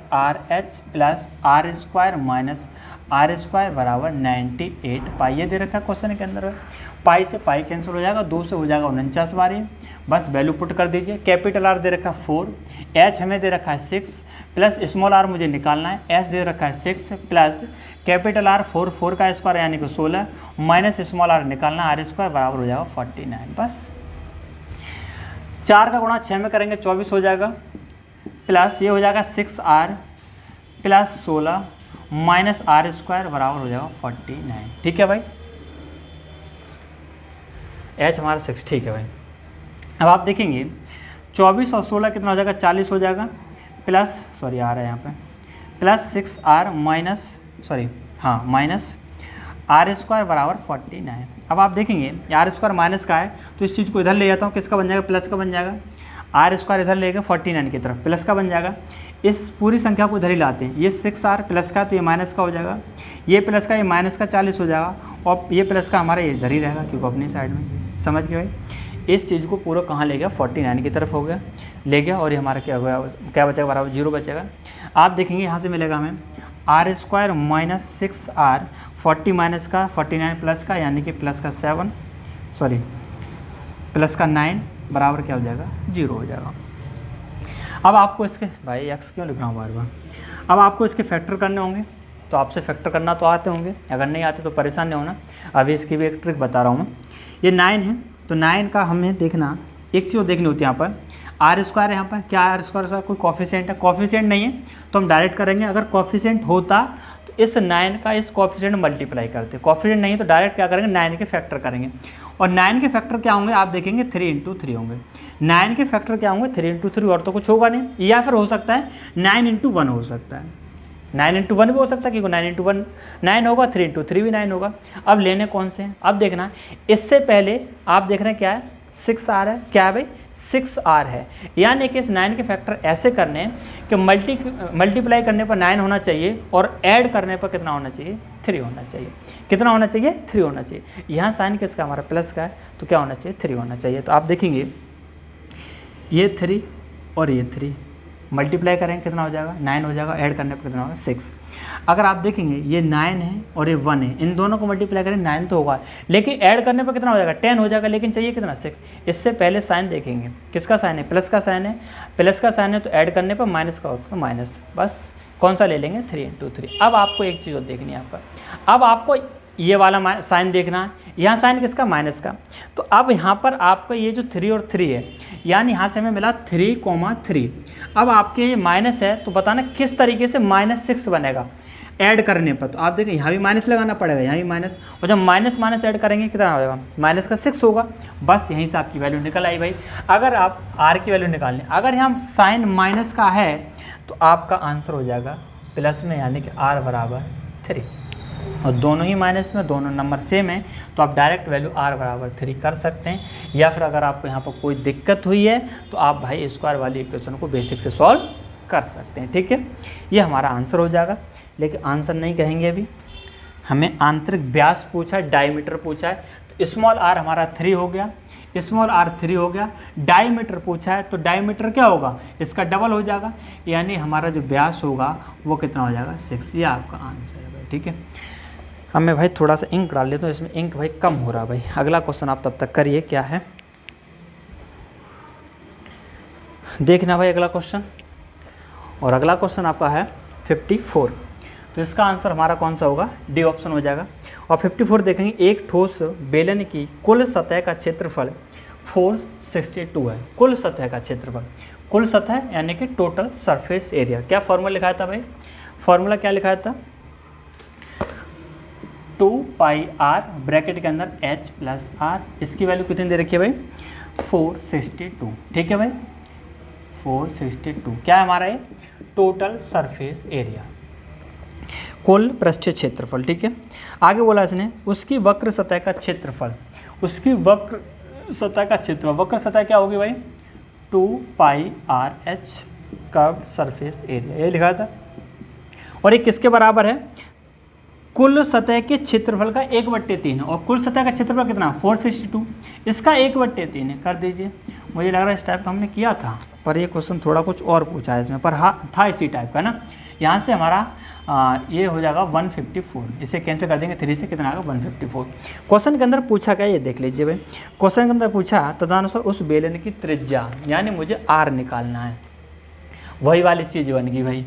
R square minus R square बराबर 98 पाई। ये दे रखा है क्वेश्चन के अंदर। पाई से पाई कैंसिल हो जाएगा, 2 से हो जाएगा 49 बारी, बस वैल्यू पुट कर दीजिए। कैपिटल R दे रखा है 4, H हमें दे रखा है 6 प्लस स्मॉल r मुझे निकालना है, S दे रखा है 6 प्लस कैपिटल R 4 का स्क्वायर यानी कि 16 माइनस स्मॉल r निकालना R स्क्वायर बराबर हो जाएगा 49। बस 4 का गुणा 6 में करेंगे 24 हो जाएगा, प्लस ये हो जाएगा 6r plus 16 minus R square बराबर हो जाएगा 49। ठीक है भाई, H हमारा 6, ठीक है भाई। अब आप देखेंगे 24 और 16 कितना हो जाएगा 40 हो जाएगा, प्लस सॉरी आ रहा है यहाँ पे plus 6r minus R square बराबर 49। अब आप देखेंगे R स्क्वायर माइनस का है तो इस चीज़ को इधर ले जाता हूँ, किसका बन जाएगा प्लस का बन जाएगा। R स्क्वायर इधर लेके 49 की तरफ प्लस का बन जाएगा। इस पूरी संख्या को इधर ही लाते हैं, ये 6r प्लस का तो ये माइनस का हो जाएगा, ये प्लस का ये माइनस का 40 हो जाएगा और ये प्लस का हमारा ये इधर ही रहेगा क्योंकि अपनी साइड में। समझ गए भाई, इस चीज़ को पूरा कहाँ ले गया 49 की तरफ हो गया ले गया और ये हमारा क्या होगा क्या बचेगा बराबर 0 बचेगा। आप देखेंगे यहाँ से मिलेगा हमें R square minus 6r 40 minus का 49 प्लस का यानी कि प्लस का 9 बराबर क्या हो जाएगा 0 हो जाएगा। अब आपको इसके भाई x क्यों लिख रहा हूँ बार बार, अब आपको इसके फैक्टर करने होंगे तो आपसे फैक्टर करना तो आते होंगे, अगर नहीं आते तो परेशान नहीं होना। अभी इसकी भी एक ट्रिक बता रहा हूँ मैं। ये 9 है तो 9 का हमें देखना एक चीज़ देखनी होती है यहाँ पर R स्क्वायर है, यहाँ पर क्या R स्क्वायर का कोई कॉफिशिएंट है, कॉफिशिएंट नहीं है तो हम डायरेक्ट करेंगे। अगर कॉफिशिएंट होता तो इस 9 का इस कॉफिशिएंट मल्टीप्लाई करते, कॉफिशिएंट नहीं तो डायरेक्ट क्या करेंगे 9 के फैक्टर करेंगे। और 9 के फैक्टर क्या होंगे आप देखेंगे 3 × 3 होंगे। 9 के फैक्टर क्या होंगे 3 × 3 और तो कुछ होगा नहीं, या फिर हो सकता है 9 × 1 हो सकता है, 9 × 1 भी हो सकता है क्योंकि 9 × 1 9 होगा, 3 × 3 भी 9 होगा। अब लेने कौन से हैं अब देखना, इससे पहले आप देख रहे हैं क्या है 6r है, क्या है भाई 6r है, यानी कि इस 9 के फैक्टर ऐसे करने हैं कि मल्टीप्लाई करने पर 9 होना चाहिए और ऐड करने पर कितना होना चाहिए 3 होना चाहिए। कितना होना चाहिए 3 होना चाहिए। यहाँ साइन किसका हमारा प्लस का है तो क्या होना चाहिए 3 होना चाहिए। तो आप देखेंगे ये 3 और ये 3 मल्टीप्लाई करेंगे कितना हो जाएगा 9 हो जाएगा, ऐड करने पर कितना होगा 6। अगर आप देखेंगे ये 9 है और ये 1 है, इन दोनों को मल्टीप्लाई करें 9 तो होगा, लेकिन ऐड करने पर कितना हो जाएगा 10 हो जाएगा, लेकिन चाहिए कितना 6। इससे पहले साइन देखेंगे, किसका साइन है, प्लस का साइन है, प्लस का साइन है तो ऐड करने पर माइनस का होता है माइनस, बस कौन सा ले लेंगे 3 × 3। अब आपको एक चीज़ और देखनी है यहाँ पर, अब आपको ये वाला साइन देखना है, यहाँ साइन किसका माइनस का, तो अब यहाँ पर आपका ये जो 3 और 3 है, यानी यहाँ से हमें मिला 3,3। अब आपके ये माइनस है तो बताना किस तरीके से -6 बनेगा ऐड करने पर। तो आप देखिए यहाँ भी माइनस लगाना पड़ेगा, यहाँ भी माइनस, और जब माइनस माइनस ऐड करेंगे कितना होगा माइनस का 6 होगा, बस यहीं से आपकी वैल्यू निकल आई भाई। अगर आप आर की वैल्यू निकालें, अगर यहाँ साइन माइनस का है तो आपका आंसर हो जाएगा प्लस में, यानी कि r बराबर 3, और दोनों ही माइनस में, दोनों नंबर सेम है, तो आप डायरेक्ट वैल्यू r बराबर 3 कर सकते हैं। या फिर अगर आपको यहाँ पर कोई दिक्कत हुई है तो आप भाई स्क्वायर वाली इक्वेशन को बेसिक से सॉल्व कर सकते हैं, ठीक है। ये हमारा आंसर हो जाएगा, लेकिन आंसर नहीं कहेंगे अभी, हमें आंतरिक व्यास पूछा है, डायमीटर पूछा है, तो स्मॉल r हमारा 3 हो गया, स्मॉल r 3 हो गया। डायमीटर पूछा है तो डायमीटर क्या होगा, इसका डबल हो जाएगा, यानी हमारा जो व्यास होगा वो कितना हो जाएगा 6। ये आपका आंसर है भाई, ठीक है। अब मैं भाई थोड़ा सा इंक डाल लेता हूँ, इसमें इंक भाई कम हो रहा है भाई। अगला क्वेश्चन आप तब तक करिए, क्या है देखना भाई अगला क्वेश्चन, और अगला क्वेश्चन आपका है 54। तो इसका आंसर हमारा कौन सा होगा, डी ऑप्शन हो जाएगा। और 54 देखेंगे, एक ठोस बेलन की कुल सतह का क्षेत्रफल 462 है। कुल सतह का क्षेत्रफल, कुल सतह यानी कि टोटल सरफेस एरिया। क्या फॉर्मूला लिखाया था भाई, फॉर्मूला क्या लिखाया था, 2πr ब्रैकेट के अंदर h + r, इसकी वैल्यू कितनी दे रखी है भाई 462, ठीक है भाई 462। क्या है हमारा ये टोटल सरफेस एरिया, कुल पृष्ठीय क्षेत्रफल, ठीक है। आगे बोला इसने उसकी वक्र सतह का क्षेत्रफल, उसकी वक्र सतह का क्षेत्रफल, वक्र सतह क्या होगी भाई 2πrh कर्व्ड सरफेस एरिया, ये लिखा था। और ये किसके बराबर है, कुल सतह के क्षेत्रफल का 1/3 है, और कुल सतह का क्षेत्रफल कितना 462, इसका 1/3 है। कर दीजिए, मुझे लग रहा है इस टाइप का हमने किया था, पर ये क्वेश्चन थोड़ा कुछ और पूछा है इसमें, पर हाँ था इसी टाइप का ना। यहाँ से हमारा ये हो जाएगा 154, इसे कैंसिल कर देंगे 3 से, कितना आएगा 154। क्वेश्चन के अंदर पूछा क्या, ये देख लीजिए भाई। क्वेश्चन के अंदर पूछा तदनुसार उस बेलन की त्रिज्या, यानी मुझे r निकालना है, वही वाली चीज़ बन गई भाई।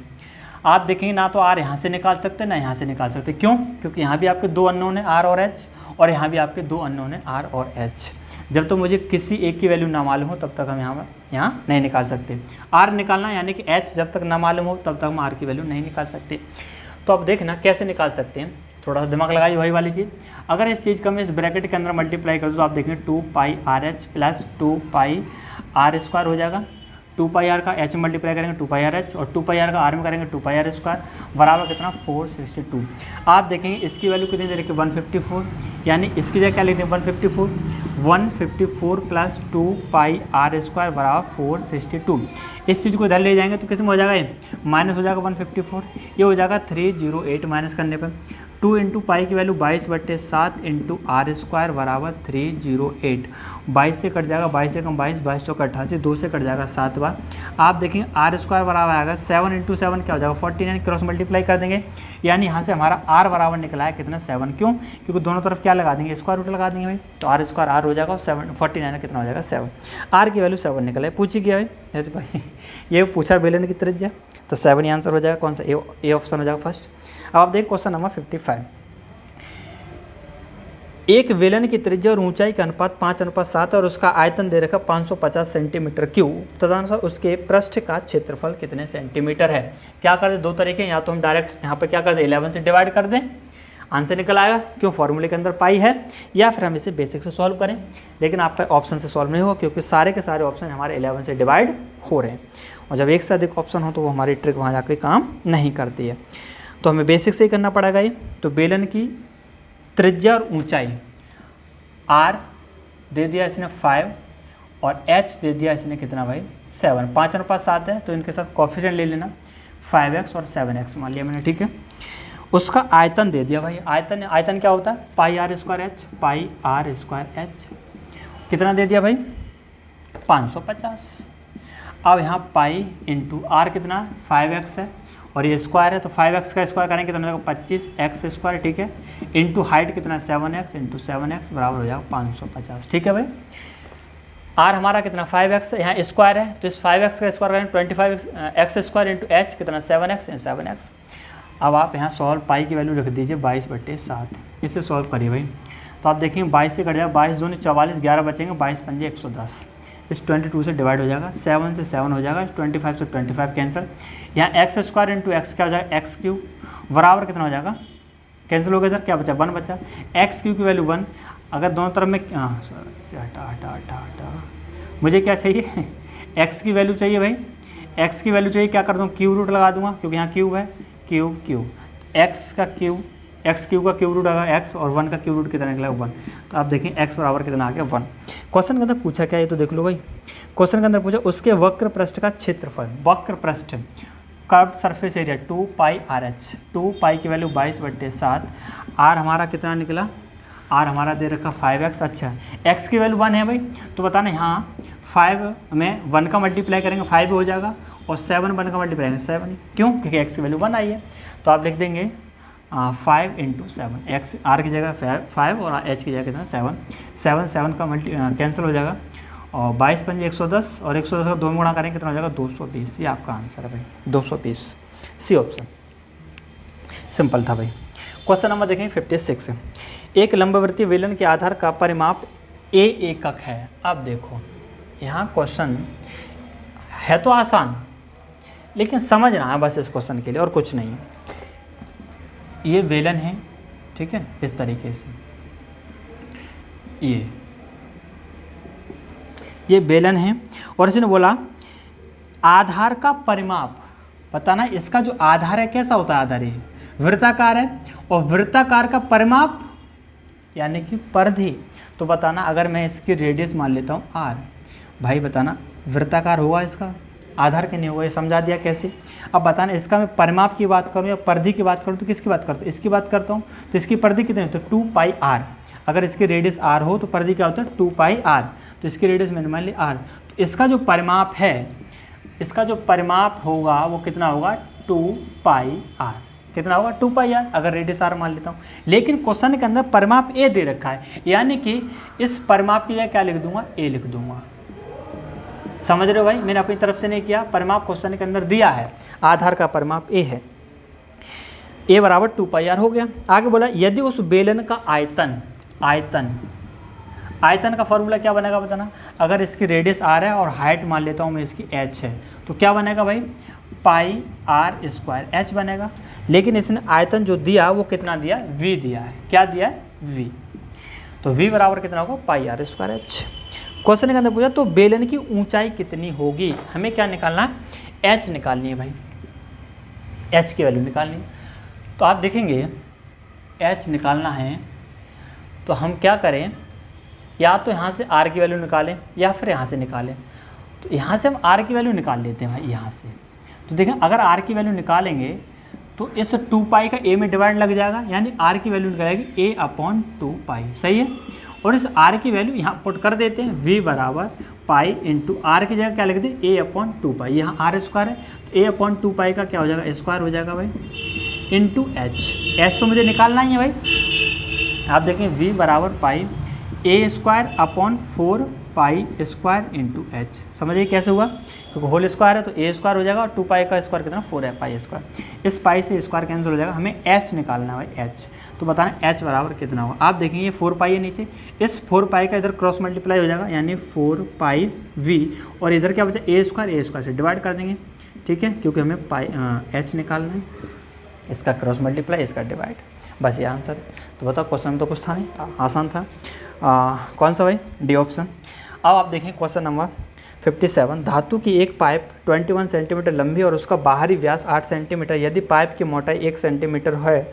आप देखेंगे ना तो r यहाँ से निकाल सकते हैं ना यहाँ से निकाल सकते, क्यों, क्योंकि यहाँ भी आपके 2 अननोन है r और h, और यहाँ भी आपके 2 अननोन है r और h। जब तो मुझे किसी एक की वैल्यू ना मालूम हो तब तक हम यहाँ नहीं निकाल सकते। r निकालना यानी कि h जब तक ना मालूम हो तब तक हम r की वैल्यू नहीं निकाल सकते। तो अब देखना कैसे निकाल सकते हैं, थोड़ा सा दिमाग लगाइए वही वाली चीज़। अगर इस चीज़ का मैं इस ब्रैकेट के अंदर मल्टीप्लाई कर दूँ तो आप देखेंगे 2πrh + 2πr² हो जाएगा। 2πr का h में मल्टीप्लाई करेंगे 2πrh, और 2πr का r में करेंगे 2πr² बराबर कितना 462। आप देखेंगे इसकी वैल्यू कितनी दे रखी है 154, यानी इसकी जगह क्या लिखते हैं 154 + 2πr² बराबर 462। इस चीज़ को इधर ले जाएंगे तो किस में हो जाएगा, ये माइनस हो जाएगा 154, ये हो जाएगा 308 माइनस करने पर 2 × पाई की वैल्यू 22/7 × r² बराबर 308। 22 से कट जाएगा, 22 से कम 22, 22 चौक 88, 2 से कट जाएगा 7 बार। आप देखेंगे r² बराबर आएगा 7 × 7 क्या हो जाएगा 49, क्रॉस मल्टीप्लाई कर देंगे, यानी यहाँ से हमारा r बराबर निकला है कितना 7। क्यों, क्योंकि दोनों तरफ क्या लगा देंगे स्क्वायर रूट लगा देंगे भाई, तो r² r हो जाएगा, 49 कितना हो जाएगा 7। r की वैल्यू 7 निकला है। पूछी क्या भाई, भाई ये पूछा बेलन की त्रिज्या, तो 7 ही आंसर हो जाएगा। कौन सा, ए ऑप्शन हो जाएगा फर्स्ट। अब आप देखिए क्वेश्चन नंबर 55। एक बेलन की त्रिज्या और ऊंचाई का अनुपात 5:7 और उसका आयतन दे रखा 550 सेंटीमीटर क्यूब, तदनुसार उसके पृष्ठ का क्षेत्रफल कितने सेंटीमीटर है। क्या कर दे, दो तरीके, या तो हम डायरेक्ट यहाँ पर क्या कर दें 11 से डिवाइड कर दें, आंसर निकल आएगा, क्यों फॉर्मूले के अंदर पाई है, या फिर हम इसे बेसिक से सॉल्व करें। लेकिन आपका ऑप्शन से सॉल्व नहीं होगा, क्योंकि सारे के सारे ऑप्शन हमारे 11 से डिवाइड हो रहे हैं, और जब एक से अधिक ऑप्शन हो तो वो हमारी ट्रिक वहाँ जाकर काम नहीं करती है। तो हमें बेसिक से ही करना पड़ेगा ये। तो बेलन की त्रिज्या और ऊंचाई, r दे दिया इसने 5 और h दे दिया इसने कितना भाई 7, 5:7 है, तो इनके साथ कोफिशिएंट ले लेना 5x और 7x मान लिया मैंने, ठीक है। उसका आयतन दे दिया भाई, आयतन क्या होता है πr²h, πr²h कितना दे दिया भाई 550। अब यहाँ पाई इंटू आर कितना 5x है और ये स्क्वायर है, तो 5x का स्क्वायर करेंगे कितना हो जाएगा 25x स्क्वायर, ठीक है, इंटू हाइट कितना 7x इंटू 7x बराबर हो जाएगा 550, ठीक है भाई। आर हमारा कितना 5x है, यहाँ स्क्वायर है, तो इस 5x का स्क्वायर करेंगे 25x स्क्वायर इंटू एच कितना 7x इन 7x। अब आप यहाँ सॉल्व पाई की वैल्यू रख दीजिए 22/7, इसे सॉल्व करिए भाई। तो आप देखेंगे 22 से कट जाएगा, 22 दूनी 44, 11 बचेंगे, 22 पंजे 110, इस 22 से डिवाइड हो जाएगा, 7 से 7 हो जाएगा, 25 से 25 कैंसिल, यहाँ एक्स स्क्वायर इंटू एक्स क्या हो जाएगा एक्स क्यूब बराबर कितना हो जाएगा, कैंसिल हो गया इधर, क्या बचा 1 बचा, एक्स क्यूब की वैल्यू 1, अगर दोनों तरफ में हटा मुझे क्या चाहिए एक्स की वैल्यू चाहिए भाई, एक्स की वैल्यू चाहिए, क्या कर दूँ क्यूब रूट लगा दूंगा क्योंकि यहाँ क्यूब है, क्यूब एक्स का क्यूब, एक्स क्यूब का क्यूब रूट आएगा एक्स और 1 का क्यूब रूट कितना निकला 1, तो आप देखें एक्स बराबर कितना आ गया 1। क्वेश्चन के अंदर पूछा क्या, ये तो देख लो भाई, क्वेश्चन के अंदर पूछा उसके वक्र पृष्ठ का क्षेत्रफल, वक्र पृष्ठ curved surface area 2 pi R H, 2 पाई की वैल्यू 22/7, आर हमारा कितना निकला, आर हमारा दे रखा 5x, अच्छा x की वैल्यू 1 है भाई, तो बताना यहाँ 5 में 1 का मल्टीप्लाई करेंगे 5 हो जाएगा और 7 1 का मल्टीप्लाई करेंगे 7, क्यों, क्योंकि x की वैल्यू 1 आई है, तो आप लिख देंगे 5 इंटू 7, एक्स आर की जगह 5 और एच की जगह कितना 7 7 का कैंसिल हो जाएगा और 22 पंजे 110 और 110 का 2 में गुणा करेंगे कितना हो जाएगा 220, ये आपका आंसर है भाई 220, सी ऑप्शन, सिंपल था भाई। क्वेश्चन नंबर देखेंगे 56 है, एक लंबवर्तीय बेलन के आधार का परिमाप a एकक है। अब देखो यहाँ क्वेश्चन है तो आसान, लेकिन समझना है बस इस क्वेश्चन के लिए और कुछ नहीं है। ये बेलन है, ठीक है, इस तरीके से ये बेलन है और इसने बोला आधार का परिमाप, पता ना इसका जो आधार है कैसा होता है, आधार ये वृत्ताकार है और वृत्ताकार का परिमाप यानी कि परिधि, तो बताना अगर मैं इसकी रेडियस मान लेता हूँ r, भाई बताना वृत्ताकार होगा इसका, आधार के नहीं होगा, ये समझा दिया कैसे। अब बताना इसका मैं परिमाप की बात करूँ या परिधि की बात करूँ तो किसकी बात करता हूँ, इसकी बात करता हूँ, तो इसकी परिधि कितनी, तो 2 पाई r, अगर इसकी रेडियस r हो तो परिधि क्या होता है 2 पाई r, तो इसकी रेडियस मैंने मान ली r, तो इसका जो परिमाप है, इसका जो परिमाप होगा वो कितना होगा 2 पाई r, कितना होगा 2 पाई r, अगर रेडियस r मान लेता हूँ। लेकिन क्वेश्चन के अंदर परिमाप a दे रखा है, यानी कि इस परिमाप की जगह क्या लिख दूंगा, a लिख दूंगा, समझ रहे हो भाई, मैंने अपनी तरफ से नहीं किया, परिमाप क्वेश्चन के अंदर दिया है, आधार का परिमाप a है, a बराबर 2 पाई r हो गया। आगे बोला यदि उस बेलन का आयतन का फॉर्मूला क्या बनेगा बताना, अगर इसकी रेडियस r है और हाइट मान लेता हूँ मैं इसकी h है, तो क्या बनेगा भाई पाई r स्क्वायर h बनेगा। लेकिन इसने आयतन जो दिया वो कितना दिया, v दिया है, क्या दिया है v, तो v बराबर कितना होगा पाई r स्क्वायर h। क्वेश्चन के अंदर पूछा तो बेलन की ऊंचाई कितनी होगी, हमें क्या निकालना है, h निकालनी है भाई, h की वैल्यू निकालनी है। तो आप देखेंगे h निकालना है तो हम क्या करें, या तो यहाँ से r की वैल्यू निकालें या फिर यहाँ से निकालें, तो यहाँ से हम r की वैल्यू निकाल लेते हैं भाई यहाँ से। तो देखें अगर r की वैल्यू निकालेंगे तो इस 2 पाई का a में डिवाइड लग जाएगा, यानी r की वैल्यू निकालेगी a/2 पाई, सही है। और इस r की वैल्यू यहाँ पुट कर देते हैं, v बराबर पाई इंटू r की जगह क्या लिख दें a/2 पाई, यहाँ r स्क्वायर है तो a/2 पाई का क्या हो जाएगा स्क्वायर हो जाएगा भाई इंटू h तो मुझे निकालना ही है भाई। आप देखें v बराबर पाई a square upon 4 pi square into h, समझिए कैसे हुआ, क्योंकि होल स्क्वायर है तो a स्क्वायर हो जाएगा और 2 पाई का स्क्वायर कितना 4 है पाई स्क्वायर, इस पाई से स्क्वायर कैंसिल हो जाएगा, हमें h निकालना है भाई h, तो बताना h बराबर कितना होगा। आप देखेंगे 4 पाई है नीचे, इस 4 पाई का इधर क्रॉस मल्टीप्लाई हो जाएगा यानी 4 पाई v, और इधर क्या बचा a स्क्वायर से डिवाइड कर देंगे, ठीक है, क्योंकि हमें पाई h निकालना है, इसका क्रॉस मल्टीप्लाई इसका डिवाइड, बस ये आंसर। तो बताओ क्वेश्चन में तो कुछ था नहीं, आसान था, कौन सा भाई डी ऑप्शन। अब आप देखें क्वेश्चन नंबर 57, धातु की एक पाइप 21 सेंटीमीटर लंबी और उसका बाहरी व्यास 8 सेंटीमीटर, यदि पाइप की मोटाई 1 सेंटीमीटर है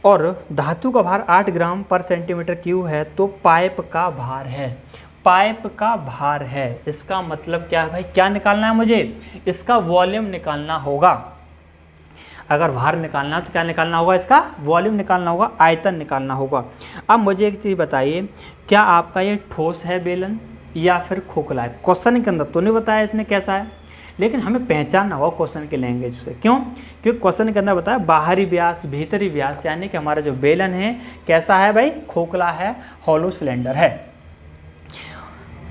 और धातु का भार 8 ग्राम पर सेंटीमीटर क्यूब है तो पाइप का भार है, पाइप का भार है, इसका मतलब क्या है भाई, क्या निकालना है मुझे, इसका वॉल्यूम निकालना होगा। अगर भार निकालना है तो क्या निकालना होगा, इसका वॉल्यूम निकालना होगा, आयतन निकालना होगा। अब मुझे एक चीज़ बताइए, क्या आपका ये ठोस है बेलन, या फिर खोखला है। क्वेश्चन के अंदर तो नहीं बताया इसने कैसा है, लेकिन हमें पहचानना होगा क्वेश्चन के लैंग्वेज से। क्यों? क्योंकि क्वेश्चन के अंदर बताया बाहरी व्यास, भीतरी व्यास, यानी कि हमारा जो बेलन है कैसा है भाई, खोखला है, हॉलो सिलेंडर है।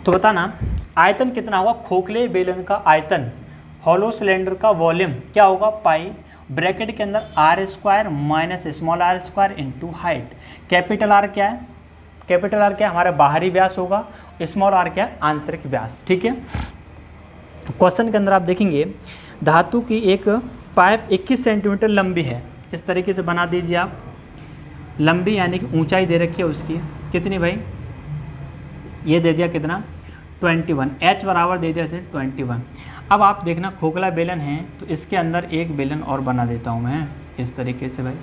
तो बताना आयतन कितना होगा, खोखले बेलन का आयतन, हॉलो सिलेंडर का वॉल्यूम क्या होगा, पाई ब्रैकेट के अंदर R square minus small r square into height. Capital R क्या है, कैपिटल आर क्या है, हमारा बाहरी व्यास होगा, स्मॉल आर क्या है, आंतरिक व्यास। ठीक है। क्वेश्चन के अंदर आप देखेंगे धातु की एक पाइप 21 सेंटीमीटर लंबी है, इस तरीके से बना दीजिए आप। लंबी यानी कि ऊंचाई दे रखी है उसकी कितनी भाई, ये दे दिया कितना 21, h बराबर दे दिया इसे 21। अब आप देखना खोखला बेलन है तो इसके अंदर एक बेलन और बना देता हूँ मैं इस तरीके से भाई,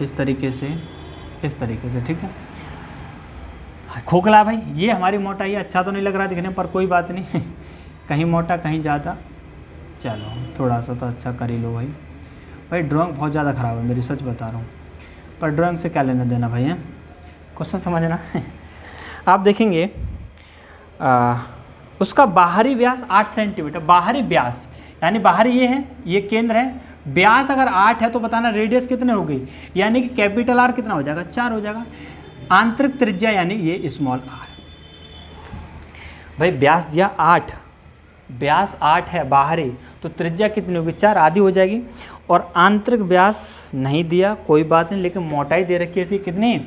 इस तरीके से, इस तरीके से। ठीक है, खोखला भाई ये हमारी मोटाई है, अच्छा तो नहीं लग रहा दिखने पर कोई बात नहीं कहीं मोटा कहीं ज़्यादा, चलो थोड़ा सा तो अच्छा कर ही लो भाई। भाई ड्राइंग बहुत ज़्यादा ख़राब है मेरी, सच बता रहा हूँ, पर ड्राइंग से क्या लेना देना भाई है, क्वेश्चन समझना आप देखेंगे उसका बाहरी व्यास 8 सेंटीमीटर, बाहरी व्यास यानी बाहरी ये है, ये केंद्र है, व्यास अगर 8 है तो बताना रेडियस कितने हो गई, यानी कि कैपिटल आर कितना हो जाएगा, 4 हो जाएगा। आंतरिक त्रिज्या यानी ये स्मॉल आर, भाई व्यास दिया 8, व्यास 8 है बाहरी, तो त्रिज्या कितनी होगी, 4, आधी हो जाएगी। और आंतरिक व्यास नहीं दिया कोई बात नहीं, लेकिन मोटाई दे रखी है इसकी कितनी,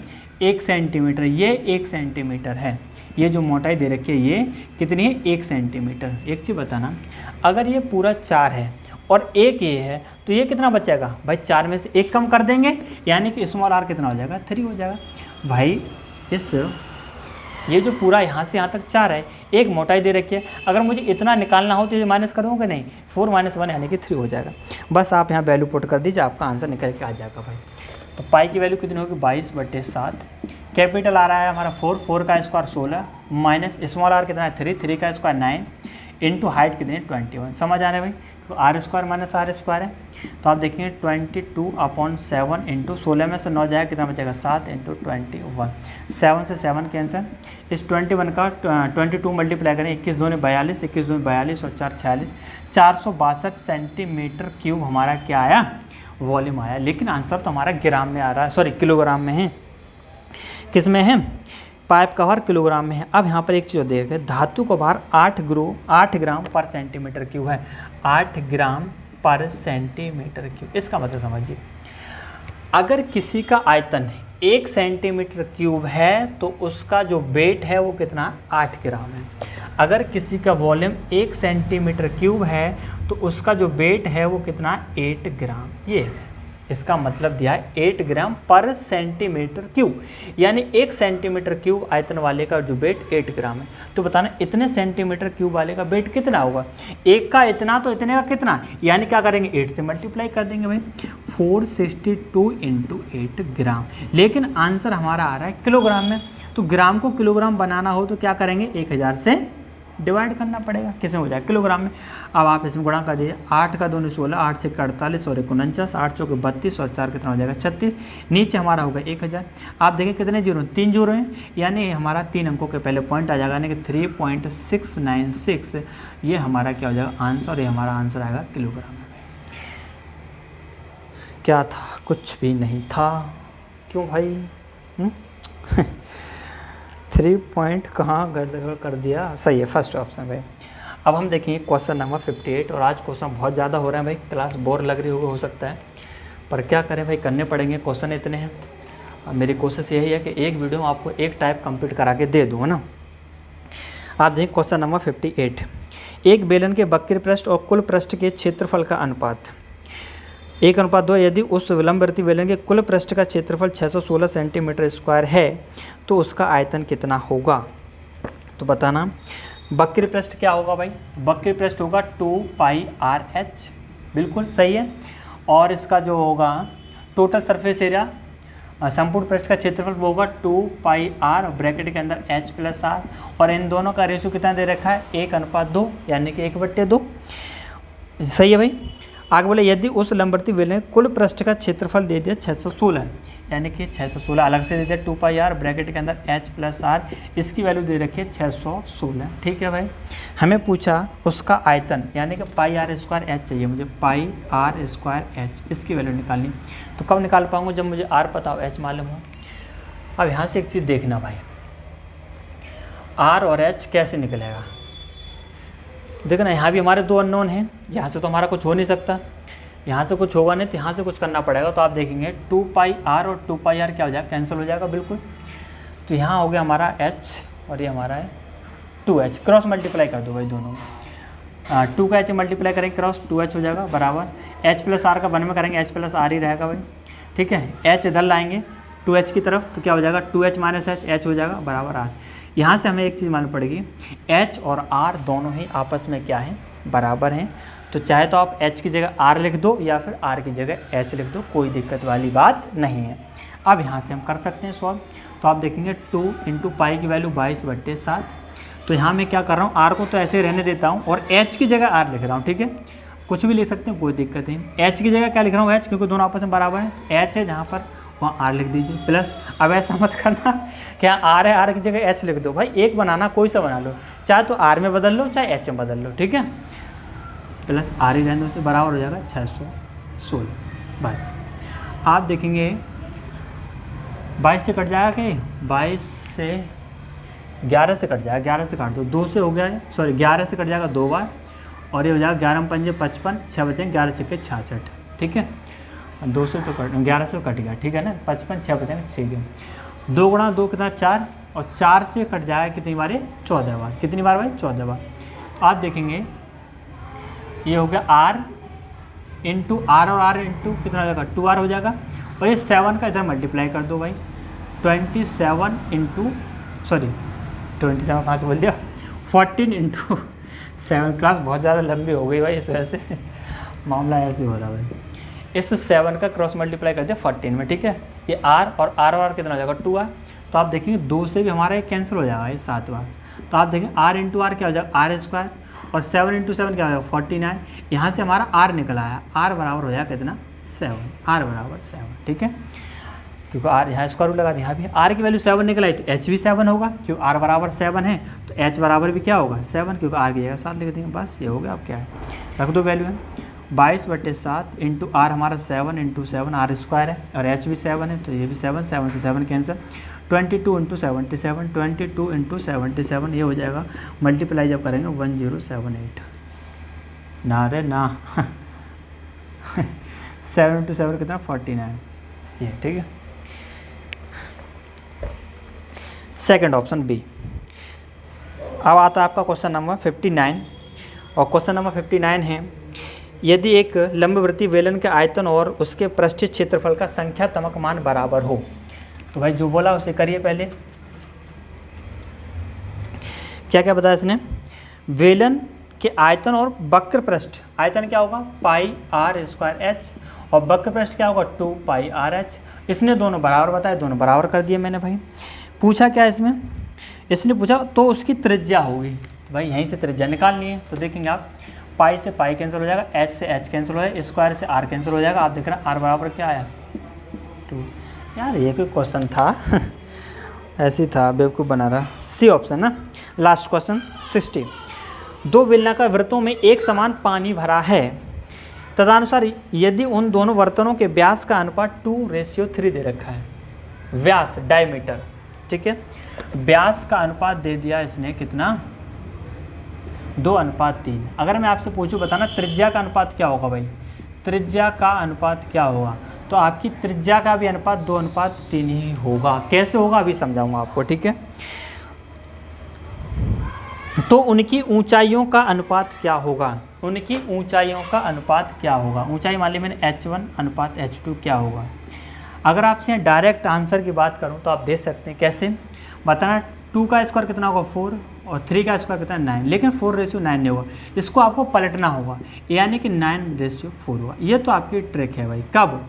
1 सेंटीमीटर, ये 1 सेंटीमीटर है, ये जो मोटाई दे रखी है ये कितनी है, 1 सेंटीमीटर। एक चीज़ बताना, अगर ये पूरा 4 है और 1 ये है तो ये कितना बचेगा भाई, 4 में से 1 कम कर देंगे, यानी कि स्मॉल आर कितना हो जाएगा, 3 हो जाएगा भाई। ये जो पूरा यहाँ से यहाँ तक 4 है, एक मोटाई दे रखी है, अगर मुझे इतना निकालना हो तो ये माइनस कर दूँगा नहीं, 4 - 1 यानी कि 3 हो जाएगा। बस आप यहाँ वैल्यू पुट कर दीजिए, आपका आंसर निकल के आ जाएगा भाई। तो पाई की वैल्यू कितनी होगी, 22/7। कैपिटल आ रहा है हमारा 4 का स्क्वायर 16 माइनस स्मॉल आर कितना है 3 का स्क्वायर 9 इंटू हाइट कितनी 21। समझ आ रहा है भाई, तो r square minus r square है, तो आप देखेंगे 22/7 इंटू 16 में से 9 जाएगा कितना बचेगा 7 इंटू 21, 7 से 7 कैंसिल, इस 21 का 22 मल्टीप्लाई करें, 21 दूनी 42, 21 दूनी 42 और 4 46, 462 सेंटीमीटर क्यूब हमारा क्या आया, वॉल्यूम आया। लेकिन आंसर तो हमारा ग्राम में आ रहा है, सॉरी किलोग्राम में है। किस में है, पाइप का भार किलोग्राम में है। अब यहाँ पर एक चीज़ देख रहे, धातु का भार 8 ग्राम पर सेंटीमीटर क्यूब है, 8 ग्राम पर सेंटीमीटर क्यूब। इसका मतलब समझिए, अगर किसी का आयतन 1 सेंटीमीटर क्यूब है तो उसका जो वेट है वो कितना 8 ग्राम है। अगर किसी का वॉल्यूम 1 सेंटीमीटर क्यूब है तो उसका जो वेट है वो कितना 8 ग्राम। ये है, इसका मतलब दिया है 8 ग्राम पर सेंटीमीटर क्यूब, यानी 1 सेंटीमीटर क्यूब आयतन वाले का जो वेट 8 ग्राम है। तो बताना इतने सेंटीमीटर क्यूब वाले का वेट कितना होगा, एक का इतना तो इतने का कितना, यानी क्या करेंगे 8 से मल्टीप्लाई कर देंगे भाई, 462 इंटू 8 ग्राम। लेकिन आंसर हमारा आ रहा है किलोग्राम में, तो ग्राम को किलोग्राम बनाना हो तो क्या करेंगे 1000 से डिवाइड करना पड़ेगा, किस में हो जाएगा किलोग्राम में। अब आप इसमें गुणा कर दीजिए, 8 का 2 16, 8 से 48 और 49, 8 चौके 32 और 4 कितना हो जाएगा 36, नीचे हमारा होगा 1000। आप देखें कितने जीरो, 3 जीरो हैं, यानी हमारा 3 अंकों के पहले पॉइंट आ जाएगा, यानी कि 3.696, ये हमारा क्या हो जाएगा आंसर, और ये हमारा आंसर आएगा किलोग्राम में। क्या था, कुछ भी नहीं था, क्यों भाई 3 पॉइंट कहाँ गड़बड़ कर दिया, सही है फर्स्ट ऑप्शन भाई। अब हम देखेंगे क्वेश्चन नंबर 58, और आज क्वेश्चन बहुत ज़्यादा हो रहा है भाई, क्लास बोर लग रही होगी हो सकता है, पर क्या करें भाई, करने पड़ेंगे, क्वेश्चन इतने हैं। अब मेरी कोशिश यही है कि एक वीडियो में आपको एक टाइप कंप्लीट करा के दे दूँ, है ना। आप देखें क्वेश्चन नंबर 58, एक बेलन के वक्र पृष्ठ और कुल पृष्ठ के क्षेत्रफल का अनुपात 1:2। यदि उस विलंबवर्ती बेलन के कुल पृष्ठ का क्षेत्रफल 616 सेंटीमीटर स्क्वायर है तो उसका आयतन कितना होगा। तो बताना वक्र पृष्ठ क्या होगा भाई, वक्र पृष्ठ होगा 2πRh, बिल्कुल सही है। और इसका जो होगा टोटल सरफेस एरिया, संपूर्ण पृष्ठ का क्षेत्रफल वो होगा 2πr ब्रैकेट के अंदर h+r, और इन दोनों का रेशियो कितना दे रखा है 1:2, यानी कि 1/2, सही है भाई। आगे बोले यदि उस लंबवर्ती बेलन ने कुल पृष्ठ का क्षेत्रफल दे दिया 616, यानी कि 616 अलग से दे दिया 2 पाई आर ब्रैकेट के अंदर h प्लस आर, इसकी वैल्यू दे रखी है 616। ठीक है भाई, हमें पूछा उसका आयतन यानी कि पाई आर स्क्वायर एच चाहिए मुझे, पाई आर स्क्वायर एच, इसकी वैल्यू निकालनी। तो कब निकाल पाऊंगा? जब मुझे आर पता हो, एच मालूम हो। अब यहाँ से एक चीज़ देखना भाई, आर और एच कैसे निकलेगा। देखना यहाँ भी हमारे दो अननोन हैं, यहाँ से तो हमारा कुछ हो नहीं सकता, यहाँ से कुछ होगा नहीं, तो यहाँ से कुछ करना पड़ेगा। तो आप देखेंगे 2 पाई आर और 2 पाई आर क्या हो जाएगा? कैंसिल हो जाएगा बिल्कुल। तो यहाँ हो गया हमारा h और ये हमारा है 2h, क्रॉस मल्टीप्लाई कर दो भाई दोनों, 2 का h मल्टीप्लाई करेंगे क्रॉस 2h हो जाएगा बराबर h प्लस आर का 1 में करेंगे h प्लस आर ही रहेगा भाई। ठीक है, h इधर लाएंगे 2h की तरफ, तो क्या हो जाएगा 2h माइनस h हो जाएगा बराबर r। यहाँ से हमें एक चीज़ मालूम पड़ेगी, h और r दोनों ही आपस में क्या है? बराबर हैं। तो चाहे तो आप h की जगह r लिख दो या फिर r की जगह h लिख दो, कोई दिक्कत वाली बात नहीं है। अब यहाँ से हम कर सकते हैं सॉल्व। तो आप देखेंगे 2 इंटू पाई की वैल्यू 22/7। तो यहाँ मैं क्या कर रहा हूँ, r को तो ऐसे ही रहने देता हूँ और h की जगह r लिख रहा हूँ। ठीक है, कुछ भी लिख सकते हैं, कोई दिक्कत नहीं। h की जगह क्या लिख रहा हूँ? h, क्योंकि दोनों आपस में बराबर हैं। h है जहाँ पर वहाँ r लिख दीजिए प्लस। अब ऐसा मत करना क्या r है, r की जगह h लिख दो भाई, एक बनाना कोई सा बना लो, चाहे तो r में बदल लो चाहे h में बदल लो। ठीक है, प्लस r ही रहने दो, से बराबर हो जाएगा 616। बस आप देखेंगे 22 से कट जाएगा कि 22 से 11 से कट जाएगा, 11 से काट दो, 2 से हो गया है, सॉरी 11 से कट जाएगा 2 बार, और ये हो जाएगा 11 पंजे 55, 6 बचेंगे 11 छक्के 66। ठीक है, 2 से तो कट 11 से कट गया, ठीक है ना, 55 6 बचेंगे, ठीक है। 2 गुणा 2 कितना 4, और 4 से कट जाएगा कितनी बार? 14 बार। कितनी बार भाई? 14 बार। आप देखेंगे ये हो गया r इंटू आर और r इंटू कितना हो जाएगा? 2r हो जाएगा, और ये 7 का इधर मल्टीप्लाई कर दो भाई, 27 इंटू सॉरी 27 कहाँ से बोल दिया, 14 इंटू 7। क्लास बहुत ज़्यादा लंबी हो गई भाई, इस वजह से मामला ऐसे हो रहा है भाई। इस 7 का क्रॉस मल्टीप्लाई कर दिया 14 में। ठीक है, ये r और r कितना हो जाएगा? 2r। तो आप देखेंगे 2 से भी हमारा एक कैंसिल हो जाएगा, ये 7 बार। तो आप देखेंगे r इंटू आर क्या हो जाएगा? r स्क्वायर, और 7 इंटू 7 क्या हो जाएगा? 49। यहाँ से हमारा r निकल आया, r बराबर हो जाएगा कितना? 7, r बराबर 7। ठीक है, क्योंकि r यहाँ स्क्वायर रूट लगा दिया, यहाँ भी r की वैल्यू 7 निकल आई, तो h भी 7 होगा, क्योंकि r बराबर 7 है, तो h बराबर भी क्या होगा? 7, क्योंकि r की जगह 7 लिख देंगे। बस ये हो गया। अब क्या है, रख दो वैल्यू है 22/7 इंटू r हमारा 7 इंटू 7 r स्क्वायर है, और h भी 7 है, तो ये भी 7, 7 से 7 कैंसिल, 22 इंटू 77, 22 इंटू 77, ये हो जाएगा मल्टीप्लाई जब करेंगे 1078 ना रे ना 7 इंटू 7 कितना? 49, ये ठीक है। Second option b. अब आता है आपका क्वेश्चन नंबर 59, और क्वेश्चन नंबर 59 है, यदि एक लंबवृत्तीय बेलन के आयतन और उसके पृष्ठीय क्षेत्रफल का संख्यात्मक मान बराबर हो। तो भाई जो बोला उसे करिए पहले। क्या क्या बताया इसने? बेलन के आयतन और वक्र पृष्ठ, आयतन क्या होगा? पाई आर स्क्वायर एच, और वक्र पृष्ठ क्या होगा? 2 पाई आर एच। इसने दोनों बराबर बताए, दोनों बराबर कर दिए मैंने भाई। पूछा क्या इसमें? इसने पूछा तो उसकी त्रिज्या होगी, भाई यहीं से त्रिज्या निकालनी है। तो देखेंगे आप, पाई से पाई कैंसिल हो जाएगा, एच से एच कैंसिल हो जाएगा, स्क्वायर से आर कैंसिल हो जाएगा। आप देख रहे हैं आर बराबर क्या आया? 2। यार ये कोई क्वेश्चन था ऐसे ही था, बेवकूफ़ बना रहा। सी ऑप्शन ना, लास्ट क्वेश्चन 60। 2 बेलनाकार वृत्तों में एक समान पानी भरा है, तदनुसार यदि उन दोनों बर्तनों के व्यास का अनुपात 2:3 दे रखा है। व्यास डायमीटर, ठीक है, व्यास का अनुपात दे दिया इसने कितना? 2:3। अगर मैं आपसे पूछूं बताना त्रिज्या का अनुपात क्या होगा भाई, त्रिज्या का अनुपात क्या होगा, तो आपकी त्रिज्या का भी अनुपात 2:3 ही होगा। कैसे होगा अभी समझाऊंगा आपको, ठीक है। तो उनकी ऊंचाइयों का अनुपात क्या होगा? उनकी ऊंचाइयों का अनुपात क्या होगा? ऊंचाई मान ली मैंने h1 अनुपात h2 क्या होगा? अगर आपसे डायरेक्ट आंसर की बात करूं तो आप दे सकते हैं, कैसे बताना? 2 का स्क्वायर कितना होगा? 4, और 3 का स्क्वायर कितना? 9, लेकिन 4:9 नहीं होगा, इसको आपको पलटना होगा, यानी कि 9:4 होगा। ये तो आपकी ट्रिक है भाई। कब?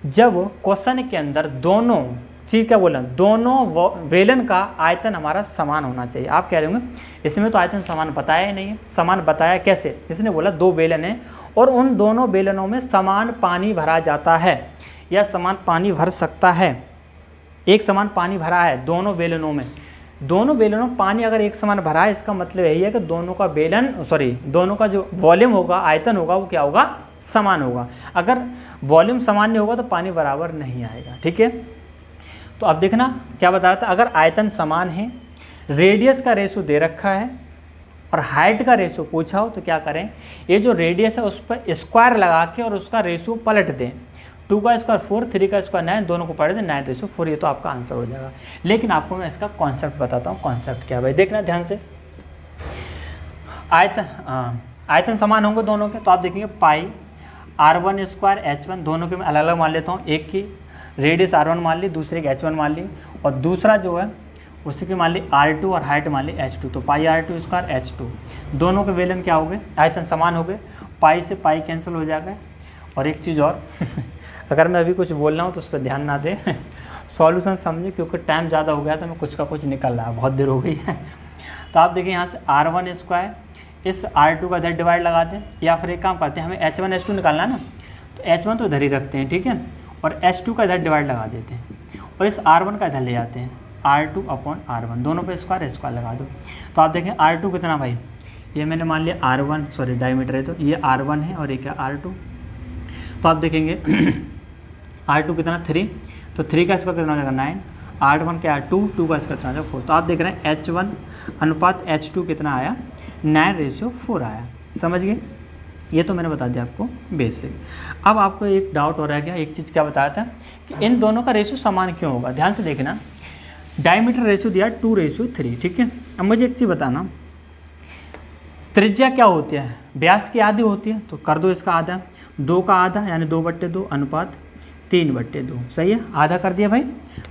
जब क्वेश्चन के अंदर दोनों चीज़ क्या बोला, दोनों बेलन का आयतन हमारा समान होना चाहिए। आप कह रहे होंगे इसमें तो आयतन समान बताया ही नहीं है। समान बताया कैसे? इसने बोला 2 बेलन है और उन दोनों बेलनों में समान पानी भरा जाता है या समान पानी भर सकता है। एक समान पानी भरा है दोनों बेलनों में, दोनों बेलनों में पानी अगर एक समान भरा है, इसका मतलब यही है कि दोनों का जो वॉल्यूम होगा, आयतन होगा, वो क्या होगा, समान होगा। अगर वॉल्यूम समान नहीं होगा तो पानी बराबर नहीं आएगा। ठीक है, तो अब देखना क्या बता रहा था, अगर आयतन समान है, रेडियस का रेशो दे रखा है और हाइट का रेशो पूछा हो, तो क्या करें, ये जो रेडियस है उस पर स्क्वायर लगा के और उसका रेशो पलट दें। 2 का स्क्वायर 4, 3 का स्क्वायर 9, दोनों को पलट दें, 9:4, ये तो आपका आंसर हो जाएगा। लेकिन आपको मैं इसका कॉन्सेप्ट बताता हूँ। कॉन्सेप्ट क्या है भाई, देखना ध्यान से। आयतन समान होंगे दोनों के, तो आप देखेंगे पाई r1 स्क्वायर h1, दोनों के मैं अलग अलग मान लेता हूँ। एक की रेडियस r1 मान ली, दूसरे की h1 मान ली, और दूसरा जो है उसी की मान ली r2 और हाइट मान ली h2, तो पाई r2 स्क्वायर h2, दोनों के वैल्यूम क्या हो गए, आयतन समान हो गए, पाई से पाई कैंसिल हो जाएगा। और एक चीज़ और अगर मैं अभी कुछ बोल रहा हूँ तो उस पर ध्यान ना दें, सॉल्यूशन समझे, क्योंकि टाइम ज़्यादा हो गया तो मैं कुछ का कुछ निकल रहा है, बहुत देर हो गई है। तो आप देखिए यहाँ से r1 स्क्वायर इस r2 का इधर डिवाइड लगा दें, या फिर एक काम करते हैं, हमें h1 h2 निकालना है ना, तो h1 तो इधर ही रखते हैं, ठीक है, और h2 का इधर डिवाइड लगा देते हैं, और इस r1 का इधर ले जाते हैं, r2/r1, दोनों पे स्क्वायर लगा दो। तो आप देखें r2 कितना भाई, ये मैंने मान लिया r1, डायमीटर है तो ये r1 है और ये क्या r2। तो आप देखेंगे r2 कितना 3, तो 3 का स्क्वायर कितना हो जाएगा 9, r1 क्या 2, 2 का स्क्वायर कितना हो जाएगा 4। तो आप देख रहे हैं h1 अनुपात h2 कितना आया, 9:4 आया। समझ गए, ये तो मैंने बता दिया आपको बेसिक। अब आपको एक डाउट हो रहा है क्या, एक चीज़ क्या बताया था कि इन दोनों का रेशियो समान क्यों होगा। ध्यान से देखना, डायमीटर रेशियो दिया 2:3, ठीक है। अब मुझे एक चीज़ बताना, त्रिज्या क्या होती है, व्यास की आधी होती है, तो कर दो इसका आधा, 2 का आधा यानी 2/2 अनुपात 3/2, सही है, आधा कर दिया भाई,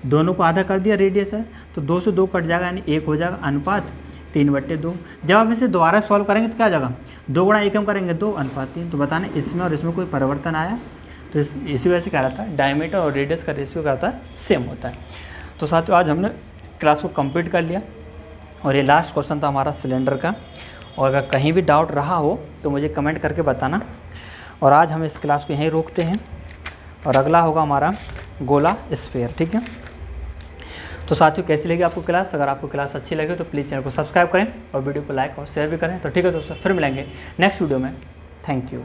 दोनों को आधा कर दिया, रेडियस है तो 2 से 2 कट जाएगा यानी 1 हो जाएगा, अनुपात 3/2। जब आप इसे दोबारा सॉल्व करेंगे तो क्या आ जाएगा, 2 गुणा 1 हम करेंगे 2 अनुपात 3। तो बताना इसमें और इसमें कोई परिवर्तन आया, तो इसी वजह से क्या रहता है, डायमीटर और रेडियस का रेशियो क्या होता है, सेम होता है। तो साथियों आज हमने क्लास को कंप्लीट कर लिया और ये लास्ट क्वेश्चन था हमारा सिलेंडर का। और अगर कहीं भी डाउट रहा हो तो मुझे कमेंट करके बताना। और आज हम इस क्लास को यहीं रोकते हैं और अगला होगा हमारा गोला स्फीयर, ठीक है। तो साथियों कैसी लगी आपको क्लास, अगर आपको क्लास अच्छी लगे तो प्लीज़ चैनल को सब्सक्राइब करें और वीडियो को लाइक और शेयर भी करें। तो ठीक है दोस्तों, फिर मिलेंगे नेक्स्ट वीडियो में। Thank you.